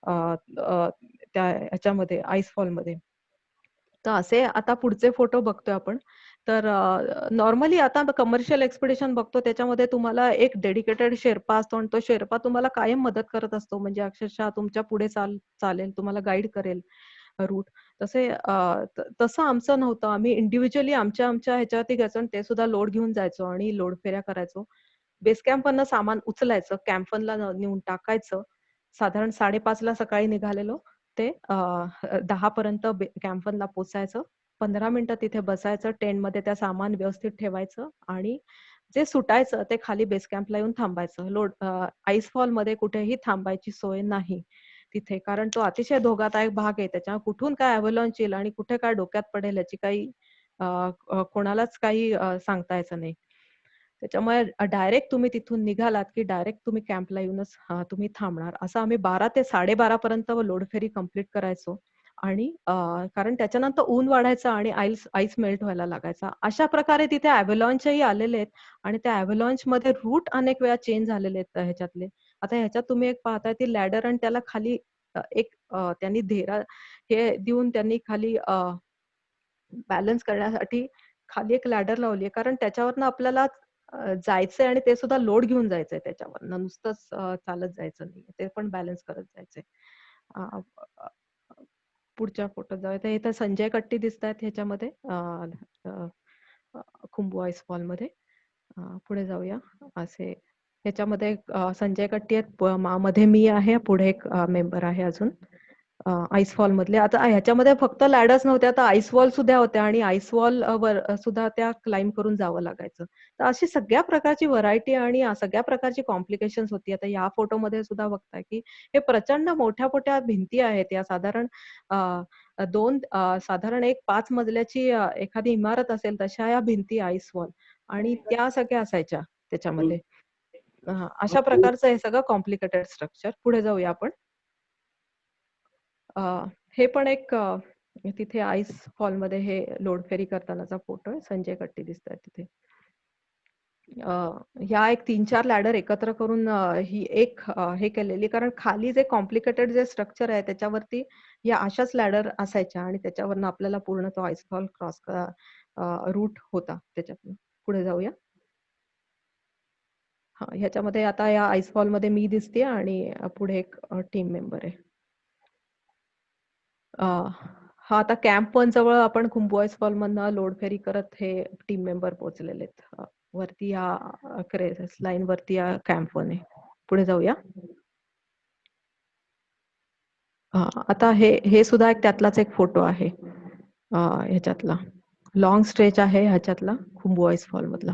अ, अ, त्या ह्याच्यामध्ये आईसफॉलमध्ये. तर असे आता पुढचे फोटो बघतोय आपण. तर नॉर्मली आता कमर्शियल एक्सपिडिशन बघतो त्याच्यामध्ये तुम्हाला एक डेडिकेटेड शेर्पा असतो आणि तो शेर्पा तुम्हाला कायम मदत करत असतो. म्हणजे अक्षरशः तुमच्या पुढे चालेल, तुम्हाला गाईड करेल रूट. तसं आमचं नव्हतं. आम्ही इंडिव्हिज्युअली आमच्या ह्याच्यावरती घ्यायचो आणि ते सुद्धा लोड घेऊन जायचो आणि लोड फेऱ्या करायचो. बेस कॅम्पवरनं सामान उचलायचं, कॅम्प 1ला नेऊन टाकायचं. साधारण 5:30 ला सकाळी निघालेलो ते 10 पर्यंत कॅम्प 1ला पोहोचायचं. 15 मिनिटं तिथे बसायचं, टेंटमध्ये त्या सामान व्यवस्थित ठेवायचं आणि जे सुटायचं ते खाली बेस कॅम्पला येऊन थांबायचं. आईस फॉलमध्ये कुठेही थांबायची सोय नाही तिथे, कारण तो अतिशय धोकादायक भाग आहे. त्याच्यामुळे कुठून काय अव्हलांच येईल आणि कुठे काय डोक्यात पडेल याची काही कोणालाच काही सांगता यायचं नाही. त्याच्यामुळे डायरेक्ट तुम्ही तिथून निघालात की डायरेक्ट तुम्ही कॅम्पला येऊनच तुम्ही थांबणार. असं आम्ही 12 ते 12:30 पर्यंत लॉड फेरी कंप्लीट करायचो. आणि कारण त्याच्यानंतर ऊन वाढायचं आणि आईस मेल्ट व्हायला लागायचा. अशा प्रकारे तिथे अव्हलांचही आलेले आहेत आणि त्या अव्हलांचमध्ये रूट अनेक वेळा चेंज झालेले आहेत ह्याच्यातले. आता ह्याच्यात तुम्ही एक पाहताय ती लॅडर आणि त्याला खाली त्यांनी धेरा हे देऊन त्यांनी खाली बॅलन्स करण्यासाठी खाली एक लॅडर लावली आहे, कारण त्याच्यावरनं आपल्याला जायचंय आणि ते सुद्धा लोड घेऊन जायचंय त्याच्यावरनं. नुसतंच चालत जायचं नाहीये. ते पण बॅलन्स करत जायचंय. अ, अ, पुढच्या फोटोत जाऊया. तर इथे संजय कट्टी दिसतायत ह्याच्यामध्ये खुंबू आईस फॉलमध्ये. पुढे जाऊया. असे ह्याच्यामध्ये संजय कट्टी आहेत. मध्ये मी आहे. पुढे एक मेंबर आहे अजून आईस फॉल मधले. आता ह्याच्यामध्ये फक्त लॅडर्स नव्हत्या, आता आईस वॉल सुद्धा होत्या आणि आईस वॉल वर सुद्धा त्या क्लाइंब करून जावं लागायचं. तर अशी सगळ्या प्रकारची व्हरायटी आणि सगळ्या प्रकारची कॉम्प्लिकेशन्स होती. आता या फोटोमध्ये सुद्धा बघताय की हे प्रचंड मोठ्या मोठ्या भिंती आहेत. या साधारण साधारण एक 5 मजल्याची एखादी इमारत असेल तशा या भिंती आईस वॉल आणि त्या सगळ्या असायच्या त्याच्यामध्ये. अशा प्रकारचं हे सगळं कॉम्प्लिकेटेड स्ट्रक्चर. पुढे जाऊया आपण. हे पण एक तिथे आईस फॉलमध्ये हे लोड फेरी करतानाचा फोटो आहे. संजय कट्टी दिसतात तिथे. ह्या एक 3-4 लॅडर एकत्र करून ही एक हे केलेली, कारण खाली जे कॉम्प्लिकेटेड जे स्ट्रक्चर आहे त्याच्यावरती या अशाच लॅडर असायच्या आणि त्याच्यावरनं आपल्याला पूर्ण तो आईस फॉल क्रॉस रूट होता त्याच्यातनं. पुढे जाऊया. ह्याच्यामध्ये आता या आईस फॉलमध्ये मी दिसते आणि पुढे एक टीम मेंबर आहे. हा आता कॅम्प 1 जवळ आपण खुंबू आईस फॉल मधनं लोड फेरी करत हे टीम मेंबर पोहोचलेले आहेत. वरती या क्रेस लाईन वरती या कॅम्प 1 आहे. पुढे जाऊया. आता हे सुद्धा एक त्यातलाच एक फोटो आहे ह्याच्यातला. लॉंग स्ट्रेच आहे ह्याच्यातला खुंबू आईस फॉल मधला.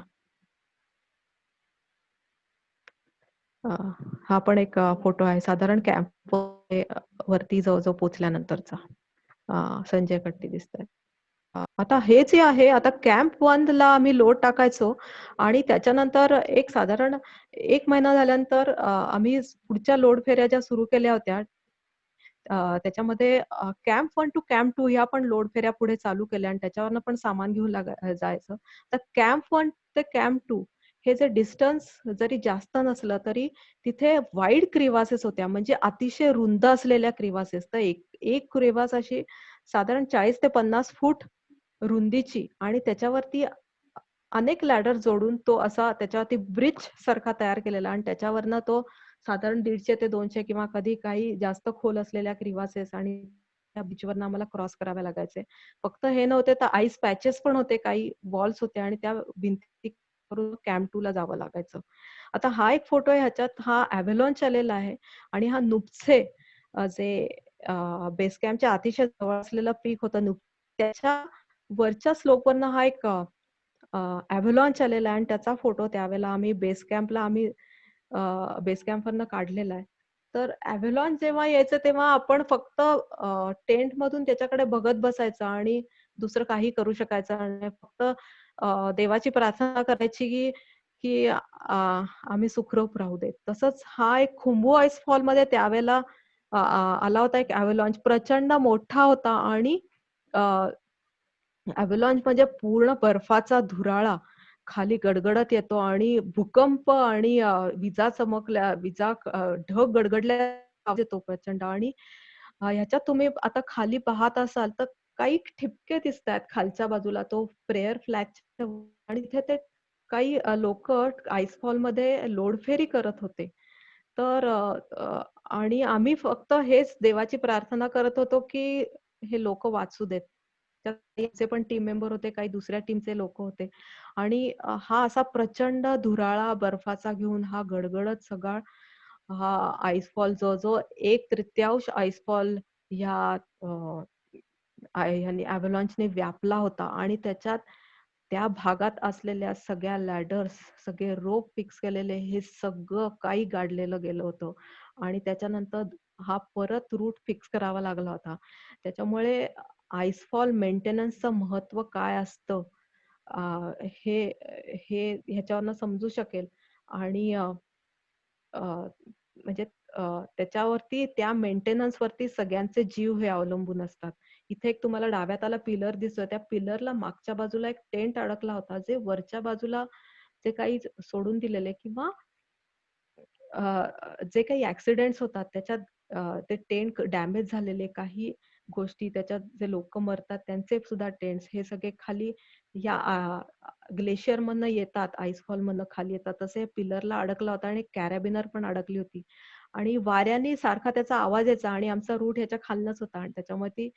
हा पण एक फोटो आहे साधारण कॅम्प वरती जवळजवळ पोहोचल्यानंतरचा. संजय कट्टी दिसतात. आता हे जे आहे, आता कॅम्प 1 ला आम्ही लोड टाकायचो आणि त्याच्यानंतर एक साधारण 1 महिना झाल्यानंतर आम्ही पुढच्या लोड फेऱ्या ज्या सुरू केल्या होत्या त्याच्यामध्ये कॅम्प 1 टू कॅम्प 2 ह्या पण लोड फेऱ्या पुढे चालू केल्या आणि त्याच्यावरनं पण सामान घेऊन जायचं. तर कॅम्प 1 ते कॅम्प 2 हे जे डिस्टन्स जरी जास्त नसलं तरी तिथे वाईड क्रिवासेस होत्या, म्हणजे अतिशय रुंद असलेल्या क्रिवासेस. तर एक क्रिवास अशी साधारण 40 ते 50 फूट रुंदीची आणि त्याच्यावरती अनेक लॅडर जोडून तो असा त्याच्यावरती ब्रिज सारखा तयार केलेला आणि त्याच्यावरनं तो साधारण 150 ते 200 किंवा कधी काही जास्त खोल असलेल्या क्रिवासेस आणि त्या बीचवरनं आम्हाला क्रॉस करावे लागायचे. फक्त हे नव्हते तर आईस पॅचेस पण होते, काही वॉल्स होते आणि त्या भिंती करून कॅम्प 2 ला जावं लागायचं. आता हा एक फोटो आहे, ह्याच्यात हा अव्हलांच आलेला आहे आणि हा नुप्से जे बेस कॅम्पच्या अतिशय जवळ असलेलं पीक होतं त्याच्या वरच्या स्लोपवरनं हा एक अव्हलांच आलेला आहे आणि त्याचा फोटो त्यावेळेला आम्ही बेस कॅम्पवरनं काढलेला आहे. तर अव्हलांच जेव्हा यायचं तेव्हा आपण फक्त टेंट मधून त्याच्याकडे बघत बसायचं आणि दुसरं काही करू शकायचं आणि फक्त देवाची प्रार्थना करायची की की आम्ही सुखरूप राहू देत. तसंच हा एक खुंबू आईस फॉल मध्ये त्यावेळेला आला होता एक अव्हलांच, प्रचंड मोठा होता आणि अव्हलांच म्हणजे पूर्ण बर्फाचा धुराळा खाली गडगडत येतो आणि भूकंप आणि ढग गडगडल्या आवाज येतो प्रचंड. आणि ह्याच्यात तुम्ही आता खाली पाहत असाल तर काही ठिपके दिसतात खालच्या बाजूला तो प्रेयर फ्लॅग आणि तिथे ते काही लोक आईस फॉल मध्ये लोड फेरी करत होते. तर आणि आम्ही फक्त हेच देवाची प्रार्थना करत होतो की हे लोक वाचू देत. त्याचे पण टीम मेंबर होते, काही दुसऱ्या टीमचे लोक होते आणि हा असा प्रचंड धुराळा बर्फाचा घेऊन हा गडगडत सगळा हा आईस फॉल जवळजवळ 1/3 आईस फॉल ह्या ह्यांनी अव्हलांचने व्यापला होता आणि त्याच्यात त्या भागात असलेल्या सगळ्या लॅडर्स, सगळे रोप फिक्स केलेले, हे सगळं काही गाडलेलं गेलं होतं आणि त्याच्यानंतर हा परत रूट फिक्स करावा लागला होता. त्याच्यामुळे आईसफॉल मेंटेनन्सचं महत्व काय असतं हे हे ह्याच्यावरनं समजू शकेल आणि म्हणजे त्याच्यावरती त्या मेंटेनन्स वरती सगळ्यांचे जीव हे अवलंबून असतात. इथे एक तुम्हाला डाव्या हाताला पिलर दिसतोय, त्या पिलरला मागच्या बाजूला एक टेंट अडकला होता, जे वरच्या बाजूला जे काही सोडून दिलेले किंवा जे काही ऍक्सिडेंट्स होतात त्याच्यात ते टेंट डॅमेज झालेले काही गोष्टी, त्याच्यात जे लोक मरतात त्यांचे सुद्धा टेंट्स हे सगळे खाली या ग्लेशियर मधनं येतात, आईसफॉल मधनं खाली येतात. तसे पिलरला अडकला होता आणि कॅरेबिनर पण अडकली होती आणि वाऱ्याने सारखा त्याचा आवाज यायचा आणि आमचा रूट ह्याच्या खालनच होता आणि त्याच्यामुळे ती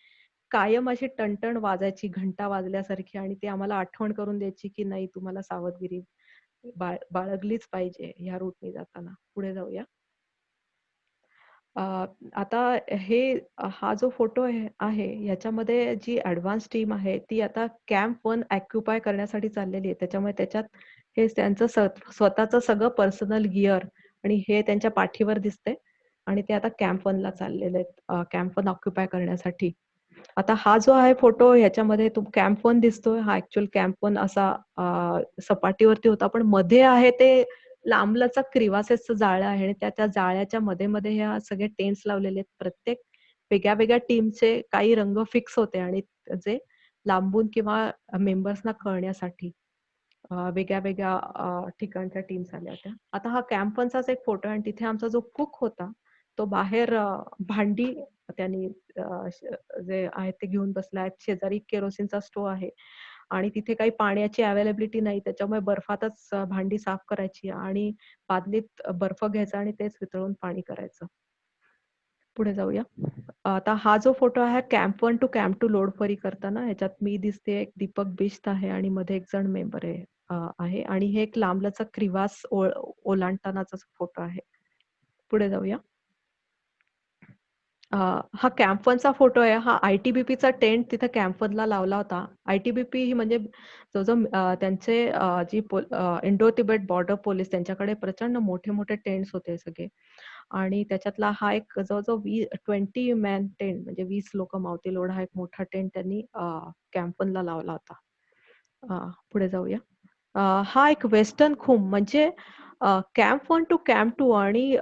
कायम अशी टणटण वाजायची, घंटा वाजल्यासारखी आणि ती आम्हाला आठवण करून द्यायची की नाही, तुम्हाला सावधगिरी बाळगलीच पाहिजे ह्या रूटने जाताना. पुढे जाऊया. आता हे हा जो फोटो आहे याच्यामध्ये जी ऍडव्हान्स टीम आहे ती आता कॅम्प 1 ऑक्युपाय करण्यासाठी चाललेली आहे. त्याच्यामुळे त्याच्यात हे त्यांचं स्वतःचं सगळं पर्सनल गिअर आणि हे त्यांच्या पाठीवर दिसते आणि ते आता कॅम्प 1 ला चाललेले आहेत, कॅम्प 1 ऑक्युपाय करण्यासाठी. आता हा जो आहे फोटो ह्याच्यामध्ये तो कॅम्प 1 दिसतोय, हा ऍक्च्युअल कॅम्प 1 असा सपाटीवरती होता, पण मध्ये आहे ते लांबलचक क्रिवासेसचं जाळं आहे आणि त्या जाळ्याच्या मध्ये मध्ये ह्या सगळे टेंट्स लावलेले आहेत. प्रत्येक वेगळ्या वेगळ्या टीमचे काही रंग फिक्स होते आणि जे लांबून किंवा मेंबर्सना कळण्यासाठी वेगळ्या वेगळ्या ठिकाणच्या टीम्स आल्या होत्या. आता हा कॅम्प 1चाच एक फोटो आहे आणि तिथे आमचा जो कुक होता तो बाहेर भांडी त्यांनी जे आहेत ते घेऊन बसलाय. शेजारी केरोसिनचा स्टोव्ह आहे आणि तिथे काही पाण्याची अवेलेबिलिटी नाही, त्याच्यामुळे बर्फातच भांडी साफ करायची आणि बादलीत बर्फ घ्यायचा आणि तेच वितळून पाणी करायचं. पुढे जाऊया. आता हा जो फोटो आहे कॅम्प 1 टू कॅम्प 2 लोड फरी करताना, ह्याच्यात मी दिसते, एक दीपक बिश्त आहे आणि मध्ये एक जण मेंबर आहे आणि हे एक लांबलचक क्रिवास ओलांडतानाचा फोटो आहे. पुढे जाऊया. हा कॅम्प 1चा फोटो आहे. हा ITBPचा टेंट तिथे कॅम्प 1ला लावला होता. ITBP ही म्हणजे त्यांचे जी इंडो तिबेट बॉर्डर पोलीस, त्यांच्याकडे प्रचंड मोठे मोठे टेंट्स होते सगळे आणि त्याच्यातला हा एक जवळजवळ 20 मॅन टेंट, म्हणजे 20 लोक मावतील एवढा एक मोठा टेंट त्यांनी कॅम्प 1ला लावला होता. पुढे जाऊया. हा एक वेस्टर्न खूम, म्हणजे कॅम्प 1 टू कॅम्प 2 आणि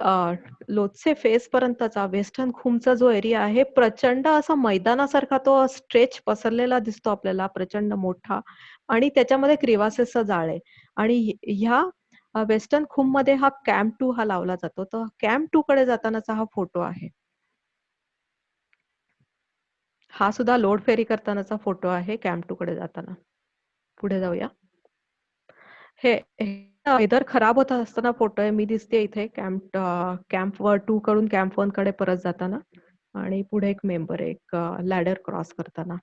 लोत्से फेस पर्यंतचा वेस्टर्न खूमचा जो एरिया आहे, प्रचंड असा मैदानासारखा तो स्ट्रेच पसरलेला दिसतो आपल्याला, प्रचंड मोठा आणि त्याच्यामध्ये क्रिवासेसचं जाळ आहे आणि ह्या वेस्टर्न खूम मध्ये हा कॅम्प 2 हा लावला जातो. तर कॅम्प 2 कडे जातानाचा हा फोटो आहे. हा सुद्धा लोड फेरी करतानाचा फोटो आहे कॅम्प 2 कडे जाताना. पुढे जाऊया. हे वेदर खराब होत असताना फोटो आहे. मी दिसते इथे कॅम्प 2 कडून कॅम्प 1 कडे परत जाताना आणि पुढे एक मेंबर आहे, एक लॅडर क्रॉस करताना.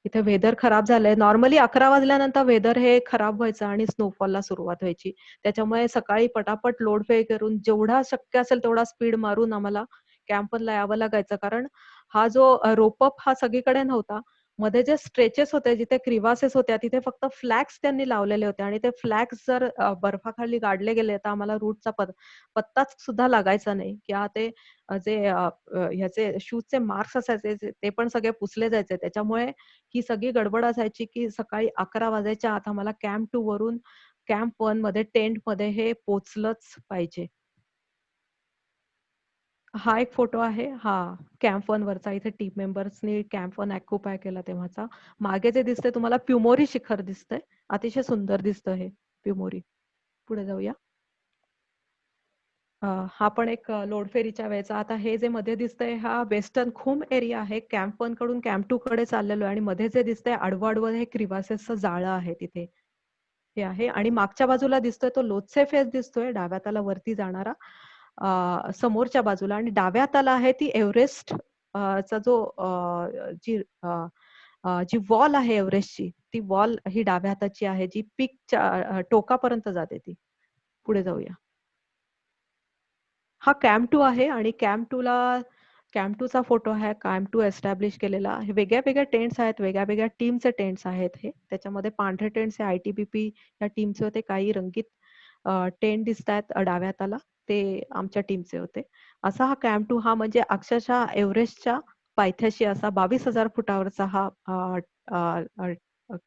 इथे वेदर खराब झालंय. नॉर्मली 11 वाजल्यानंतर वेदर हे खराब व्हायचं आणि स्नोफॉलला सुरुवात व्हायची. त्याच्यामुळे सकाळी पटापट लोड फे करून जेवढा शक्य असेल तेवढा स्पीड मारून आम्हाला कॅम्प 1ला यावं लागायचं, कारण हा जो रोपअप हा सगळीकडे नव्हता. मध्ये जे स्ट्रेचेस होते, जिथे क्रिवासेस होत्या, तिथे फक्त फ्लॅग्स त्यांनी लावलेले होते आणि ते फ्लॅग्स जर बर्फाखाली गाडले गेले तर आम्हाला रूटचा पत्ताच सुद्धा लागायचा नाही, किंवा ते जे ह्याचे शूजचे मार्क्स असायचे ते पण सगळे पुसले जायचे. त्याच्यामुळे ही सगळी गडबड असायची की सकाळी 11 वाजायच्या आत आम्हाला कॅम्प 2 वरून कॅम्प 1 मध्ये टेंट मध्ये हे पोचलंच पाहिजे. हा एक फोटो आहे. हा कॅम्प 1 वरचा, इथे टीम मेंबर्सनी कॅम्प 1 ऑक्युपाय केला तेव्हाचा. मागे जे दिसतंय तुम्हाला प्युमोरी शिखर दिसतंय, अतिशय सुंदर दिसतं हे प्युमोरी. पुढे जाऊया. हा पण एक लोड फेरीच्या वेळेचा. आता हे जे मध्ये दिसतंय हा वेस्टर्न खूम एरिया आहे. कॅम्प 1 कडून कॅम्प 2 कडे चाललेलो आहे आणि मध्ये जे दिसतंय आडवं हे क्रिवासेसचं जाळं आहे तिथे, हे आहे. आणि मागच्या बाजूला दिसतोय तो लोत्से फेस दिसतोय, डाव्या हाताला वरती जाणारा समोरच्या बाजूला, आणि डाव्या हाताला आहे ती एव्हरेस्ट चा जो जी वॉल आहे एव्हरेस्टची, ती वॉल ही डाव्या हाताची आहे, जी पीकच्या टोकापर्यंत जाते ती. पुढे जाऊया. हा कॅम्प 2 आहे आणि कॅम्प 2 ला कॅम्प 2 चा फोटो आहे. कॅम्प 2 एस्टॅब्लिश केलेला. हे वेगळ्या-वेगळ्या टेंट्स आहेत, वेगळ्या-वेगळ्या टीमचे टेंट्स आहेत हे. त्याच्यामध्ये पांढरे टेंट्स हे आय-टी-बी-पी या टीमचे होते. काही रंगीत टेंट दिसतायत डाव्या हाताला, ते आमच्या टीमचे होते. असा हा कॅम्प 2 हा म्हणजे अक्षरशः एव्हरेस्टच्या पायथ्याशी असा 22,000 फुटावरचा हा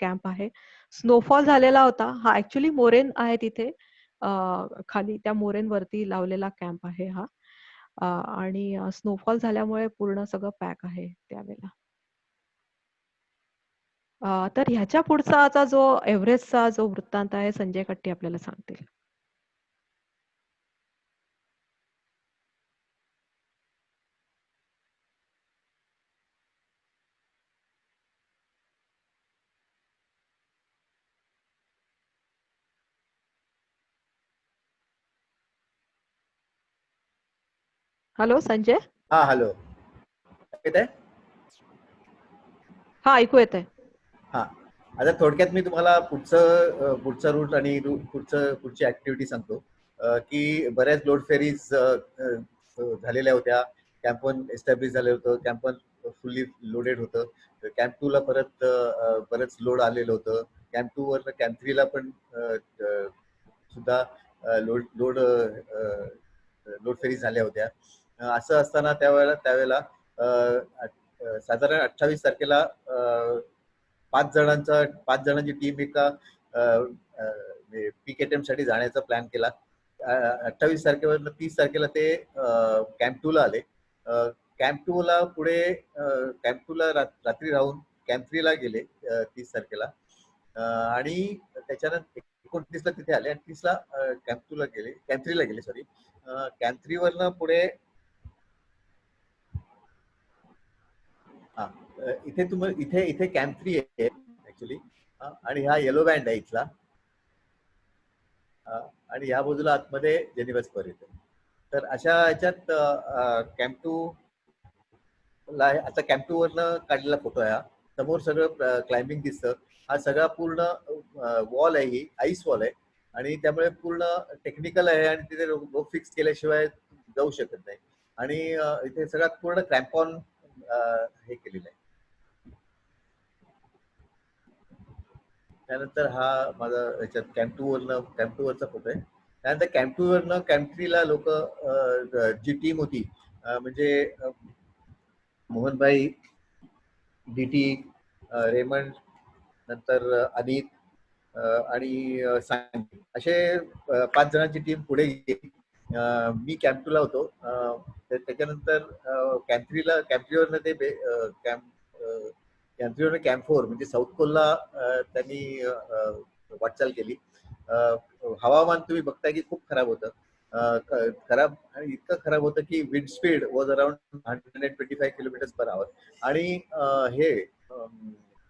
कॅम्प आहे. स्नोफॉल झालेला होता. हा ॲक्चुअली मोरेन आहे तिथे. अ, खाली त्या मोरेनवरती लावलेला कॅम्प आहे हा. आणि स्नोफॉल झाल्यामुळे पूर्ण सगळं पॅक आहे त्यावेळेला. तर ह्याच्या पुढचा जो एव्हरेस्टचा जो वृत्तांत आहे संजय कट्टी आपल्याला सांगतील. हॅलो संजय? हा हॅलो, येत आहे? हा ऐकू येतंय. हा, आता थोडक्यात मी तुम्हाला पुढचा रूट आणि पुढची ऍक्टिव्हिटी सांगतो. की बऱ्याच लोड फेरीज झालेल्या होत्या. कॅम्प 1 एस्टॅब्लिश झालं होतं. कॅम्प 1 फुल्ली लोडेड होतं. कॅम्प 2 ला परत बरंच लोड आलेलं होतं. कॅम्प 2 वर कॅम्प 3 ला पण सुद्धा लोड फेरी झाल्या होत्या. असं असताना त्यावेळेला साधारण 28 तारखेला 5 जणांची टीम एका पीक एटीएम साठी जाण्याचा प्लॅन केला. 28 तारखेवर 30 तारखेला ते कॅम्प 2 ला आले. कॅम्प 2 ला पुढे कॅम्प 2 ला रात्री राहून कॅम्प 3 ला गेले 30 तारखेला. आणि त्याच्यानंतर 29 ला तिथे आले आणि 30 ला कॅम्प 2 ला गेले, कॅम्प 3 ला गेले सॉरी. कॅम्प 3 वरनं पुढे हा, इथे कॅम्प 3 आहे ऍक्च्युली. आणि हा येलो बँड आहे इथला. आणि या बाजूला आतमध्ये जेनिवा स्क्वेअर येते. तर अशा ह्याच्यात कॅम्प 2 ला आता कॅम्प 2 वरनं काढलेला फोटो आहे हा. समोर सगळं क्लाइम्बिंग दिसतं. हा सगळा पूर्ण वॉल आहे, ही आईस वॉल आहे आणि त्यामुळे पूर्ण टेक्निकल आहे आणि तिथे रोप फिक्स केल्याशिवाय जाऊ शकत नाही. आणि इथे सगळ्यात पूर्ण क्रॅम्पॉन हे केलेलं आहे. त्यानंतर हा माझा याच्यात कॅम्प 2 वरचा फोटो आहे. त्यानंतर कॅम्प 2 वरनं कॅम्प 3 ला लोक जी टीम होती म्हणजे मोहनभाई, डीटी, रेमंड, नंतर अनित आणि सांगी असे 5 जणांची टीम पुढे गेली. मी कॅम्प 2 ला होतो. त्याच्यानंतर कॅम्प 3 वरनं ते कॅम्प 3 वरनं कॅम्प 4 म्हणजे साऊथ पोलला त्यांनी वाटचाल केली. हवामान तुम्ही बघताय की खूप खराब होतं. खराब आणि इतकं खराब होतं की wind speed was around 125 kilometre per hour. आणि हे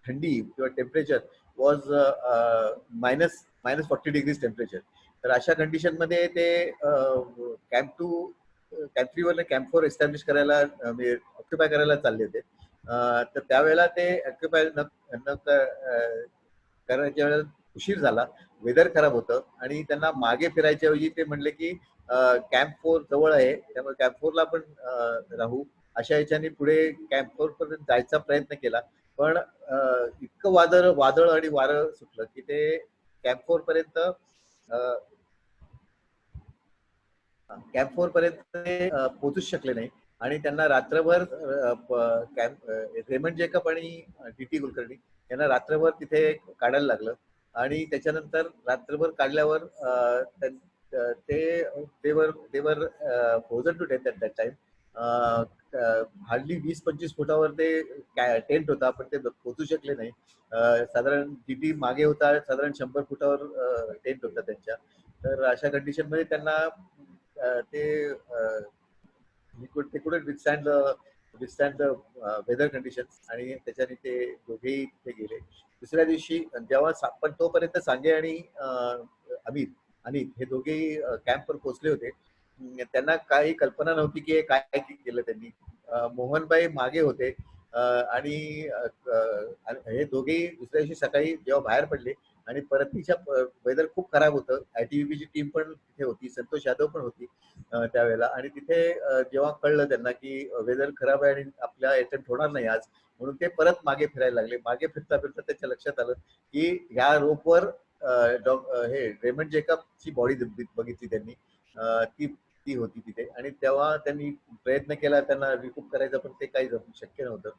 थंडी किंवा टेम्परेचर वॉज -40 डिग्रीज टेम्परेचर. तर अशा कंडिशन मध्ये ते कॅम्प 3 वरनं कॅम्प 4 एस्टॅब्लिश करायला ऑक्युपाय करायला चालले होते. तर त्यावेळेला ते ऑक्युपाय करायच्या वेळेला उशीर झाला, वेदर खराब होतं आणि त्यांना मागे फिरायच्या ऐवजी ते म्हणले की कॅम्प 4 जवळ आहे, त्यामुळे कॅम्प 4 ला आपण राहू. अशा ह्याच्याने पुढे कॅम्प 4 पर्यंत जायचा प्रयत्न केला. पण इतकं वादळ आणि वारं सुटलं की ते कॅम्प 4 पर्यंत पोहोचूच शकले नाही. आणि त्यांना रात्रभर रेमंड जेकब आणि डीटी कुलकर्णी यांना रात्रभर तिथे काढायला लागलं. आणि त्याच्यानंतर रात्रभर काढल्यावर they were frozen to death at that time. Hardly 20-25 फुटावर ते टेंट होता, पण ते पोहोचू शकले नाही. साधारण डीटी मागे होता, साधारण 100 फुटावर टेंट होता त्यांच्या. तर अशा कंडिशन मध्ये त्यांना ते कुठे विथस्टँड वेदर कंडिशन्स आणि त्याच्याने ते दोघेही तिथे गेले. दुसऱ्या दिवशी जेव्हा पण तोपर्यंत सांगे आणि अनित हे दोघेही कॅम्पवर पोहोचले होते. त्यांना काही कल्पना नव्हती की काय केलं त्यांनी. मोहनबाई मागे होते. आणि हे दोघेही दुसऱ्या दिवशी सकाळी जेव्हा बाहेर पडले आणि परतीच्या वेदर खूप खराब होतं. ITBPची टीम पण तिथे होती, संतोष यादव पण होती त्यावेळेला. आणि तिथे जेव्हा कळलं त्यांना की वेदर खराब आहे आणि आपल्या अटेम्प्ट होणार नाही आज, म्हणून ते परत मागे फिरायला लागले. मागे फिरता फिरता त्याच्या लक्षात आलं की ह्या रोपवर हे रेमंड जेकबची बॉडी बघितली त्यांनी. ती ती होती तिथे आणि तेव्हा त्यांनी प्रयत्न केला त्यांना रिकूप करायचा, पण ते काही शक्य नव्हतं.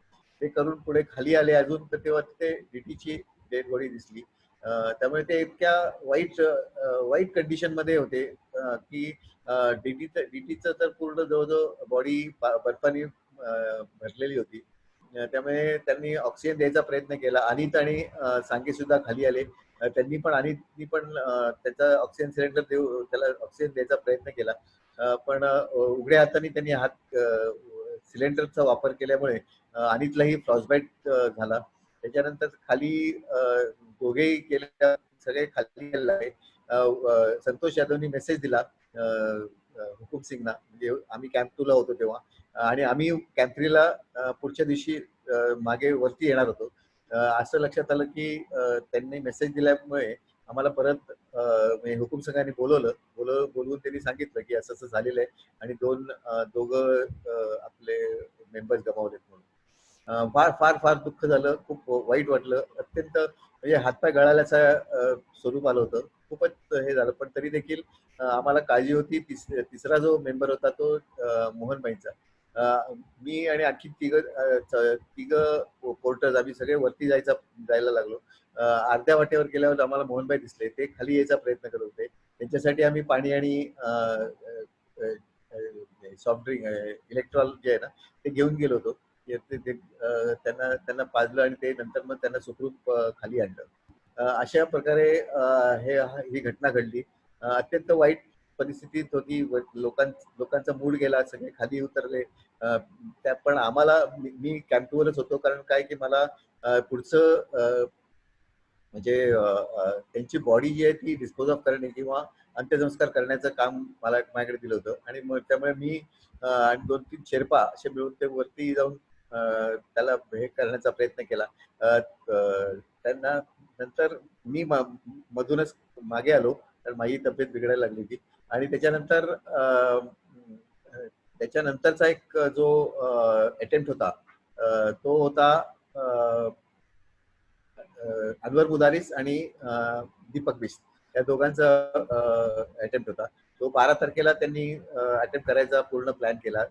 ते करून पुढे खाली आले अजून, तर तेव्हा तिथे डीटीची डेड बॉडी दिसली. त्यामुळे ते इतक्या वाईट कंडिशन मध्ये होते की डीटीचं तर पूर्ण जवळजवळ बॉडी बर्फाने भरलेली होती. त्यामुळे त्यांनी ऑक्सिजन द्यायचा प्रयत्न केला. अनित आणि सांगे सुद्धा खाली आले. त्यांनी पण त्याचा ऑक्सिजन सिलेंडर त्याला ऑक्सिजन द्यायचा प्रयत्न केला. पण उघड्या हाताने त्यांनी सिलेंडरचा वापर केल्यामुळे अनितलाही फ्रॉस्टबाईट झाला. त्याच्यानंतर खाली दोघेही गेले, सगळे खाली गेलेले आहे. संतोष यादवनी मेसेज दिला हुकुम सिंगना, म्हणजे आम्ही कॅम्प 2 ला होतो तेव्हा, आणि आम्ही कॅम्प 3 ला पुढच्या दिवशी मागे वरती येणार होतो. असं लक्षात आलं की त्यांनी मेसेज दिल्यामुळे आम्हाला परत हुकुम सिंगांनी बोलवून त्यांनी सांगितलं की असं असं झालेलं आहे आणि दोघं आपले मेंबर्स गमावलेत म्हणून. फार फार फार दुःख झालं, खूप वाईट वाटलं. अत्यंत म्हणजे हातपाय गळाल्याचं स्वरूप आलं होतं. खूपच हे झालं, पण तरी देखील आम्हाला काळजी होती. तिसरा जो मेंबर होता तो मोहनबाईंचा. मी आणि आणखी तिघ पोर्टर्स आम्ही सगळे वरती जायला लागलो. अर्ध्या वाटेवर गेल्यावर आम्हाला मोहनबाई दिसले. ते खाली यायचा प्रयत्न करत होते. त्यांच्यासाठी आम्ही पाणी आणि सॉफ्ट ड्रिंक इलेक्ट्रॉल जे आहे ना ते घेऊन गेलो होतो. त्यांना पाजलं आणि ते नंतर मग त्यांना सुखरूप खाली आणलं. अशा प्रकारे ही घटना घडली. अत्यंत वाईट परिस्थितीत होती. लोकांचा मूड गेला, सगळे खाली उतरले. पण आम्हाला, मी कॅम्प 2 वरच होतो, कारण काय की मला पुढचं म्हणजे त्यांची बॉडी जी आहे ती डिस्पोज ऑफ करणे किंवा अंत्यसंस्कार करण्याचं काम माझ्याकडे दिलं होतं. आणि मग त्यामुळे मी आणि 2-3 शेर्पा असे मिळून ते वरती जाऊन त्याला हे करण्याचा प्रयत्न केला. त्यांना नंतर मी मधूनच मागे आलो, तर माझी तब्येत बिघडायला लागली होती. आणि त्याच्यानंतरचा एक जो अटेम्प्ट होता तो होता अनवर मुदारिस आणि दीपक बिश्त या दोघांचा अटेम्प्ट होता. तो 12 तारखेला त्यांनी अटेम्प्ट करायचा पूर्ण प्लॅन केला.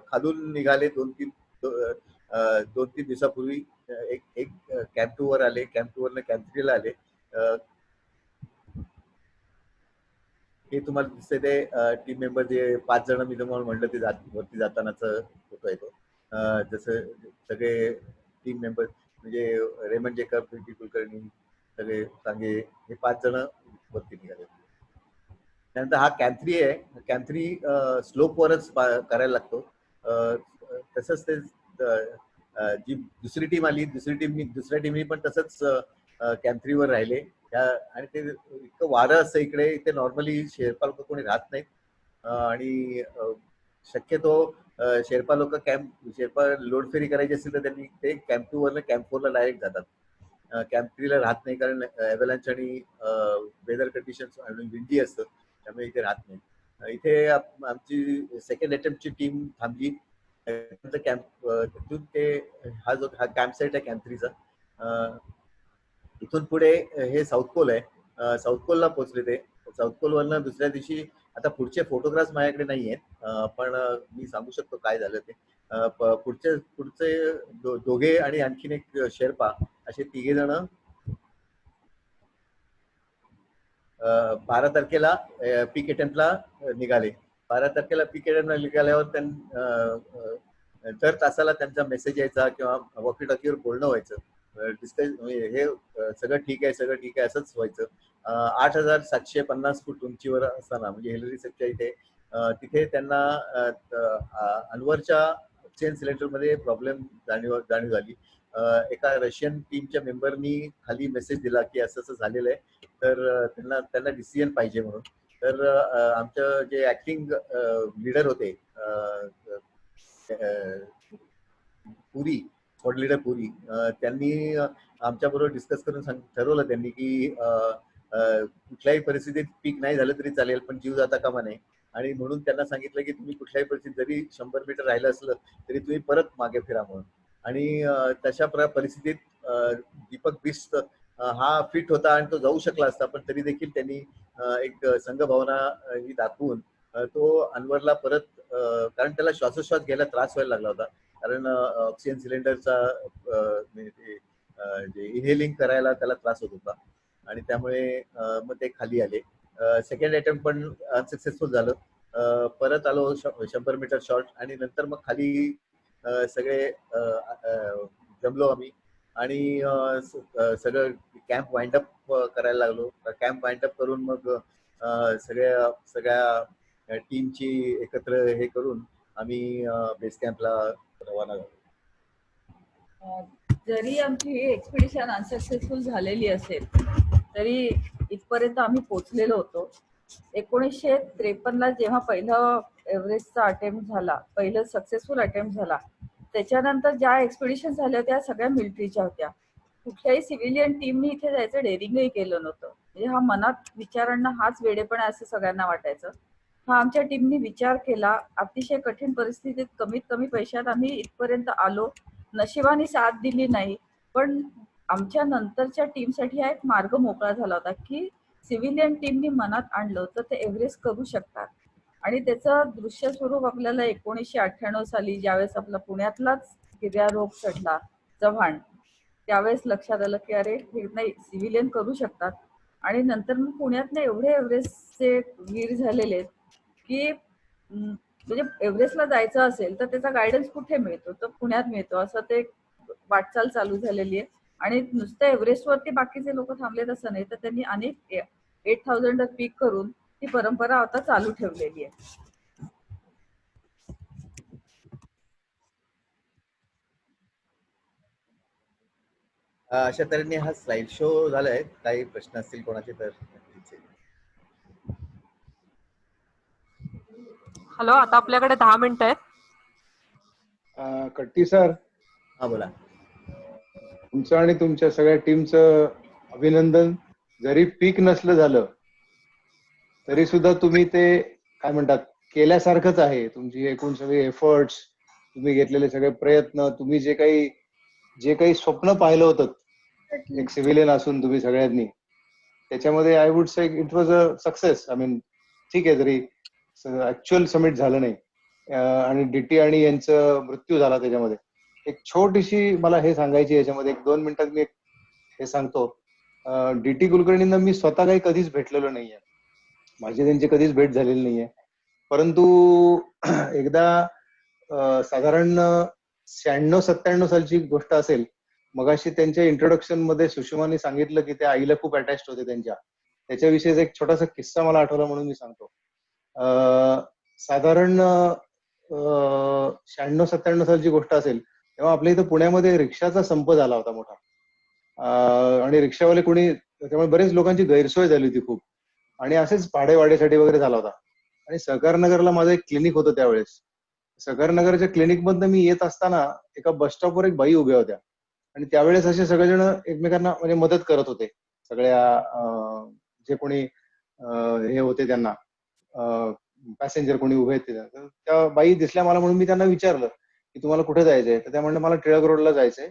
खालून निघाले 2-3 दिवसापूर्वी. एक कॅम्प 2 वर आले, कॅम्प 2 वरनं कॅम्प 3 ला आले. हे तुम्हाला दिसते ते टीम मेंबर जे 5 जण मी तुम्हाला म्हणलं ते वरती जातानाच फोटो आहे तो. जसं सगळे टीम मेंबर म्हणजे रेमंड जेकब, प्रीती कुलकर्णी, सगळे सांगे, हे 5 जण वरती निघाले. त्यानंतर हा कॅम्प 3 आहे. कॅम्प 3 स्लोपवरच करायला लागतो. तसंच ते जी दुसरी टीम आली, दुसऱ्या टीमनी पण तसंच कॅम्प 3 वर राहिले. आणि ते इतकं वारं असतं इथे नॉर्मली शेर्पा लोक कोणी राहत नाहीत. आणि शक्यतो शेर्पा लोड फेरी करायची असेल तर त्यांनी ते कॅम्प 2 वरनं कॅम्प 4 ला डायरेक्ट जातात. कॅम्प 3 ला राहत नाही, कारण अव्हलांच आणि वेदर कंडिशन्स आणि विंडी असतं, त्यामुळे इथे राहत नाही. इथे आमची सेकंड अटेम्प्टची टीम थांबली. कॅम्प तिथून ते हा कॅम्प साईट आहे कॅम्प 3चा. इथून पुढे हे साऊथ पोल आहे. साऊथ पोलला पोहोचले ते. साऊथ पोल वरनं दुसऱ्या दिवशी, आता पुढचे फोटोग्राफ्स माझ्याकडे नाही आहेत, पण मी सांगू शकतो काय झालं ते. पुढचे दोघे आणि आणखीन एक शेर्पा असे 3 जण 12 तारखेला पीक अटेम्प्टला निघाले. 12 तारखेला पीक अटेम्प्टला निघाल्यावर दर तासाला त्यांचा मेसेज यायचा किंवा वॉकी टॉकीवर बोलणं व्हायचं. हे सगळं ठीक आहे असंच व्हायचं. 8,750 फूट उंचीवर असताना, म्हणजे हेलरी सेटच्या तिथे त्यांना अनवरच्या ऑक्सिजन सिलेंडरमध्ये प्रॉब्लेम जाणीव झाली. एका रशियन टीमच्या मेंबरनी खाली मेसेज दिला की असं असं झालेलं आहे, तर त्यांना डिसिजन पाहिजे म्हणून. तर आमचं जे ऍक्टिंग लीडर होते पुरी, स्क्वॉड लीडर पुरी, त्यांनी आमच्याबरोबर डिस्कस करून ठरवलं त्यांनी की कुठल्याही परिस्थितीत पीक नाही झालं तरी चालेल, पण जीव जाता कामा नये. आणि म्हणून त्यांना सांगितलं की तुम्ही कुठल्याही परिस्थितीत जरी 100 मीटर राहिलं असलं तरी तुम्ही परत मागे फिरा म्हणून. आणि तशा परिस्थितीत दीपक बिस्त हा फिट होता आणि तो जाऊ शकला असता, पण तरी देखील त्यांनी एक संघभावना ही दाखवून तो अनवरला परत, कारण त्याला श्वासोश्वास घ्यायला त्रास व्हायला लागला होता, कारण ऑक्सिजन सिलेंडरचा जे इनहेलिंग करायला त्याला त्रास होत होता आणि त्यामुळे मग ते खाली आले. सेकंड अटेम्प्ट पण अनसक्सेसफुल झालं. परत आलो 100 मीटर शॉर्ट आणि नंतर मग खाली सगळे जमलो आम्ही आणि सगळं कॅम्प वाइंड अप करायला लागलो. कॅम्प वाइंड अप करून मग सगळ्या टीमची एकत्र हे करून आम्ही बेस कॅम्पला रवाना झालो. जरी आमची ही एक्सपिडिशन अनसक्सेसफुल झालेली असेल तरी इथपर्यंत आम्ही पोहोचलेलो होतो. 1953 जेव्हा पहिलं एव्हरेस्टचा अटेम्प्ट झाला, पहिलं सक्सेसफुल अटेम्प्ट झाला, त्याच्यानंतर ज्या एक्सपिडिशन झाल्या त्या सगळ्या मिलिटरीच्या होत्या. कुठल्याही सिव्हिलियन टीमनी इथे जायचं डेअरिंगही केलं नव्हतं. म्हणजे हा मनात विचारांना हाच वेडेपणा असं सगळ्यांना वाटायचं. हा आमच्या टीमनी विचार केला. अतिशय कठीण परिस्थितीत कमीत कमी पैशात आम्ही इथपर्यंत आलो. नशिबाने साथ दिली नाही, पण आमच्या नंतरच्या टीमसाठी हा एक मार्ग मोकळा झाला होता की सिव्हिलियन टीमनी मनात आणलं तर ते एव्हरेस्ट करू शकतात. आणि त्याचं दृश्य स्वरूप आपल्याला 1998 साली ज्यावेळेस आपला पुण्यातलाच गिर्यारोहक चढला चव्हाण, त्यावेळेस लक्षात आलं की अरे हे नाही, सिव्हिलियन करू शकतात. आणि नंतर मग पुण्यातले एवढे एव्हरेस्टचे वीर झालेले आहेत की म्हणजे एव्हरेस्टला जायचं असेल तर त्याचा गायडन्स कुठे मिळतो, तर पुण्यात मिळतो, असं ते वाटचाल चालू झालेली आहे. आणि नुसतं एव्हरेस्टवरती बाकीचे लोक थांबलेत असं नाही, तर त्यांनी अनेक 8000 पीक करून ती परंपरा आता चालू ठेवलेली आहे. अशा तऱ्हेने हा स्लाइड शो झालाय. काही प्रश्न असतील कोणाचे तर नक्कीच. हॅलो, आता आपल्याकडे 10 मिनिटं आहेत. कट्टी सर, हा बोला. तुमचं आणि तुमच्या सगळ्या टीमचं अभिनंदन. जरी पीक नसलं झालं तरी सुद्धा तुम्ही ते काय म्हणतात केल्यासारखंच आहे. तुमची एकूण सगळे एफर्ट्स, तुम्ही घेतलेले सगळे प्रयत्न, तुम्ही जे काही स्वप्न पाहिलं होतं एक सिव्हिलियन असून तुम्ही सगळ्यांनी, त्याच्यामध्ये I would say it was a success. I mean ठीक आहे, जरी ऍक्च्युअल समिट झालं नाही आणि डीटी आणि यांचं मृत्यू झाला त्याच्यामध्ये, एक छोटीशी मला हे सांगायची याच्यामध्ये 1-2 मिनिटात मी हे सांगतो. डीटी कुलकर्णींना मी स्वतः काही कधीच भेटलेलो नाहीये, माझी त्यांची कधीच भेट झालेली नाहीये. परंतु एकदा साधारण 96-97 सालची गोष्ट असेल, मगाशी त्यांच्या इंट्रोडक्शन मध्ये सुषमाने सांगितलं की त्या आईला खूप अटॅच्ड होते त्यांच्या, त्याच्याविषयीचा एक छोटासा किस्सा मला आठवला म्हणून मी सांगतो. साधारण 96-97 सालची गोष्ट असेल तेव्हा आपल्या इथं पुण्यामध्ये रिक्षाचा संप झाला होता मोठा. आणि रिक्षावाले कोणी, त्यामुळे बरेच लोकांची गैरसोय झाली होती खूप, आणि असेच भाडेवाढीसाठी वगैरे झाला होता. आणि सहकारनगरला माझं एक क्लिनिक होतं त्यावेळेस. सहकारनगरच्या क्लिनिक मधनं मी येत असताना एका बस स्टॉपवर एक बाई उभ्या होत्या आणि त्यावेळेस असे सगळेजण एकमेकांना म्हणजे मदत करत होते. सगळ्या जे कोणी हे होते त्यांना पॅसेंजर कोणी उभे आहेत त्या बाई दिसल्या मला, म्हणून मी त्यांना विचारलं की तुम्हाला कुठे जायचंय, तर त्या म्हणलं मला टिळक रोडला जायचंय.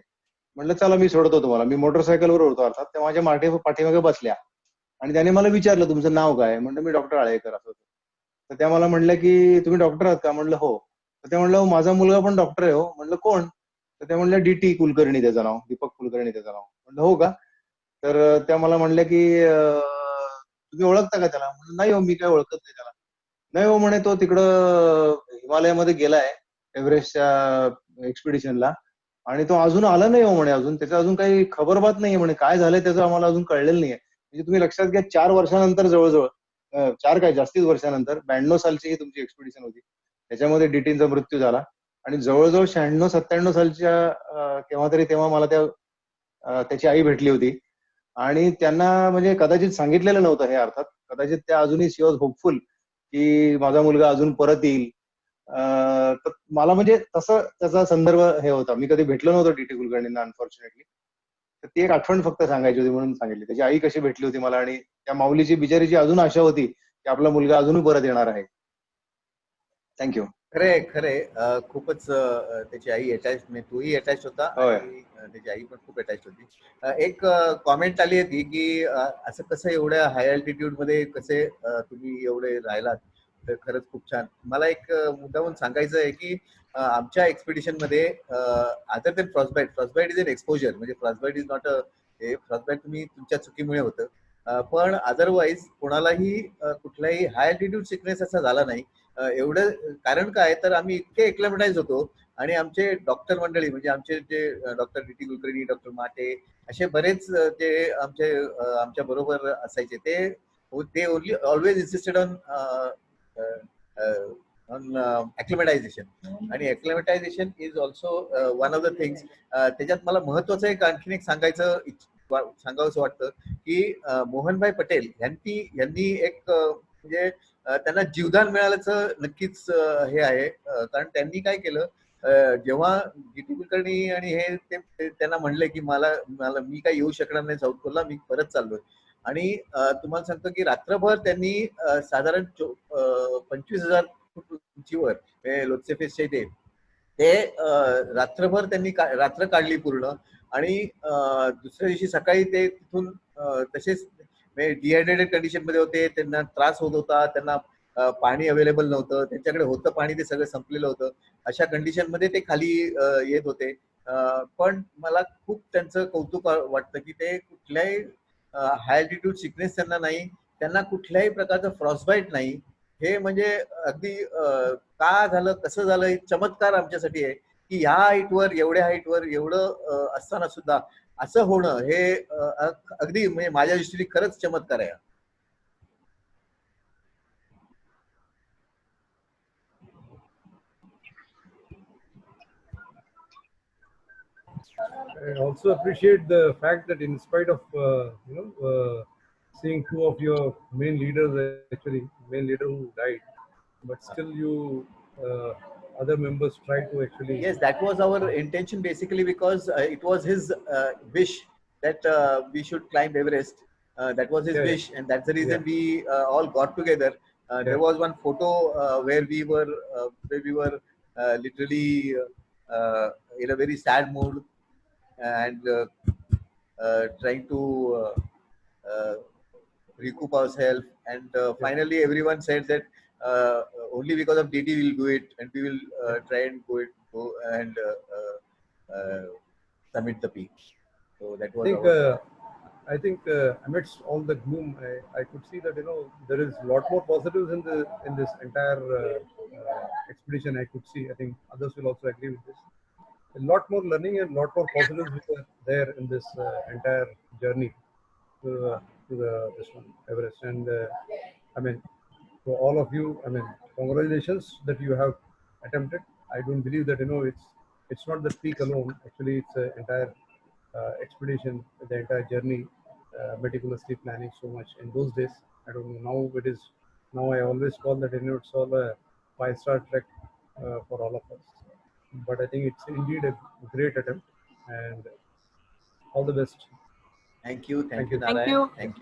म्हणलं चला मी सोडतो तुम्हाला. मी मोटरसायकलवर होतो अर्थात, त्या माझ्या पाठीमागे बसल्या आणि त्याने मला विचारलं तुमचं नाव काय, म्हणलं मी डॉक्टर आळेकर असं. तर त्या मला म्हणल्या की तुम्ही डॉक्टर आहात का, म्हणलं हो. तर त्या म्हणलं माझा मुलगा पण डॉक्टर आहे हो. म्हणलं कोण, तर त्या म्हणल्या डीटी कुलकर्णी त्याचं नाव, दीपक कुलकर्णी त्याचं नाव. म्हणलं हो का. तर त्या मला म्हणल्या की तुम्ही ओळखता का त्याला, म्हणलं नाही हो मी काय ओळखत नाही त्याला. नाही हो म्हणे, तो तिकडं हिमालयामध्ये गेलाय एव्हरेस्टच्या एक्सपिडिशनला आणि तो अजून आला नाही हो म्हणे, अजून त्याचं अजून काही खबरबात नाहीये म्हणे, काय झालंय त्याचं आम्हाला अजून कळलेलं नाहीये. म्हणजे तुम्ही लक्षात घ्या 4 वर्षानंतर, जवळजवळ 4 काय जास्तीच वर्षानंतर, 92 सालची ही तुमची एक्सपिडिशन होती, त्याच्यामध्ये डीटींचा मृत्यू झाला. आणि जवळजवळ 96-97 सालच्या तेव्हा मला त्याची आई भेटली होती आणि त्यांना म्हणजे कदाचित सांगितलेलं नव्हतं हे, अर्थात कदाचित त्या अजूनही शी वॉज होपफुल की माझा मुलगा अजून परत येईल. तर मला म्हणजे तसं त्याचा संदर्भ हे होता. मी कधी भेटलो नव्हतो डी टी कुलकर्णींना अनफॉर्च्युनेटली. तर ती एक आठवण फक्त सांगायची होती म्हणून सांगितली. त्याची आई कशी भेटली होती मला आणि त्या माऊलीची बिचारीची अजून आशा होती की आपला मुलगा अजूनही परत येणार आहे. थँक्यू. खरे खरे खूपच त्याची आई अटॅच, म्हणजे तोही अटॅच होता होय. आणि त्याची आई पण खूप अटॅच होती. एक कॉमेंट आली होती की असं कसं एवढ्या हाय अल्टिट्यूड मध्ये कसे तुम्ही एवढे राहिलात, तर खरंच खूप छान. मला एक मुद्दाहून सांगायचं आहे की आमच्या एक्सपिडिशन मध्ये other than frostbite is an exposure, म्हणजे फ्रॉस्टबाईट इज नॉट फ्रॉस्टबाईट तुम्ही तुमच्या चुकीमुळे होतं, पण अदरवाईज कोणालाही कुठलाही हाय अल्टिट्यूड सिकनेस असा झाला नाही. एवढं कारण काय, तर आम्ही इतके एक्लेमटाईज होतो आणि आमचे डॉक्टर मंडळी, म्हणजे आमचे जे doctor D T Kulkarni, doctor माटे, असे बरेच जे आमच्या बरोबर असायचे, ते ओनली ऑलवेज इन्सिस्टेड ऑन acclimatization, आणि acclimatization is also one of the things. त्याच्यात मला महत्वाचं एक आणखीन एक सांगावंसं वाटतं की मोहनभाई पटेल यांनी एक म्हणजे त्यांना जीवदान मिळाल्याचं नक्कीच हे आहे. कारण त्यांनी काय केलं, जेव्हा डी टी कुलकर्णी आणि ते त्यांना म्हणले की मला मी काही येऊ शकणार नाही साऊथ पोलला, मी परत चाललोय, आणि तुम्हाला सांगतो की रात्रभर त्यांनी साधारण 25,000 फूट उंचीवर लोटसेफेसच्या इथे ते रात्रभर त्यांनी रात्र काढली पूर्ण, आणि दुसऱ्या दिवशी सकाळी ते तिथून तसेच डिहायड्रेटेड कंडिशन मध्ये होते. त्यांना त्रास होत होता, त्यांना पाणी अवेलेबल नव्हतं, त्यांच्याकडे होतं पाणी ते सगळं संपलेलं होतं. अशा कंडिशन मध्ये ते खाली येत होते. पण मला खूप त्यांचं कौतुक वाटतं की ते कुठल्याही हाय अल्टिट्यूड सिकनेस त्यांना नाही, त्यांना कुठल्याही प्रकारचं फ्रॉस्टबाईट नाही. हे म्हणजे अगदी का झालं, कसं झालं, हे चमत्कार आमच्यासाठी आहे की ह्या हाईटवर, एवढ्या हाईटवर, एवढं असताना सुद्धा असं होणं हे अगदी म्हणजे माझ्या दृष्टीने खरंच चमत्कार आहे. I also appreciate the fact that in spite of seeing two of your main leaders, actually main leader who died, but still you other members try to actually. Yes, that was our intention basically, because it was his wish that we should climb Everest. That was his Yeah, wish, and that's the reason yeah. we all got together. There was one photo where we were literally in a very sad mood and trying to recoup ourselves. And finally, everyone said that only because of DT we'll do it, and we will try and go and summit the peak. So that was I think amidst all the gloom, I could see that there is a lot more positives in this entire expedition. I could see. I think others will also agree with this. A lot more learning and a lot more positives were there in this entire journey to this one, Everest. And I mean, to all of you, I mean, congratulations that you have attempted. I don't believe that it's not the peak alone. Actually, it's an entire expedition, the entire journey, meticulously planning so much in those days. I don't know now it is. Now I always call that it's all a 5-star trek for all of us. But I think it's indeed a great attempt, and all the best. Thank you, Thank you. Narayan. Thank you.